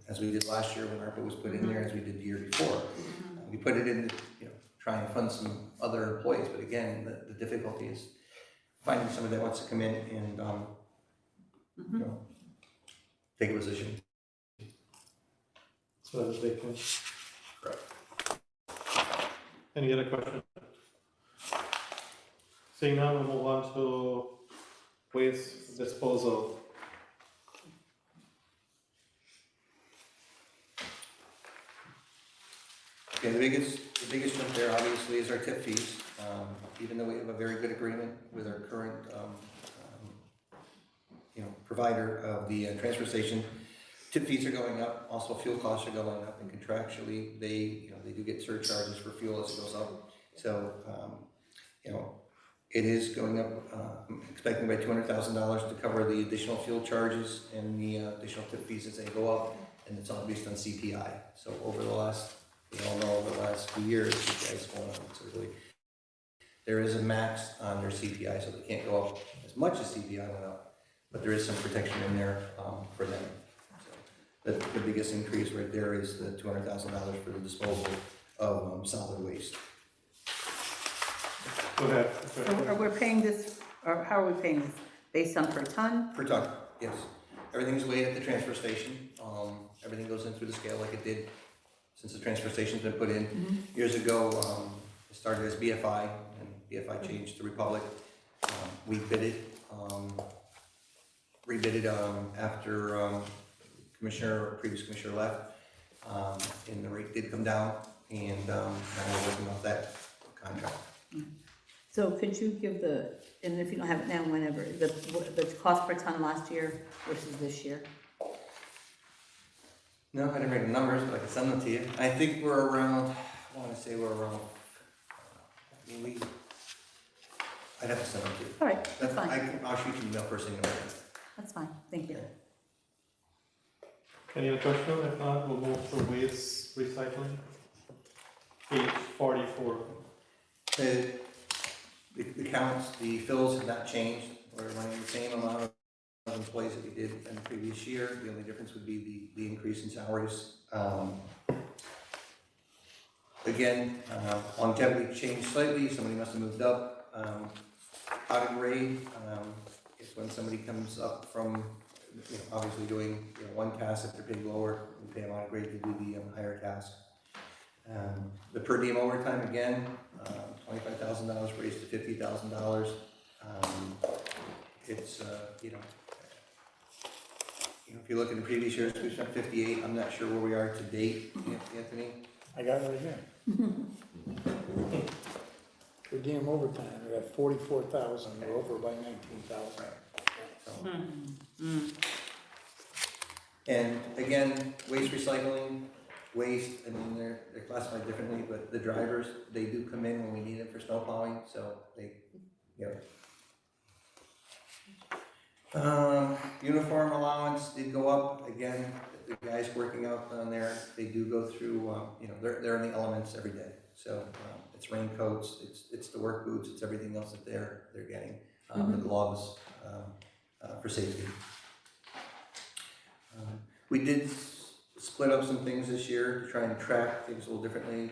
as we did last year when ARPA was put in there, as we did the year before. We put it in to, try and fund some other employees, but again, the difficulty is finding somebody that wants to come in and, take a position. So that they can. Correct. Any other questions? Seeing none, we'll move on to waste disposal. Okay, the biggest jump there obviously is our tip fees. Even though we have a very good agreement with our current, provider of the transfer station, tip fees are going up. Also, fuel costs are going up, and contractually, they do get surcharges for fuel as it goes up. So, it is going up. I'm expecting by $200,000 to cover the additional fuel charges and the additional tip fees as they go up, and it's all based on CPI. So over the last, over the last few years, CPI is going up. So really, there is a max on their CPI, so they can't go up as much as CPI went up, but there is some protection in there for them. So the biggest increase right there is the $200,000 for the disposal of solid waste. Go ahead. So we're paying this, or how are we paying this? Based on per ton? Per ton, yes. everything's weighed at the transfer station. Everything goes in through the scale like it did since the transfer station's been put in. Years ago, it started as BFI, and BFI changed to Republic. We bid it, rebid it after previous commissioner left, and the rate did come down, and now we're working off that contract. So could you give and if you don't have it now, whenever, the cost per ton last year versus this year? No, I didn't write the numbers, but I can send them to you. I think we're around, I wanna say we're around, I'd have to send them to you. All right, that's fine, I'll shoot you an email first thing in the morning. that's fine, thank you. Any other question? If not, we'll move to waste recycling. Page 44. The counts, the fills have not changed. We're running the same amount of employees that we did in the previous year. The only difference would be the increase in salaries. Again, longevity changed slightly. Somebody must have moved up. Out of grade is when somebody comes up from, obviously doing one task. If they're paid lower, we pay them out of grade to do the higher task. The per diem overtime again, $25,000 raised to $50,000. It's if you look at the previous years, we spent 58. I'm not sure where we are to date, Anthony. I got it right here. Per diem overtime, we're at 44,000, we're over by 19,000. So, and again, waste recycling, I mean, they're classified differently, but the drivers, they do come in when we need them for snow plowing, so they, uniform allowance did go up. Again, the guys working out on there, they do go through, they're in the elements every day. So it's raincoats, it's the work boots, it's everything else that they're getting. The gloves for safety. We did split up some things this year to try and track things a little differently.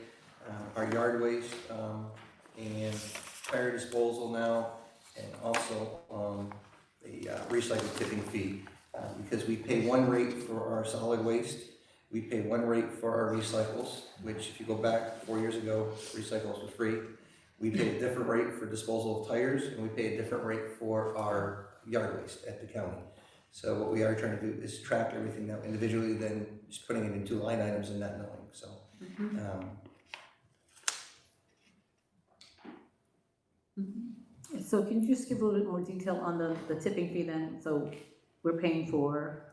Our yard waste and tire disposal now, and also the recycled tipping fee. Because we pay one rate for our solid waste, we pay one rate for our recycles, which if you go back 4 years ago, recycles was free. We pay a different rate for disposal of tires, and we pay a different rate for our yard waste at the county. So what we are trying to do is track everything now individually, then just putting it in 2 line items and not knowing, so. So can you just give a little bit more detail on the tipping fee then? So we're paying for,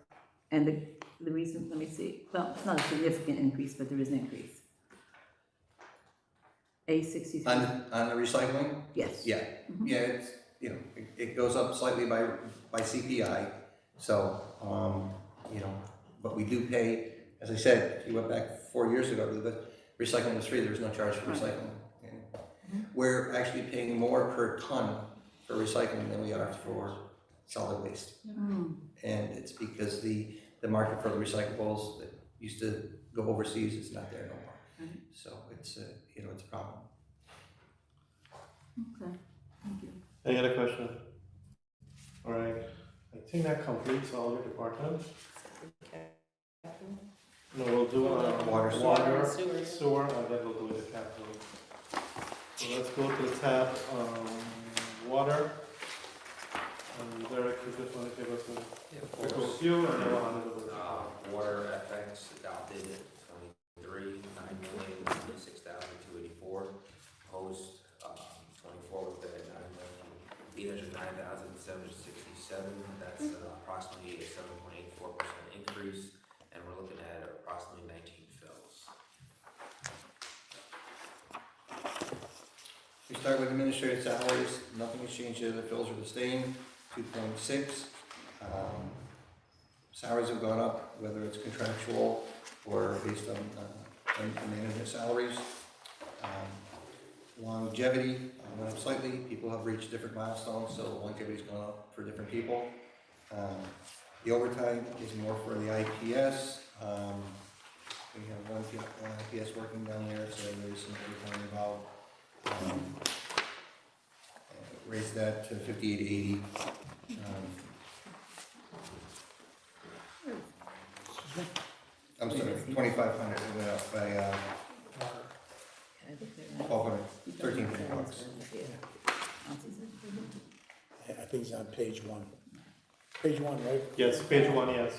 and the reason, let me see, well, it's not a significant increase, but there is an increase. A63. On the recycling? Yes. Yeah, yeah, it's, it goes up slightly by CPI, so, but we do pay, as I said, if you went back 4 years ago, recycling was free, there was no charge for recycling. We're actually paying more per ton for recycling than we are for solid waste. And it's because the market for the recyclables that used to go overseas is not there no more. So it's it's a problem. Okay, thank you. Any other question? All right, I think that completes all your departments. No, we'll do Water, sewer, and then we'll do the capital. So let's go to the tab, water. And Derek, you just want to give us a quick overview, and then we'll hand it over to Water FX adopted 23, 9,026,284. Post 24 with the 9,809,767. That's approximately a 7.84% increase, and we're looking at approximately 19 fills. We start with administrative salaries. Nothing has changed there. The fills are the same, 2.6. Salaries have gone up, whether it's contractual or based on management salaries. Longevity went up slightly. People have reached different milestones, so longevity's gone up for different people. The overtime is more for the IPS. We have one IPS working down there, so there is some overtime involved. Raised that to 5880. I'm sorry, 2,500, it went up by, 1,200, 1,300 bucks. I think it's on page one. Page one, right? Yes, page one, yes.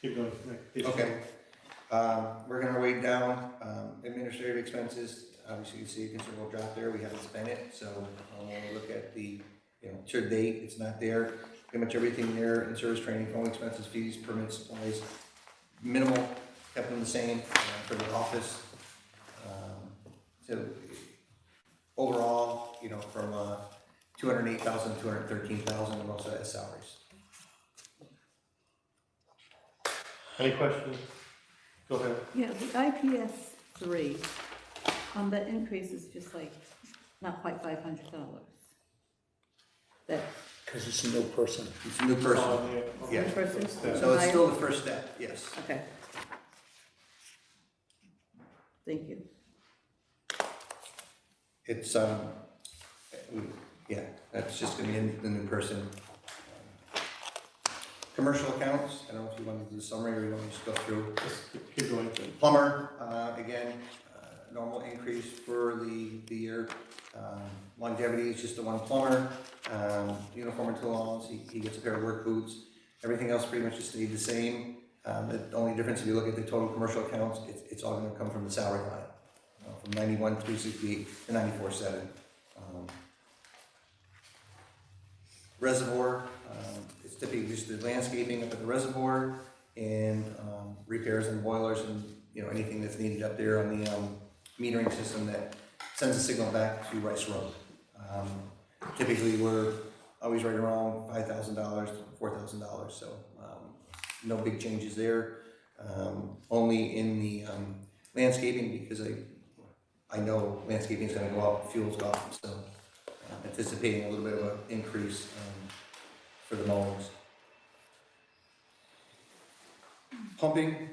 Keep going, next page. Okay. Working our way down, administrative expenses, obviously you see a considerable drop there, we haven't spent it, so when we look at the, to date, it's not there. Pretty much everything there in service training, phone expenses, fees, permits, supplies, minimal, kept them the same for the office. So overall, from 208,000, 213,000, and also as salaries. Any questions? Go ahead. Yeah, the IPS 3, that increase is just like, not quite $500. That, Because it's a new person. It's a new person. Yeah. new person? So it's still the first step, yes. Okay. Thank you. It's, yeah, that's just gonna be the new person. Commercial accounts, I don't know if you want to do a summary or you want to just go through. Just keep going. Plumber, again, normal increase for the year. Longevity is just the one plumber. Uniform and tool allowance, he gets a pair of work boots. Everything else pretty much just stayed the same. The only difference, if you look at the total commercial accounts, it's all gonna come from the salary line. From 91,368 to 94,700. Reservoir, it's typically just the landscaping up at the reservoir and repairs and boilers and anything that's needed up there on the metering system that sends a signal back to Rice Road. Typically, we're always right around $5,000 to $4,000, so no big changes there. Only in the landscaping, because I know landscaping is going to go up, fuel's go up, so anticipating a little bit of an increase for the mowings. Pumping,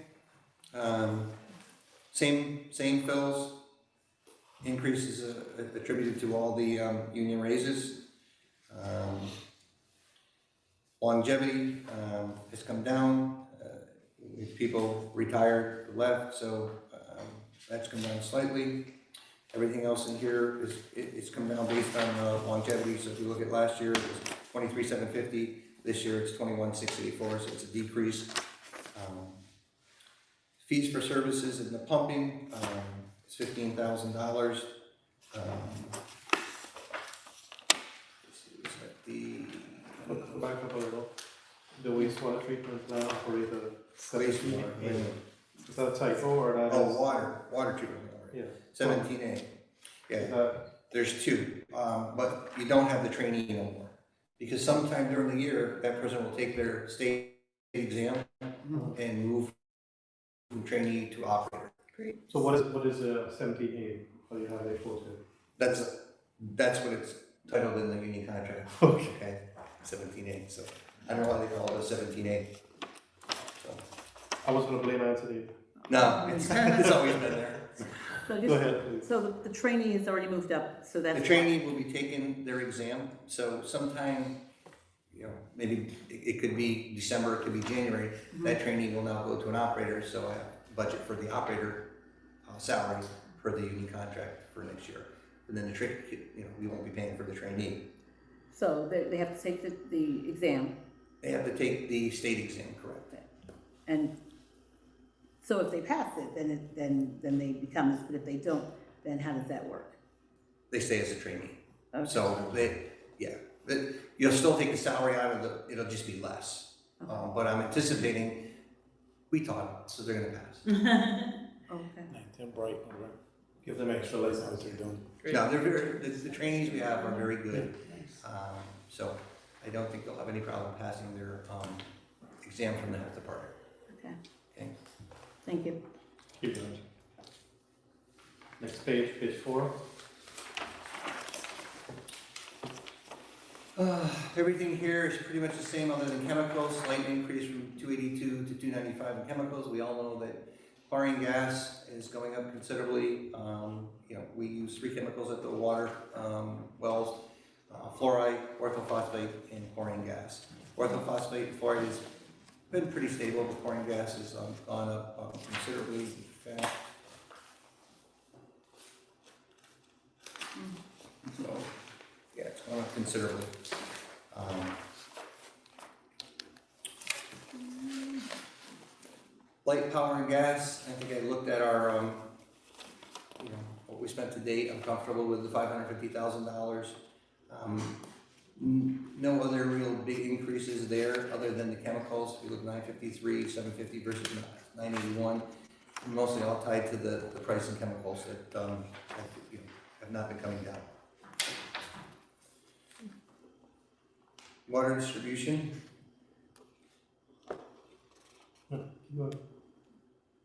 same fills. Increases attributed to all the union raises. Longevity has come down. People retired, left, so that's come down slightly. Everything else in here it's come down based on longevity. So if you look at last year, it was 23,750. This year it's 21,684, so it's a decrease. Fees for services in the pumping, it's $15,000. Go back up a little. The wastewater treatment now for the Wastewater. Is that a typo or that? Oh, water treatment. Yeah. 17A. Yeah, there's two, but you don't have the trainee no more. Because sometime during the year, that person will take their state exam and move from trainee to operator. Great. So what is a 17A? What do you have it quoted? That's what it's titled in the union contract. Okay. 17A, so I don't know why they call it a 17A. So, I was gonna blame Anthony. no, it's always been there. So Go ahead, please. So the trainee has already moved up, so that's. The trainee will be taking their exam, so sometime, maybe it could be December, it could be January, that trainee will now go to an operator, so I have budget for the operator salary for the union contract for next year. And then we won't be paying for the trainee. So they have to take the exam. They have to take the state exam, correct? And so if they pass it, then they become, but if they don't, then how does that work? They stay as a trainee. Okay. So you'll still take the salary out of it'll just be less. Okay. But I'm anticipating, we taught, so they're gonna pass. Okay. They're bright. Give them extra That's lessons. what they're doing. No, the trainees we have are very good. So I don't think they'll have any problem passing their exam from the health department. Okay. Okay. Thank you. Keep going. Next page, page 4. Everything here is pretty much the same other than chemicals, slight increase from 282 to 295 in chemicals. We all know that chlorine gas is going up considerably. We use 3 chemicals at the water wells, fluoride, orthophosphate, and chlorine gas. Orthophosphate and fluoride has been pretty stable, but chlorine gas has gone up considerably. In fact, so, yeah, it's gone up considerably. Light, power, and gas, I think I looked at our, you know, what we spent to date. I'm comfortable with the $550,000. No other real big increases there, other than the chemicals. If you look 953, 750 versus 981, mostly all tied to the price in chemicals that, you know, have not been coming down. Water distribution.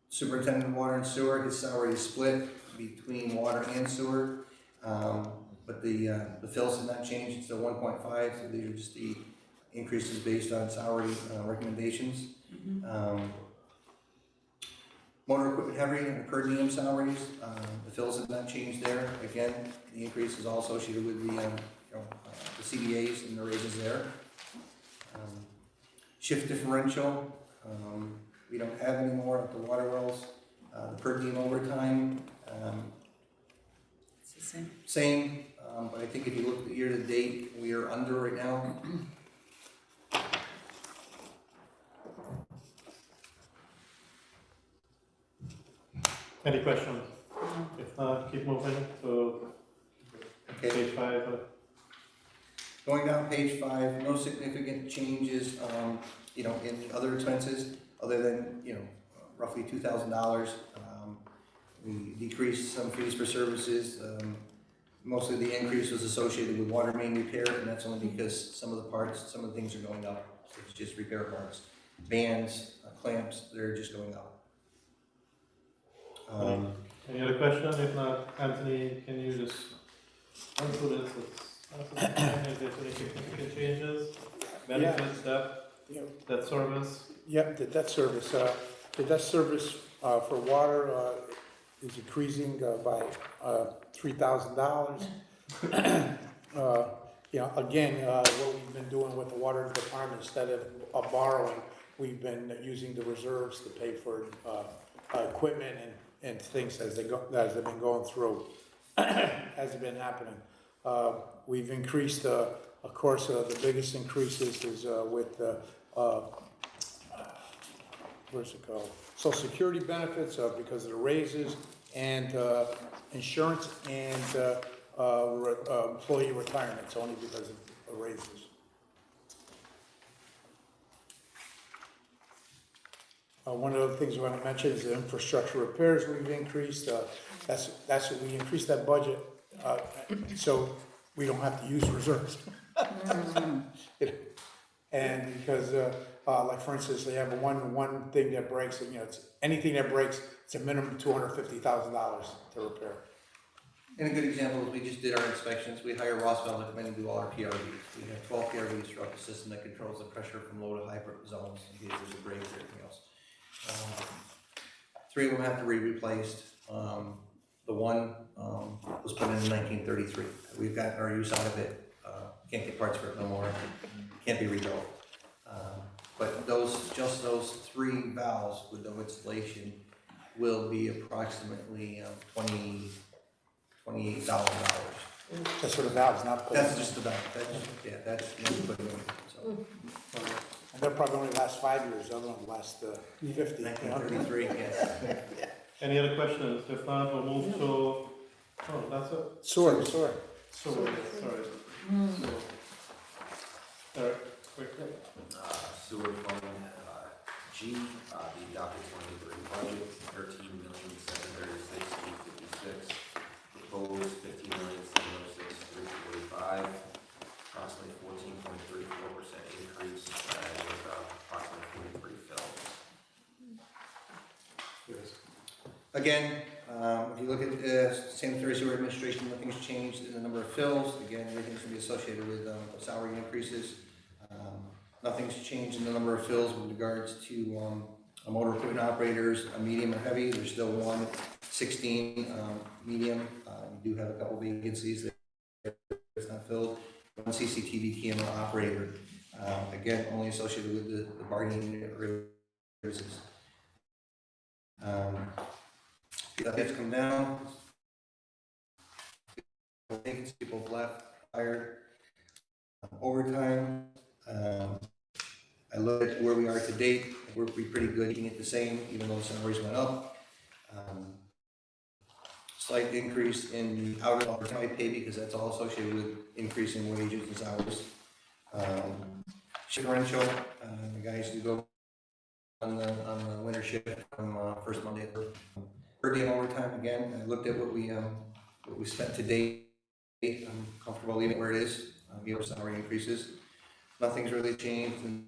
Superintendent of Water and Sewer, his salary is split between water and sewer, but the fills have not changed. It's still 1.5, so these are just the increases based on salary recommendations. Motor equipment heavy and per diem salaries, the fills have not changed there. Again, the increase is all associated with the the CBAs and the raises there. Shift differential. We don't have any more at the water wells. The per diem overtime, It's the same. same, but I think if you look at the year to date, we are under right now. Any questions? If not, keep moving to page 5. Going down page 5, no significant changes, you know, in the other expenses, other than, you know, roughly $2,000. We decreased some fees for services. Mostly the increase was associated with water main repair, and that's only because some of the parts, some of the things are going up. It's just repair parts. Bands, clamps, they're just going up. Any other questions? If not, Anthony, can you just run through this? If there's any significant changes, benefits, debt service? Yep, the debt service, for water, is increasing, by, $3,000. You know, again, what we've been doing with the water department, instead of borrowing, we've been using the reserves to pay for, equipment and things as they've been going through, as have been happening. We've increased, of course, the biggest increases is with where's it called? Social Security benefits because of the raises, and insurance and employee retirements, only because of the raises. One of the things I want to mention is the infrastructure repairs we've increased. That's what we increased that budget, so we don't have to use reserves. And because, like for instance, they have one thing that breaks, and you know, it's anything that breaks, it's a minimum $250,000 to repair. And a good example is we just did our inspections. We hired Rossville to come in and do all our PRVs. We have 12 PRVs throughout the system that controls the pressure from low to high zones in case there's a break or anything else. 3 of them have to be replaced. The one was put in 1933. We've gotten our use out of it. Can't get parts for it no more. Can't be rebuilt. But just those 3 valves with no installation will be approximately $28,000. That's for the valves, not putting. That's just the valve. That's putting in. So. And they'll probably only last 5 years, the other one last 50. 1933, yes. Any other questions? If not, we'll move to, oh, that's it? Sewer. Sorry. Quick. Sewer fund, G, the adopted 23 budget, 13,736,856. Proposed 15,706,345. Approximately 14.34% increase, with approximately 43 fills. Again, if you look at the sanitary sewer administration, nothing's changed in the number of fills. Again, everything's going to be associated with salary increases. Nothing's changed in the number of fills with regards to motor equipment operators, medium or heavy. There's still 116 medium. We do have a couple vacancies that it's not filled. 1 CCTV camera operator. Again, only associated with the bargaining unit raises. That's come down. Vacancies, people have left, hired. Overtime, I look at where we are to date, we're pretty good, keeping it the same, even though salaries went up. Slight increase in the hourly overtime pay because that's all associated with increasing wages and salaries. Differential, the guys do go on the winter shift from first Monday. Per diem overtime again. I looked at what we spent to date. I'm comfortable leaving it where it is. Given salary increases, nothing's really changed. And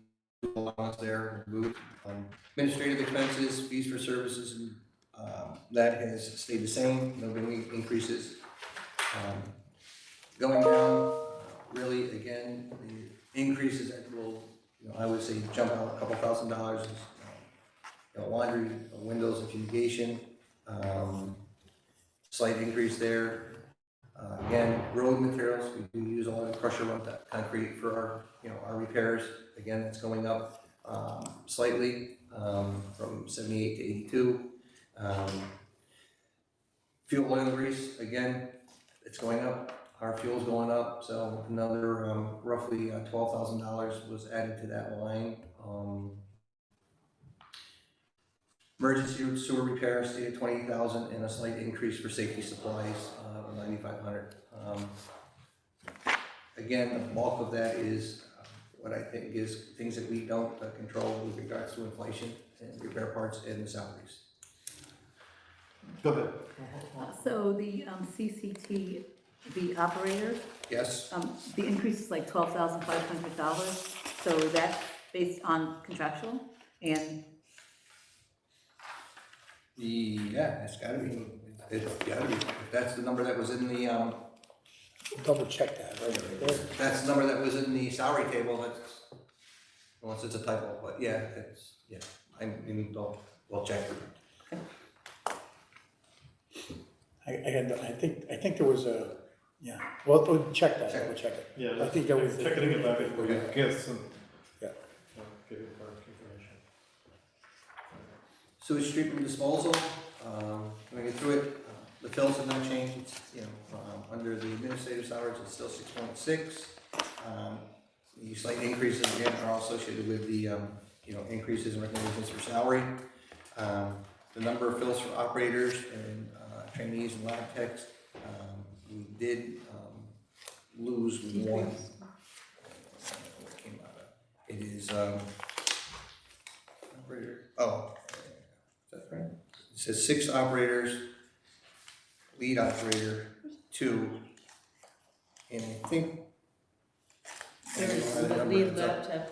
allowance there. Administrative expenses, fees for services, and that has stayed the same. No big increases. Going down, really again, the increases that will, I would say jump out a couple $1,000 is laundry, windows, and fumigation. Slight increase there. Again, road materials, we do use a lot of crusher run concrete for our repairs. Again, that's going up slightly from 78 to 82. Fuel, oil, and grease, again, it's going up. Our fuel's going up, so another roughly $12,000 was added to that line. Emergency sewer repairs stayed at $20,000 and a slight increase for safety supplies of $9,500. Again, the bulk of that is what I think is things that we don't control with regards to inflation and repair parts and the salaries. Go ahead. So the CCT, the operator, Yes. the increase is like $12,500. So that's based on contractual and. Yeah, it's gotta be. It's gotta be. If that's the number that was in the Double check that, right? that's the number that was in the salary table. That's unless it's a typo, but yeah, we'll check. I think there was a, yeah, well, we'll check that, we'll check it. Yeah, I think that was. check it again, like, we get some. Yeah. Give you correct information. Sewage treatment disposal, when I get through it, the fills have not changed. It's, under the administrative salaries, it's still 6.6. The slight increases again are all associated with the, increases in recommendations for salary. The number of fills for operators and trainees and lab techs, we did lose one. What came out of it is operator. Oh, is that right? It says 6 operators, lead operator 2, and I think Lead lab tech.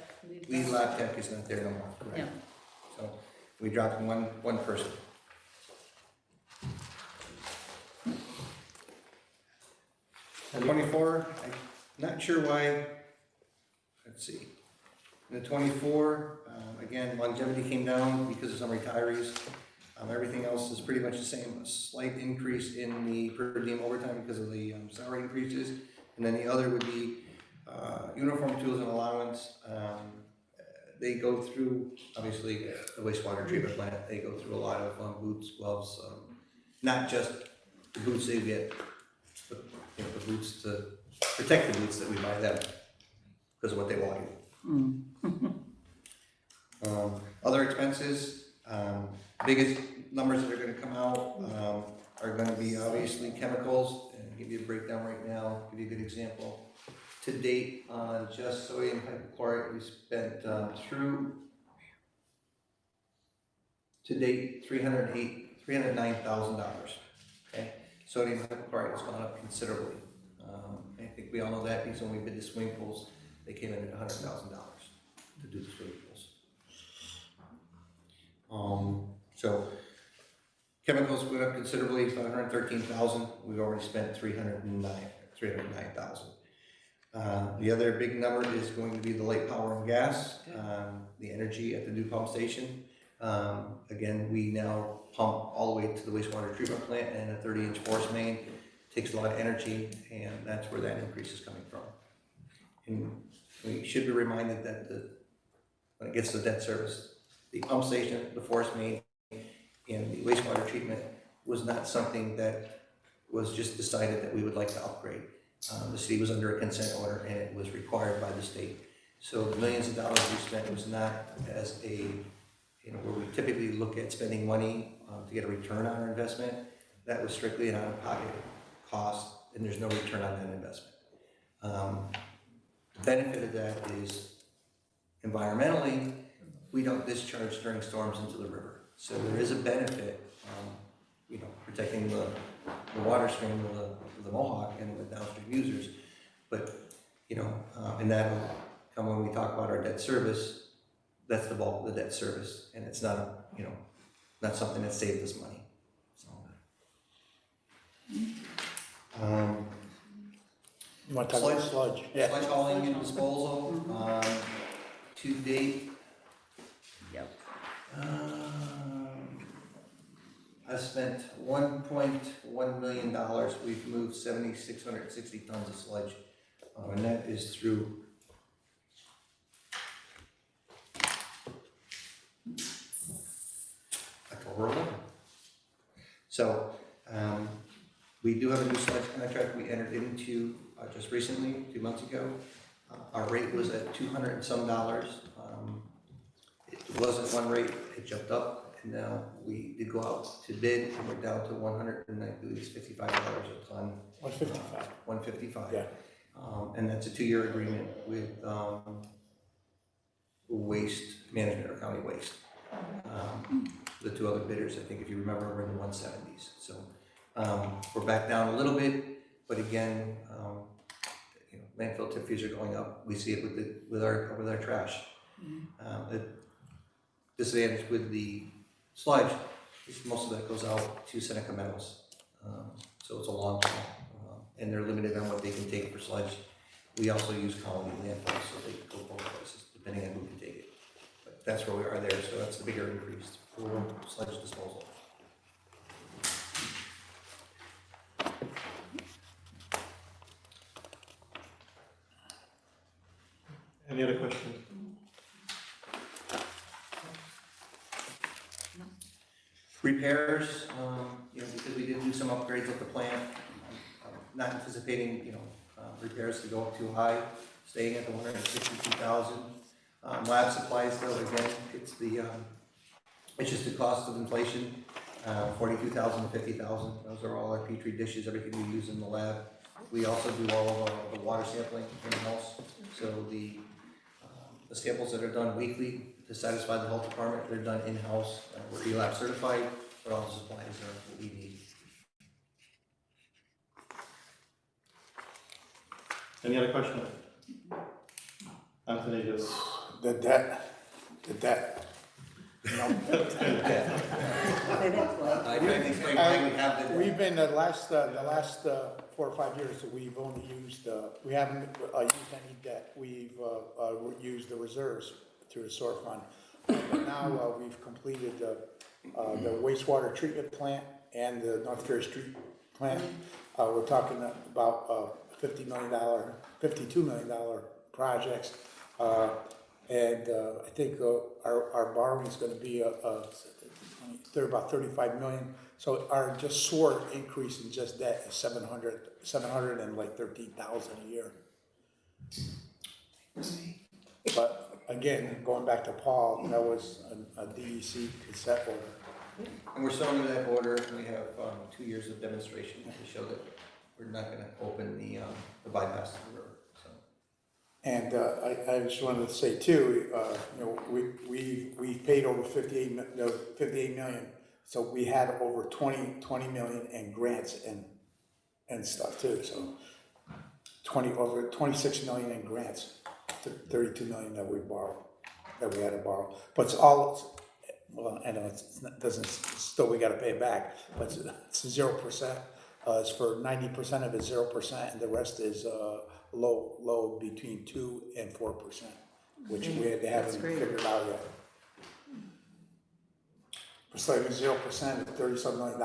lead lab tech is not there no more. Correct. Yeah. So we dropped one person. And 24, I'm not sure why. Let's see. In the 24, again, longevity came down because of some retirees. Everything else is pretty much the same. A slight increase in the per diem overtime because of the salary increases. And then the other would be uniform tools and allowance. They go through, obviously, the wastewater treatment plant. They go through a lot of boots, gloves, not just the boots they get, but the boots to protect the boots that we buy them because of what they walk in. Other expenses, biggest numbers that are going to come out are going to be obviously chemicals. And I'll give you a breakdown right now, give you a good example. To date, on just sodium hypochlorite, we spent to date $309,000. Okay, sodium hypochlorite has gone up considerably. I think we all know that because when we bid the swimming pools, they came in at $100,000 to do the swimming pools. So chemicals went up considerably, $513,000. We've already spent $309,000. The other big number is going to be the light power and gas, the energy at the new pump station. Again, we now pump all the way to the wastewater treatment plant and a 30-inch force main. Takes a lot of energy, and that's where that increase is coming from. And We should be reminded that when it gets to debt service, the pump station, the force main, and the wastewater treatment was not something that was just decided that we would like to upgrade. The city was under a consent order and it was required by the state. So the millions of dollars we spent was not as a, where we typically look at spending money to get a return on our investment. That was strictly an out-of-pocket cost, and there's no return on that investment. The benefit of that is environmentally, we don't discharge during storms into the river. So there is a benefit, protecting the water stream of the Mohawk and the downstream users. But, and that'll come when we talk about our debt service. That's the bulk of the debt service, and it's not, not something that saved us money. So, You want to talk about sludge? sludge hauling and disposal, to date. Yep. I spent $1.1 million. We've moved 7,660 tons of sludge, and that is through October 11. So we do have a new sludge contract we entered into just recently, 2 months ago. Our rate was at $200 and some. It wasn't one rate, it jumped up, and now we did go out to bid, and we're down to $155 a ton. 155. 155. Yeah. And that's a 2-year agreement with Waste Management or County Waste. The 2 other bidders, I think if you remember, were in the 170s. So we're back down a little bit, but again, landfill tip fees are going up. We see it with our trash. The disadvantage with the sludge is most of that goes out to Seneca Metals. So it's a long haul, and they're limited on what they can take for sludge. We also use Colony landfills, so they go both places, depending on who can take it. But that's where we are there, so that's the bigger increase for sludge disposal. Any other questions? Repairs, because we did do some upgrades at the plant, not anticipating, repairs to go up too high, staying at the 162,000. Lab supplies though, again, it's just the cost of inflation, 42,000 to 50,000. Those are all our Petri dishes, everything we use in the lab. We also do all of the water sampling in-house, so the samples that are done weekly to satisfy the health department, they're done in-house. We're E-Lab certified, but all the supplies are what we need. Any other questions? Anthony, just. The debt. I can explain why we have the. We've been the last 4 or 5 years that we've only used, we haven't used any debt. We've used the reserves through the SOAR fund. But now we've completed the wastewater treatment plant and the North Ferry Street plant. We're talking about $52 million projects. And I think our borrowing is going to be they're about 35 million. So our just SOAR increase in just debt is 713,000 a year. But again, going back to Paul, that was a DEC consent order. And we're still under that order. We have 2 years of demonstration to show that we're not going to open the bypass to the river. So. And I just wanted to say too, we paid over 58 million. So we had over 20 million in grants and stuff too. So over 26 million in grants, 32 million that we had to borrow. But it's all, well, I know it doesn't, still we got to pay it back, but it's 0%. It's for 90% of it 0%, and the rest is low between 2 and 4%, which we haven't figured out yet. It's like 0% is $30-some million.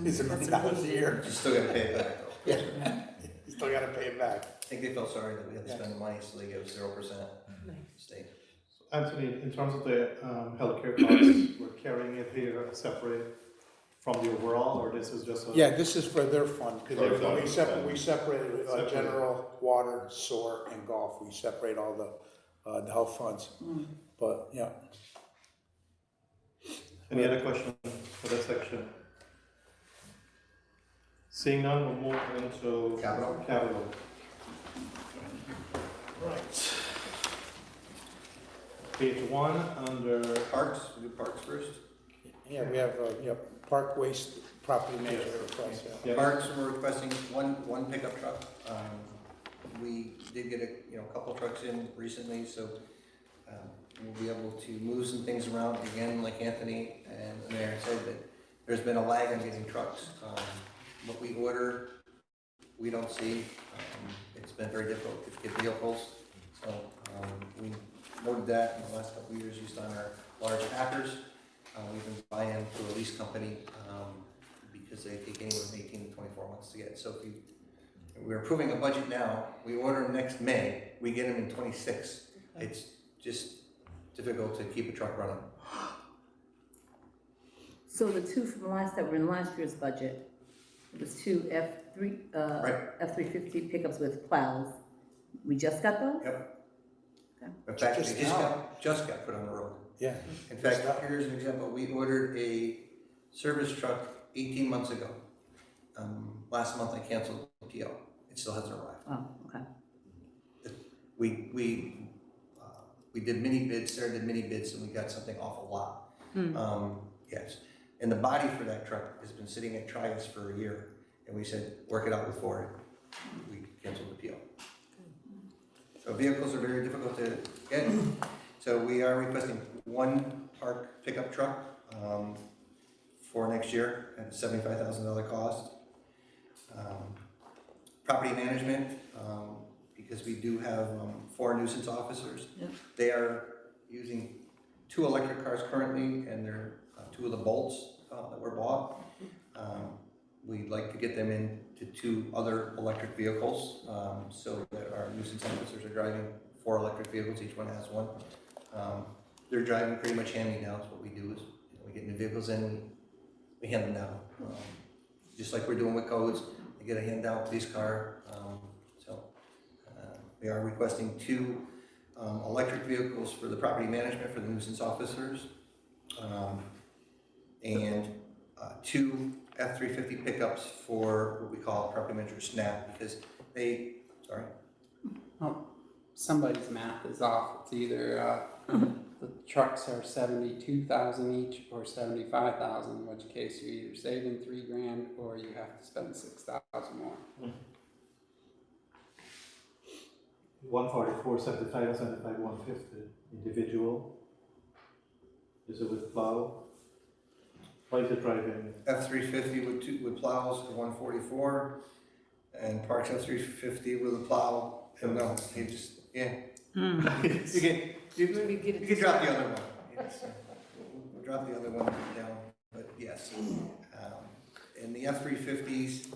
It's $1 million a year. You still got to pay it back though. Yeah, you still got to pay it back. think they felt sorry that we had to spend the money, so they gave us 0% state. Anthony, in terms of the healthcare costs, we're carrying it here separate from the overall, or this is just a? Yeah, this is for their fund, Their because fund, we separate Separate. general, water, sewer, and golf. We separate all the health funds. But, yeah. Any other question for that section? Seeing none, we'll move into capital. Right. Page 1 under Parks, we do parks first. Yeah, we have, park waste property management request, yeah. Yeah. Parks, we're requesting one pickup truck. We did get a couple trucks in recently, so we'll be able to move some things around again, like Anthony and the mayor said, that there's been a lag on getting trucks. What we order, we don't see. It's been very difficult to get vehicles, so we ordered that in the last couple of years, used on our large packers. We've been buying through a lease company because they take anywhere from 18 to 24 months to get. So if we're approving a budget now, we order them next May, we get them in 26. It's just difficult to keep a truck running. So the two from that were in last year's budget, it was two F-350 pickups with plows. We just got those? Yep. Okay. In fact, Just they just got put on the road. Yeah. In fact, here's an example. We ordered a service truck 18 months ago. Last month I canceled the PO. It still hasn't arrived. Oh, okay. We did mini bids, Sarah did mini bids, and we got something off a lot. Yes. And the body for that truck has been sitting at Trius for a year. And we said, work it out with Ford. We canceled the PO. So vehicles are very difficult to get. So we are requesting one park pickup truck for next year at a $75,000 cost. Property management, because we do have 4 nuisance officers. Yep. They are using 2 electric cars currently, and they're 2 of the bolts that were bought. We'd like to get them into 2 other electric vehicles, so that our nuisance officers are driving 4 electric vehicles, each one has one. They're driving pretty much hand-me-downs. What we do is we get new vehicles in, we hand them down. Just like we're doing with codes, they get a hand-down police car. We are requesting 2 electric vehicles for the property management for the nuisance officers, and 2 F-350 pickups for what we call property manager SNAP, because they, sorry? Oh, somebody's math is off. It's either the trucks are 72,000 each or 75,000, in which case you're either saving $3,000 or you have to spend 6,000 more. 144, 75, 75, 150 individual. Is it with plow? Why is it driving? F-350 with plows at 144, and Parks F-350 with a plow. And no, you just, yeah. You can drop the other one. We'll drop the other one down, but yes. And the F-350s,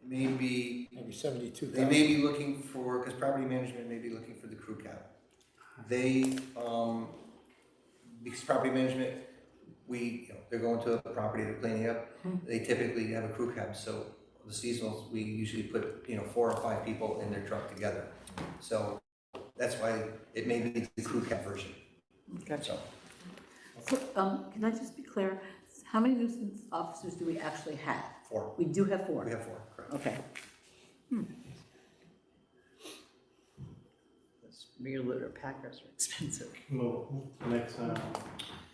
maybe 72,000. they may be looking for, because property management may be looking for the crew cab. They, because property management, they're going to a property, they're cleaning up. They typically have a crew cab, so the seasonals, we usually put 4 or 5 people in their truck together. So that's why it may be the crew cab version. Gotcha. So, can I just be clear? How many nuisance officers do we actually have? 4. We do have 4. We have 4, correct. Okay. Those rear litter packers are expensive. Move next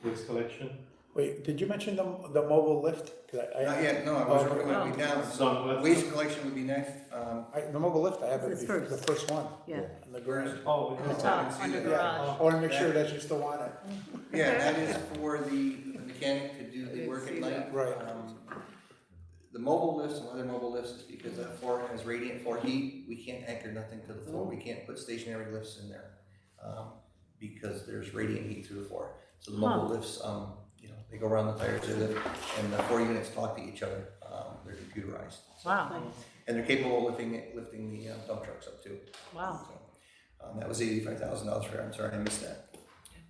waste collection. Wait, did you mention the mobile lift? Not yet, no, I was working my way down. So Waste collection would be next. The mobile lift, I have it, It's the first. first one. Yeah. On the garage. Oh, On the top, under garage. I want to make sure that you still want it. Yeah, that is for the mechanic to do the work at night. Right. The mobile lifts and other mobile lifts is because that floor has radiant floor heat. We can't anchor nothing to the floor. We can't put stationary lifts in there because there's radiant heat through the floor. So the mobile lifts, they go around the tires, they lift, and the 4 units talk to each other. They're computerized. Wow. and they're capable of lifting the dump trucks up too. Wow. So, that was $85,000 for, I'm sorry, I missed that.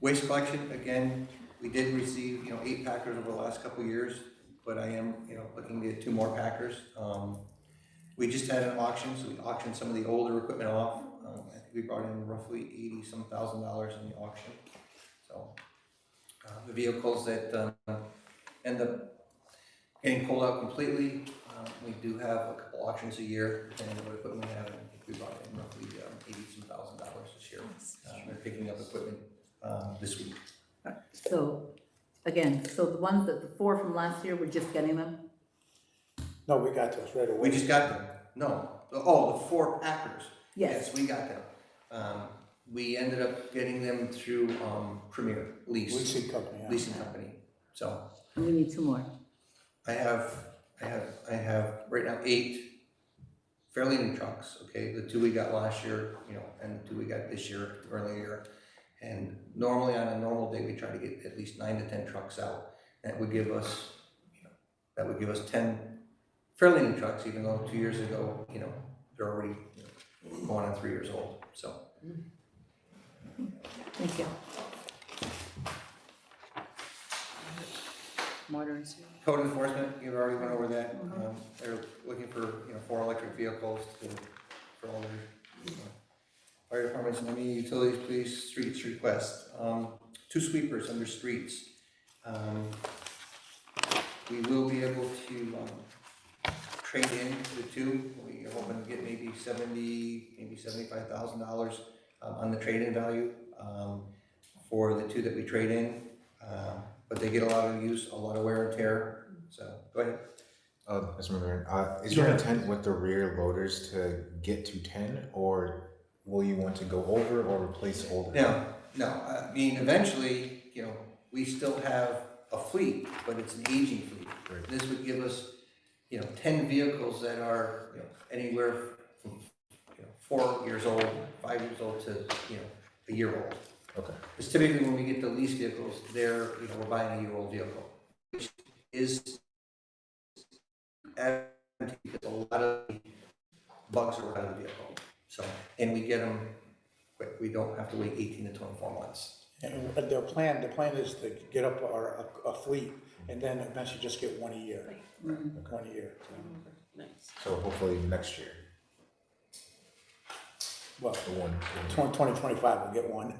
Waste collection, again, we did receive, 8 Packers over the last couple of years, but I am, looking to get 2 more Packers. We just had an auction, so we auctioned some of the older equipment off. I think we brought in roughly $80-some thousand in the auction. So, the vehicles that end up getting pulled out completely, we do have a couple auctions a year, depending on what equipment we have. I think we brought in roughly $80-some thousand this year. They're picking up equipment this week. So, again, so the ones that, the 4 from last year, we're just getting them? No, we got those right away. We just got them. No. Oh, the 4 Packers. Yes. We got them. We ended up getting them through Premier Leasing company. Yeah. Leasing company. So And we need 2 more. I have right now 8 fairly new trucks. Okay, the 2 we got last year, and the 2 we got this year, earlier. And normally on a normal day, we try to get at least 9 to 10 trucks out. That would give us, 10 fairly new trucks, even though 2 years ago, they're already going on 3 years old. So. Thank you. Water and sewer. Code enforcement, you already went over that. They're looking for, 4 electric vehicles for all their, fire departments, and any utilities, police, streets request. 2 sweepers under streets. We will be able to, trade in the 2. We are hoping to get maybe $75,000 on the trade-in value for the 2 that we trade in. But they get a lot of use, a lot of wear and tear. So go ahead. Mr. McGovern, is your intent with the rear loaders to get to 10, or will you want to go over or replace older? No. I mean, eventually, we still have a fleet, but it's an aging fleet. Right. This would give us, 10 vehicles that are, anywhere from, 4 years old, 5 years old to, a year old. Okay. Because typically when we get the lease vehicles, they're, we're buying a year-old vehicle, which is because a lot of bugs are out of the vehicle. So, and we get them quick. We don't have to wait 18 to 24 months. And the plan is to get up a fleet and then eventually just get 1 a year. Mm-hmm. 1 a year. Nice. So hopefully next year. Well, The one. 2025 we'll get 1.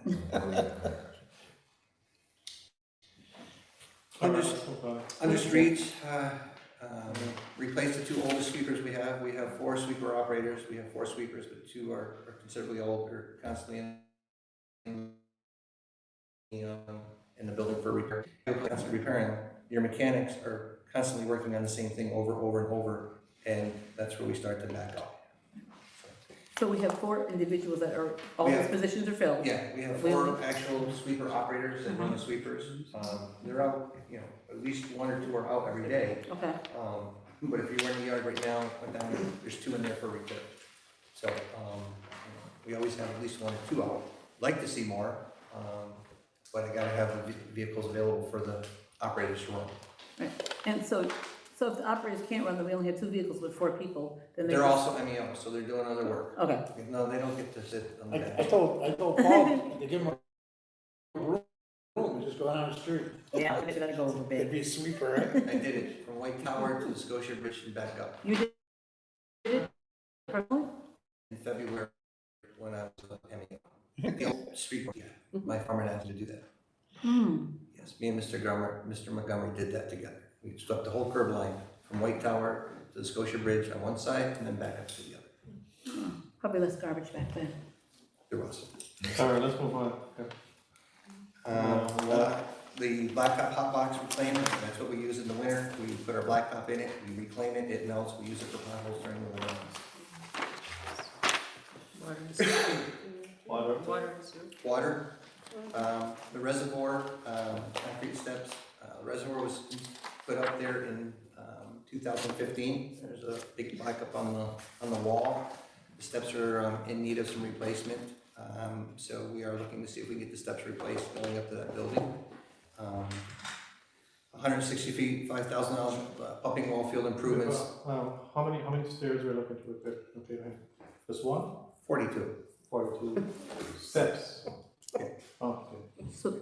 Under streets, replace the 2 oldest sweepers we have. We have 4 sweeper operators. We have 4 sweepers, but 2 are considerably old. They're constantly in the building for repair. Constantly repairing. Your mechanics are constantly working on the same thing over and over, and that's where we start to back up. So we have 4 individuals that are, all We those have- positions are filled? Yeah, we have 4 actual sweeper operators that run the sweepers. They're out, at least 1 or 2 are out every day. Okay. But if you're in the yard right now, there's 2 in there for repair. So, we always have at least 1 or 2 out. Like to see more, but I gotta have the vehicles available for the operators to run. Right. And so if the operators can't run, then we only have 2 vehicles with 4 people, then They're also MEO, so they're doing other work. Okay. No, they don't get to sit on the I bench. told Paul to give him a room and just go down the street. Yeah, I gotta go over It'd big. be a sweeper, right? I did it from White Tower to the Scotia Bridge and back up You did it personally? in February when I was MEO. The old street work, yeah. My farmer asked me to do that. Yes, me and Mr. Montgomery did that together. We swept the whole curb line from White Tower to the Scotia Bridge on one side and then back up to the other. Probably less garbage back then. There was. All right, let's move on. The blacktop hot box reclaimer, that's what we use in the winter. We put our blacktop in it, we reclaim it, it melts, we use it for potholes during the winter months. Water and sewer. Water. Water and sewer. Water, the reservoir, concrete steps, the reservoir was put up there in 2015. There's a big blacktop on the wall. The steps are in need of some replacement. So we are looking to see if we can get the steps replaced going up to that building. 160 feet, $5,000, pumping well field improvements, How many stairs are you looking to repair? Just one? 42. 42 steps? Okay. So,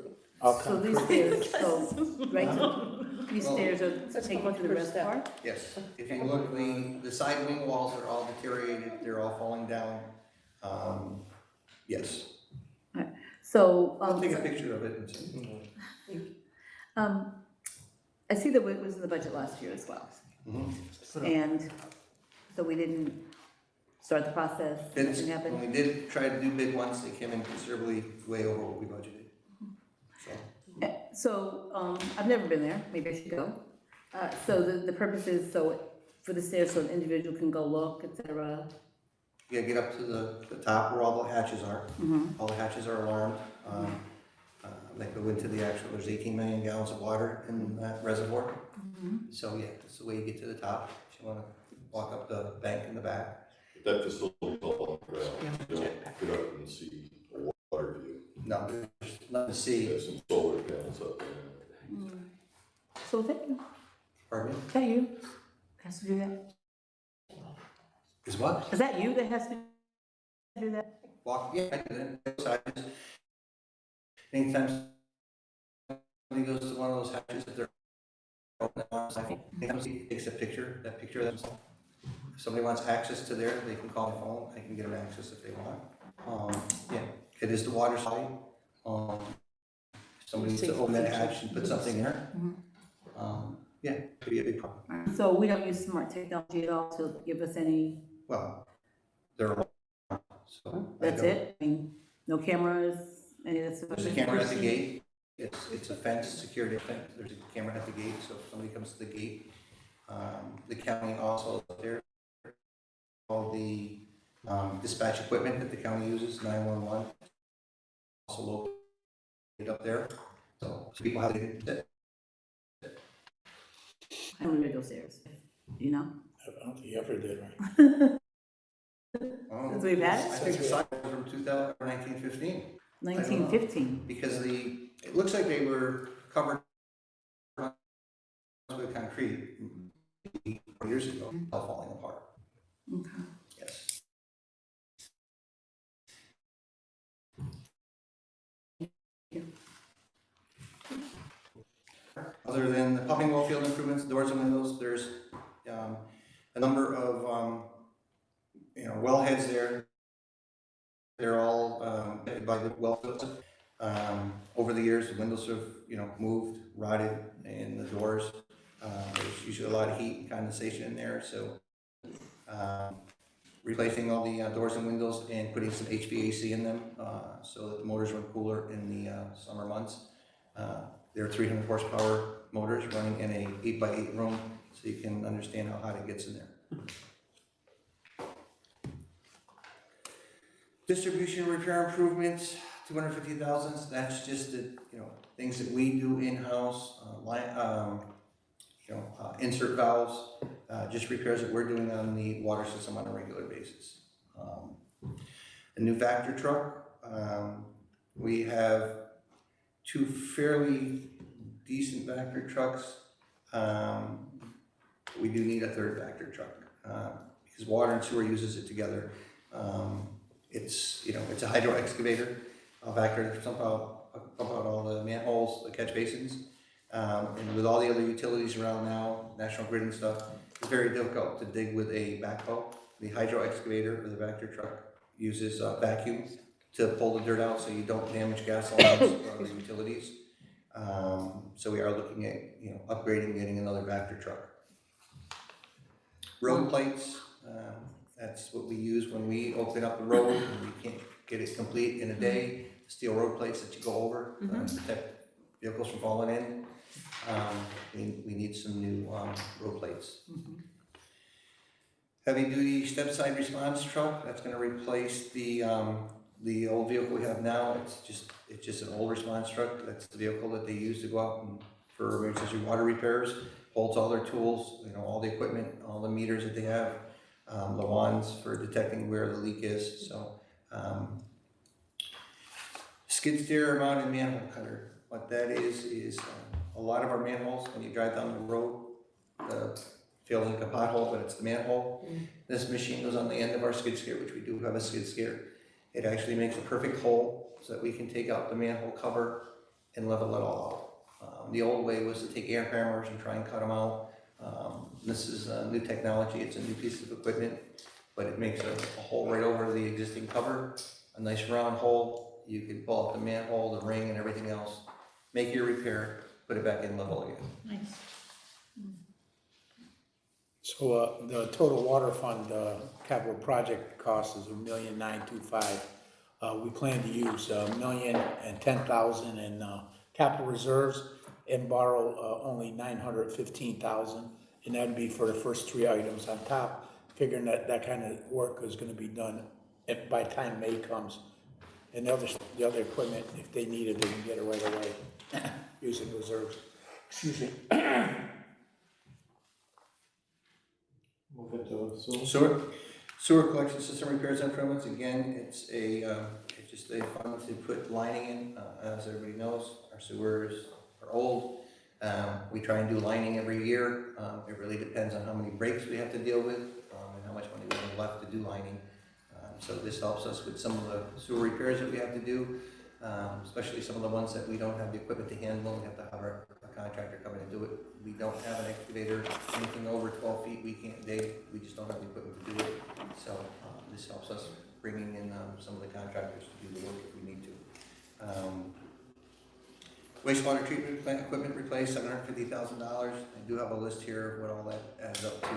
I'll so these concrete. stairs, so, right, so these Well, stairs are That's taken how to much the per reservoir? Yes, if you look, the side wing walls are all deteriorated, they're all falling down. Yes, So, I'll take a picture of it and send it. I see that it was in the budget last year as well. And so we didn't start the process, Bids, nothing happened? when we did try to do bid once, they came in considerably way over what we budgeted. So, So, I've never been there, maybe I should go. So the purpose is so, for the stairs, so an individual can go look, et cetera. you gotta get up to the top where all the hatches are. Mhm. All the hatches are alarmed. They go into the actual, there's 18 million gallons of water in that reservoir. So yeah, that's the way you get to the top. If you wanna walk up the bank in the back. That facility's all on ground, you don't get up and see a water view. No, there's nothing to see. There's some solar panels up there. So is that you? Pardon me? Is that you? Has to do that? Is what? Is that you that has to do that? Walk, yeah, I do that. Anytime somebody goes to one of those hatches, if they're open, anytime somebody takes a picture, that picture of themselves. If somebody wants access to there, they can call my phone, I can get them access if they want. Yeah, it is the water side. If somebody needs to open that hatch and put something in there. Yeah, it could be a big problem. So we don't use smart technology at all to give us any, Well, they're so. that's it? I mean, no cameras, any of this stuff? There's a camera at the gate. It's a fence, security fence. There's a camera at the gate, so if somebody comes to the gate, the county also is there. All the dispatch equipment that the county uses, 911, also located up there. So people have to get it. I don't know those stairs, you know? I don't think you ever did, right? Since we've had I it? think the sign was from 2000 or 1915. 1915. Because it looks like they were covered with concrete 4 years ago, all falling apart. Okay. Yes. Other than the pumping well field improvements, doors and windows, there's a number of wellheads there. They're all by the well fields. Over the years, the windows have moved, rotted, and the doors. There's usually a lot of heat and condensation in there, so replacing all the doors and windows and putting some HVAC in them so that the motors run cooler in the summer months. They're 300 horsepower motors running in a 8x8 room, so you can understand how hot it gets in there. Distribution repair improvements, 250,000. That's just the things that we do in-house, insert valves, just repairs that we're doing on the water system on a regular basis. A new Vector truck. We have two fairly decent Vector trucks. We do need a third Vector truck because water and sewer uses it together. It's a hydro excavator. Vector pump out all the manholes, the catch basins. And with all the other utilities around now, National Grid and stuff, it's very difficult to dig with a backhoe. The hydro excavator or the Vector truck uses vacuum to pull the dirt out so you don't damage gas lines or other utilities. So we are looking at upgrading, getting another Vector truck. Road plates, that's what we use when we open up the road and we can't get it complete in a day. Steel road plates that you go over, protect vehicles from falling in. We need some new road plates. Heavy duty step side response truck, that's gonna replace the old vehicle we have now. It's just an old response truck. That's the vehicle that they use to go out and for emergency water repairs. Holds all their tools, all the equipment, all the meters that they have, the wands for detecting where the leak is. So skid steer mounted manhole cutter. What that is A lot of our manholes, when you drive down the road, feels like a pothole, but it's the manhole. This machine goes on the end of our skid steer, which we do have a skid steer. It actually makes a perfect hole so that we can take out the manhole cover and level it all out. The old way was to take air hammers and try and cut them out. This is a new technology, it's a new piece of equipment, but it makes a hole right over the existing cover, a nice round hole. You can pull out the manhole, the ring, and everything else, make your repair, put it back in level again. Nice. So, the total water fund, capital project cost is $1,925,000. We plan to use $1,010,000 in capital reserves and borrow only $915,000, and that'd be for the first three items on top, figuring that kind of work is gonna be done by the time May comes. And the other equipment, if they need it, they can get it right away, using reserves. Excuse me. Move into Sewer collection system repairs and improvements, again, it's just a fund to put lining in. As everybody knows, our sewers are old. We try and do lining every year. It really depends on how many breaks we have to deal with, and how much money we have left to do lining. So this helps us with some of the sewer repairs that we have to do, especially some of the ones that we don't have the equipment to handle. We have to have our contractor come in and do it. We don't have an excavator, anything over 12 feet we can't dig. We just don't have the equipment to do it. So this helps us bringing in some of the contractors to do the work if we need to. Wastewater treatment plant equipment replaced, $750,000. I do have a list here of what all that adds up to.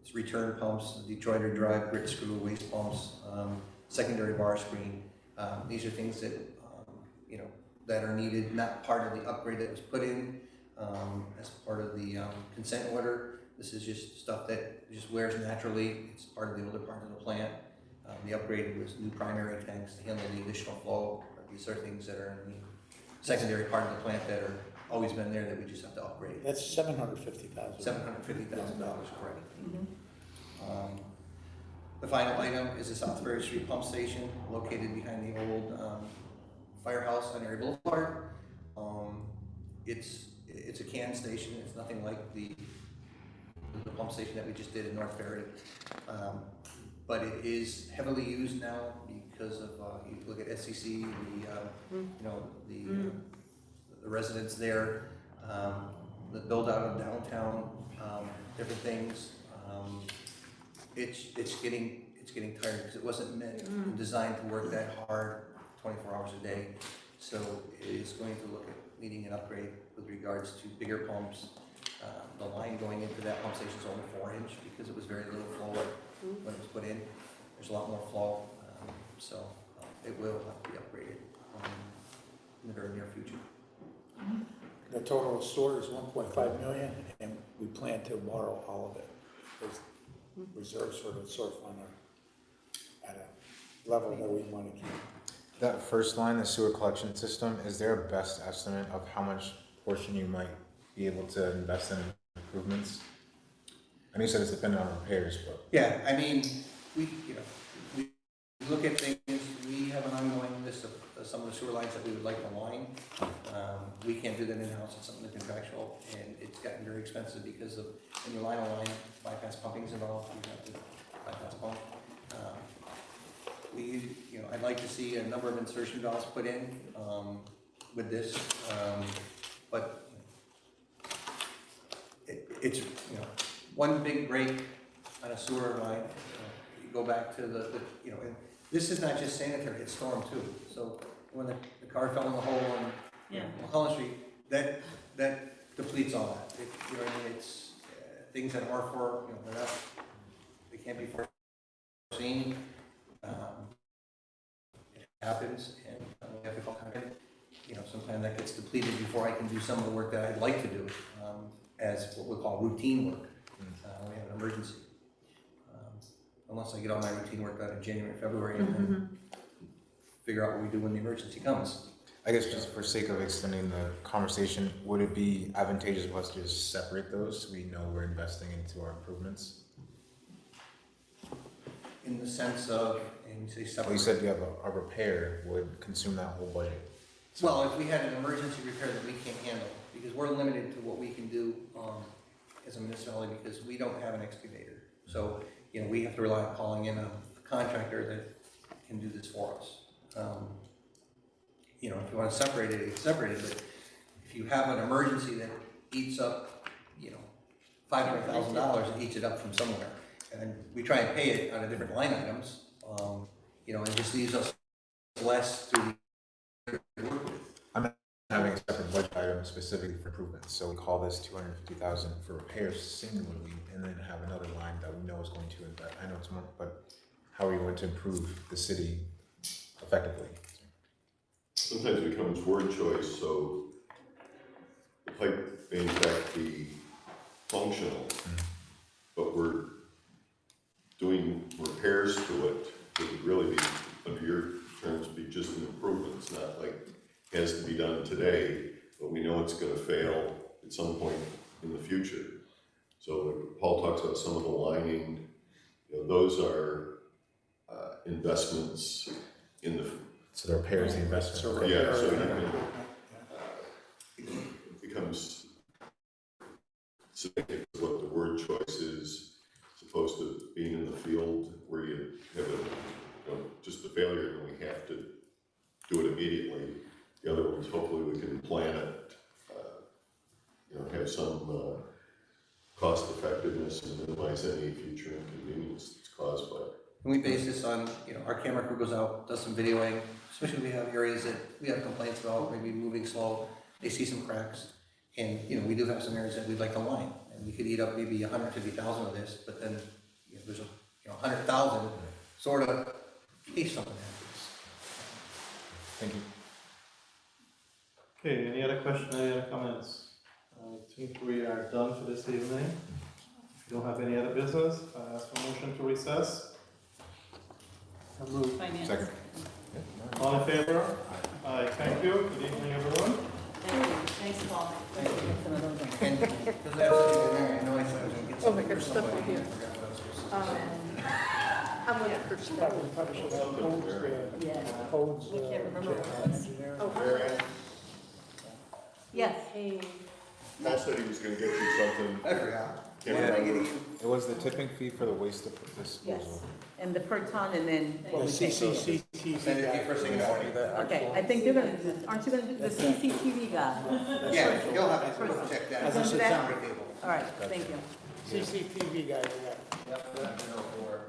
It's return pumps, Detroiter drive, grit screw, waste pumps, secondary bar screen. These are things that that are needed, not part of the upgrade that was put in as part of the consent order. This is just stuff that just wears naturally. It's part of the older part of the plant. The upgrade was new primary tanks to handle the additional flow. These are things that are in the secondary part of the plant that are always been there that we just have to upgrade. That's $750,000. $750,000, correct. The final item is the South Ferry Street Pump Station located behind the old firehouse on Erie Boulevard. It's a can station. It's nothing like the pump station that we just did in North Ferry, but it is heavily used now because of you look at SCC, the residents there, the build out of downtown, different things. It's getting tired because it wasn't meant and designed to work that hard 24 hours a day. So it is going to look at needing an upgrade with regards to bigger pumps. The line going into that pump station is only 4-inch because it was very little flow when it was put in. There's a lot more flow, so it will have to be upgraded in the very near future. The total store is $1.5 million, and we plan to borrow all of it. There's reserves for the sewer fund are at a level that we want to keep. That first line, the sewer collection system, is there a best estimate of how much portion you might be able to invest in improvements? I know you said it's dependent on repairs, but yeah, I mean, we look at things. We have an ongoing list of some of the sewer lines that we would like to line. We can't do that in-house. It's something that's contractual, and it's gotten very expensive because of when you line a line, bypass pumping is involved. You have to bypass pump. I'd like to see a number of insertion valves put in with this, but it's one big break on a sewer line. You go back to and this is not just sanitary; it's storm too. So when the car fell in the hole on Mulholland Street, that depletes all that. It's things that are for they can't be foreseen. It happens, and we have to call contract. Sometimes that gets depleted before I can do some of the work that I'd like to do as what we call routine work. We have an emergency. Unless I get all my routine work done in January, February, and then figure out what we do when the emergency comes. I guess just for sake of extending the conversation, would it be advantageous for us to just separate those so we know we're investing into our improvements? In the sense of, and you say separate. Well, you said you have a repair would consume that whole budget. Well, if we had an emergency repair that we can't handle, because we're limited to what we can do, as a municipality, because we don't have an excavator. So, you know, we have to rely on calling in a contractor that can do this for us. You know, if you wanna separate it, it's separated, but if you have an emergency that eats up, you know, $500,000, it eats it up from somewhere. And then we try and pay it out of different line items, you know, and it just leaves us less to work with. I'm having a separate budget item specifically for improvements, so we call this 250,000 for repairs singularly, and then have another line that we know is going to invest. I know it's more, but how are you going to improve the city effectively? Sometimes it becomes word choice, so the pipe may in fact be functional, but we're doing repairs to it that would really be, under your terms, be just an improvement. It's not like it has to be done today, but we know it's gonna fail at some point in the future. So like Paul talks about some of the lining, you know, those are investments in the. So the repairs, the investment. Yeah, so you can, it becomes significant what the word choice is, opposed to being in the field where you have just a failure and we have to do it immediately. The other ones, hopefully we can plan it, you know, have some cost effectiveness and minimize any future inconvenience that's caused by it. And we base this on, you know, our camera crew goes out, does some videoing, especially when we have areas that we have complaints about, maybe moving slow, they see some cracks. And, you know, we do have some areas that we'd like to line, and we could eat up maybe 150,000 of this, but then, you know, there's 100,000 sort of in case something happens. Thank you. Okay, any other questions, any other comments? I think we are done for this evening. If you don't have any other business, I ask for motion to recess. Finance. Second. All in favor? Aye, thank you. Good evening, everyone. Thank you, thanks, Paul. Thank you. Some of those are- And because absolutely, I know I said I was gonna get Oh my something gosh, for stuff somebody. right here. I forgot what I was supposed to say. I'm gonna purchase that. Probably should have codes, Yeah. codes. We can't remember what it was. engineer. Oh, Yes. Paul said he was gonna get you something. I forgot. Can't What did I remember. get you? It was the tipping fee for the waste disposal. Yes, and the per ton and then what The we pay. CCTV. Send it to you first thing in the morning. Okay, I think they're gonna, aren't you gonna do the CCTV guy? Yeah, you'll have to check that. As a It's a that? sound cable. All right, thank you. CCTV guy, yeah. Yep, I've been over.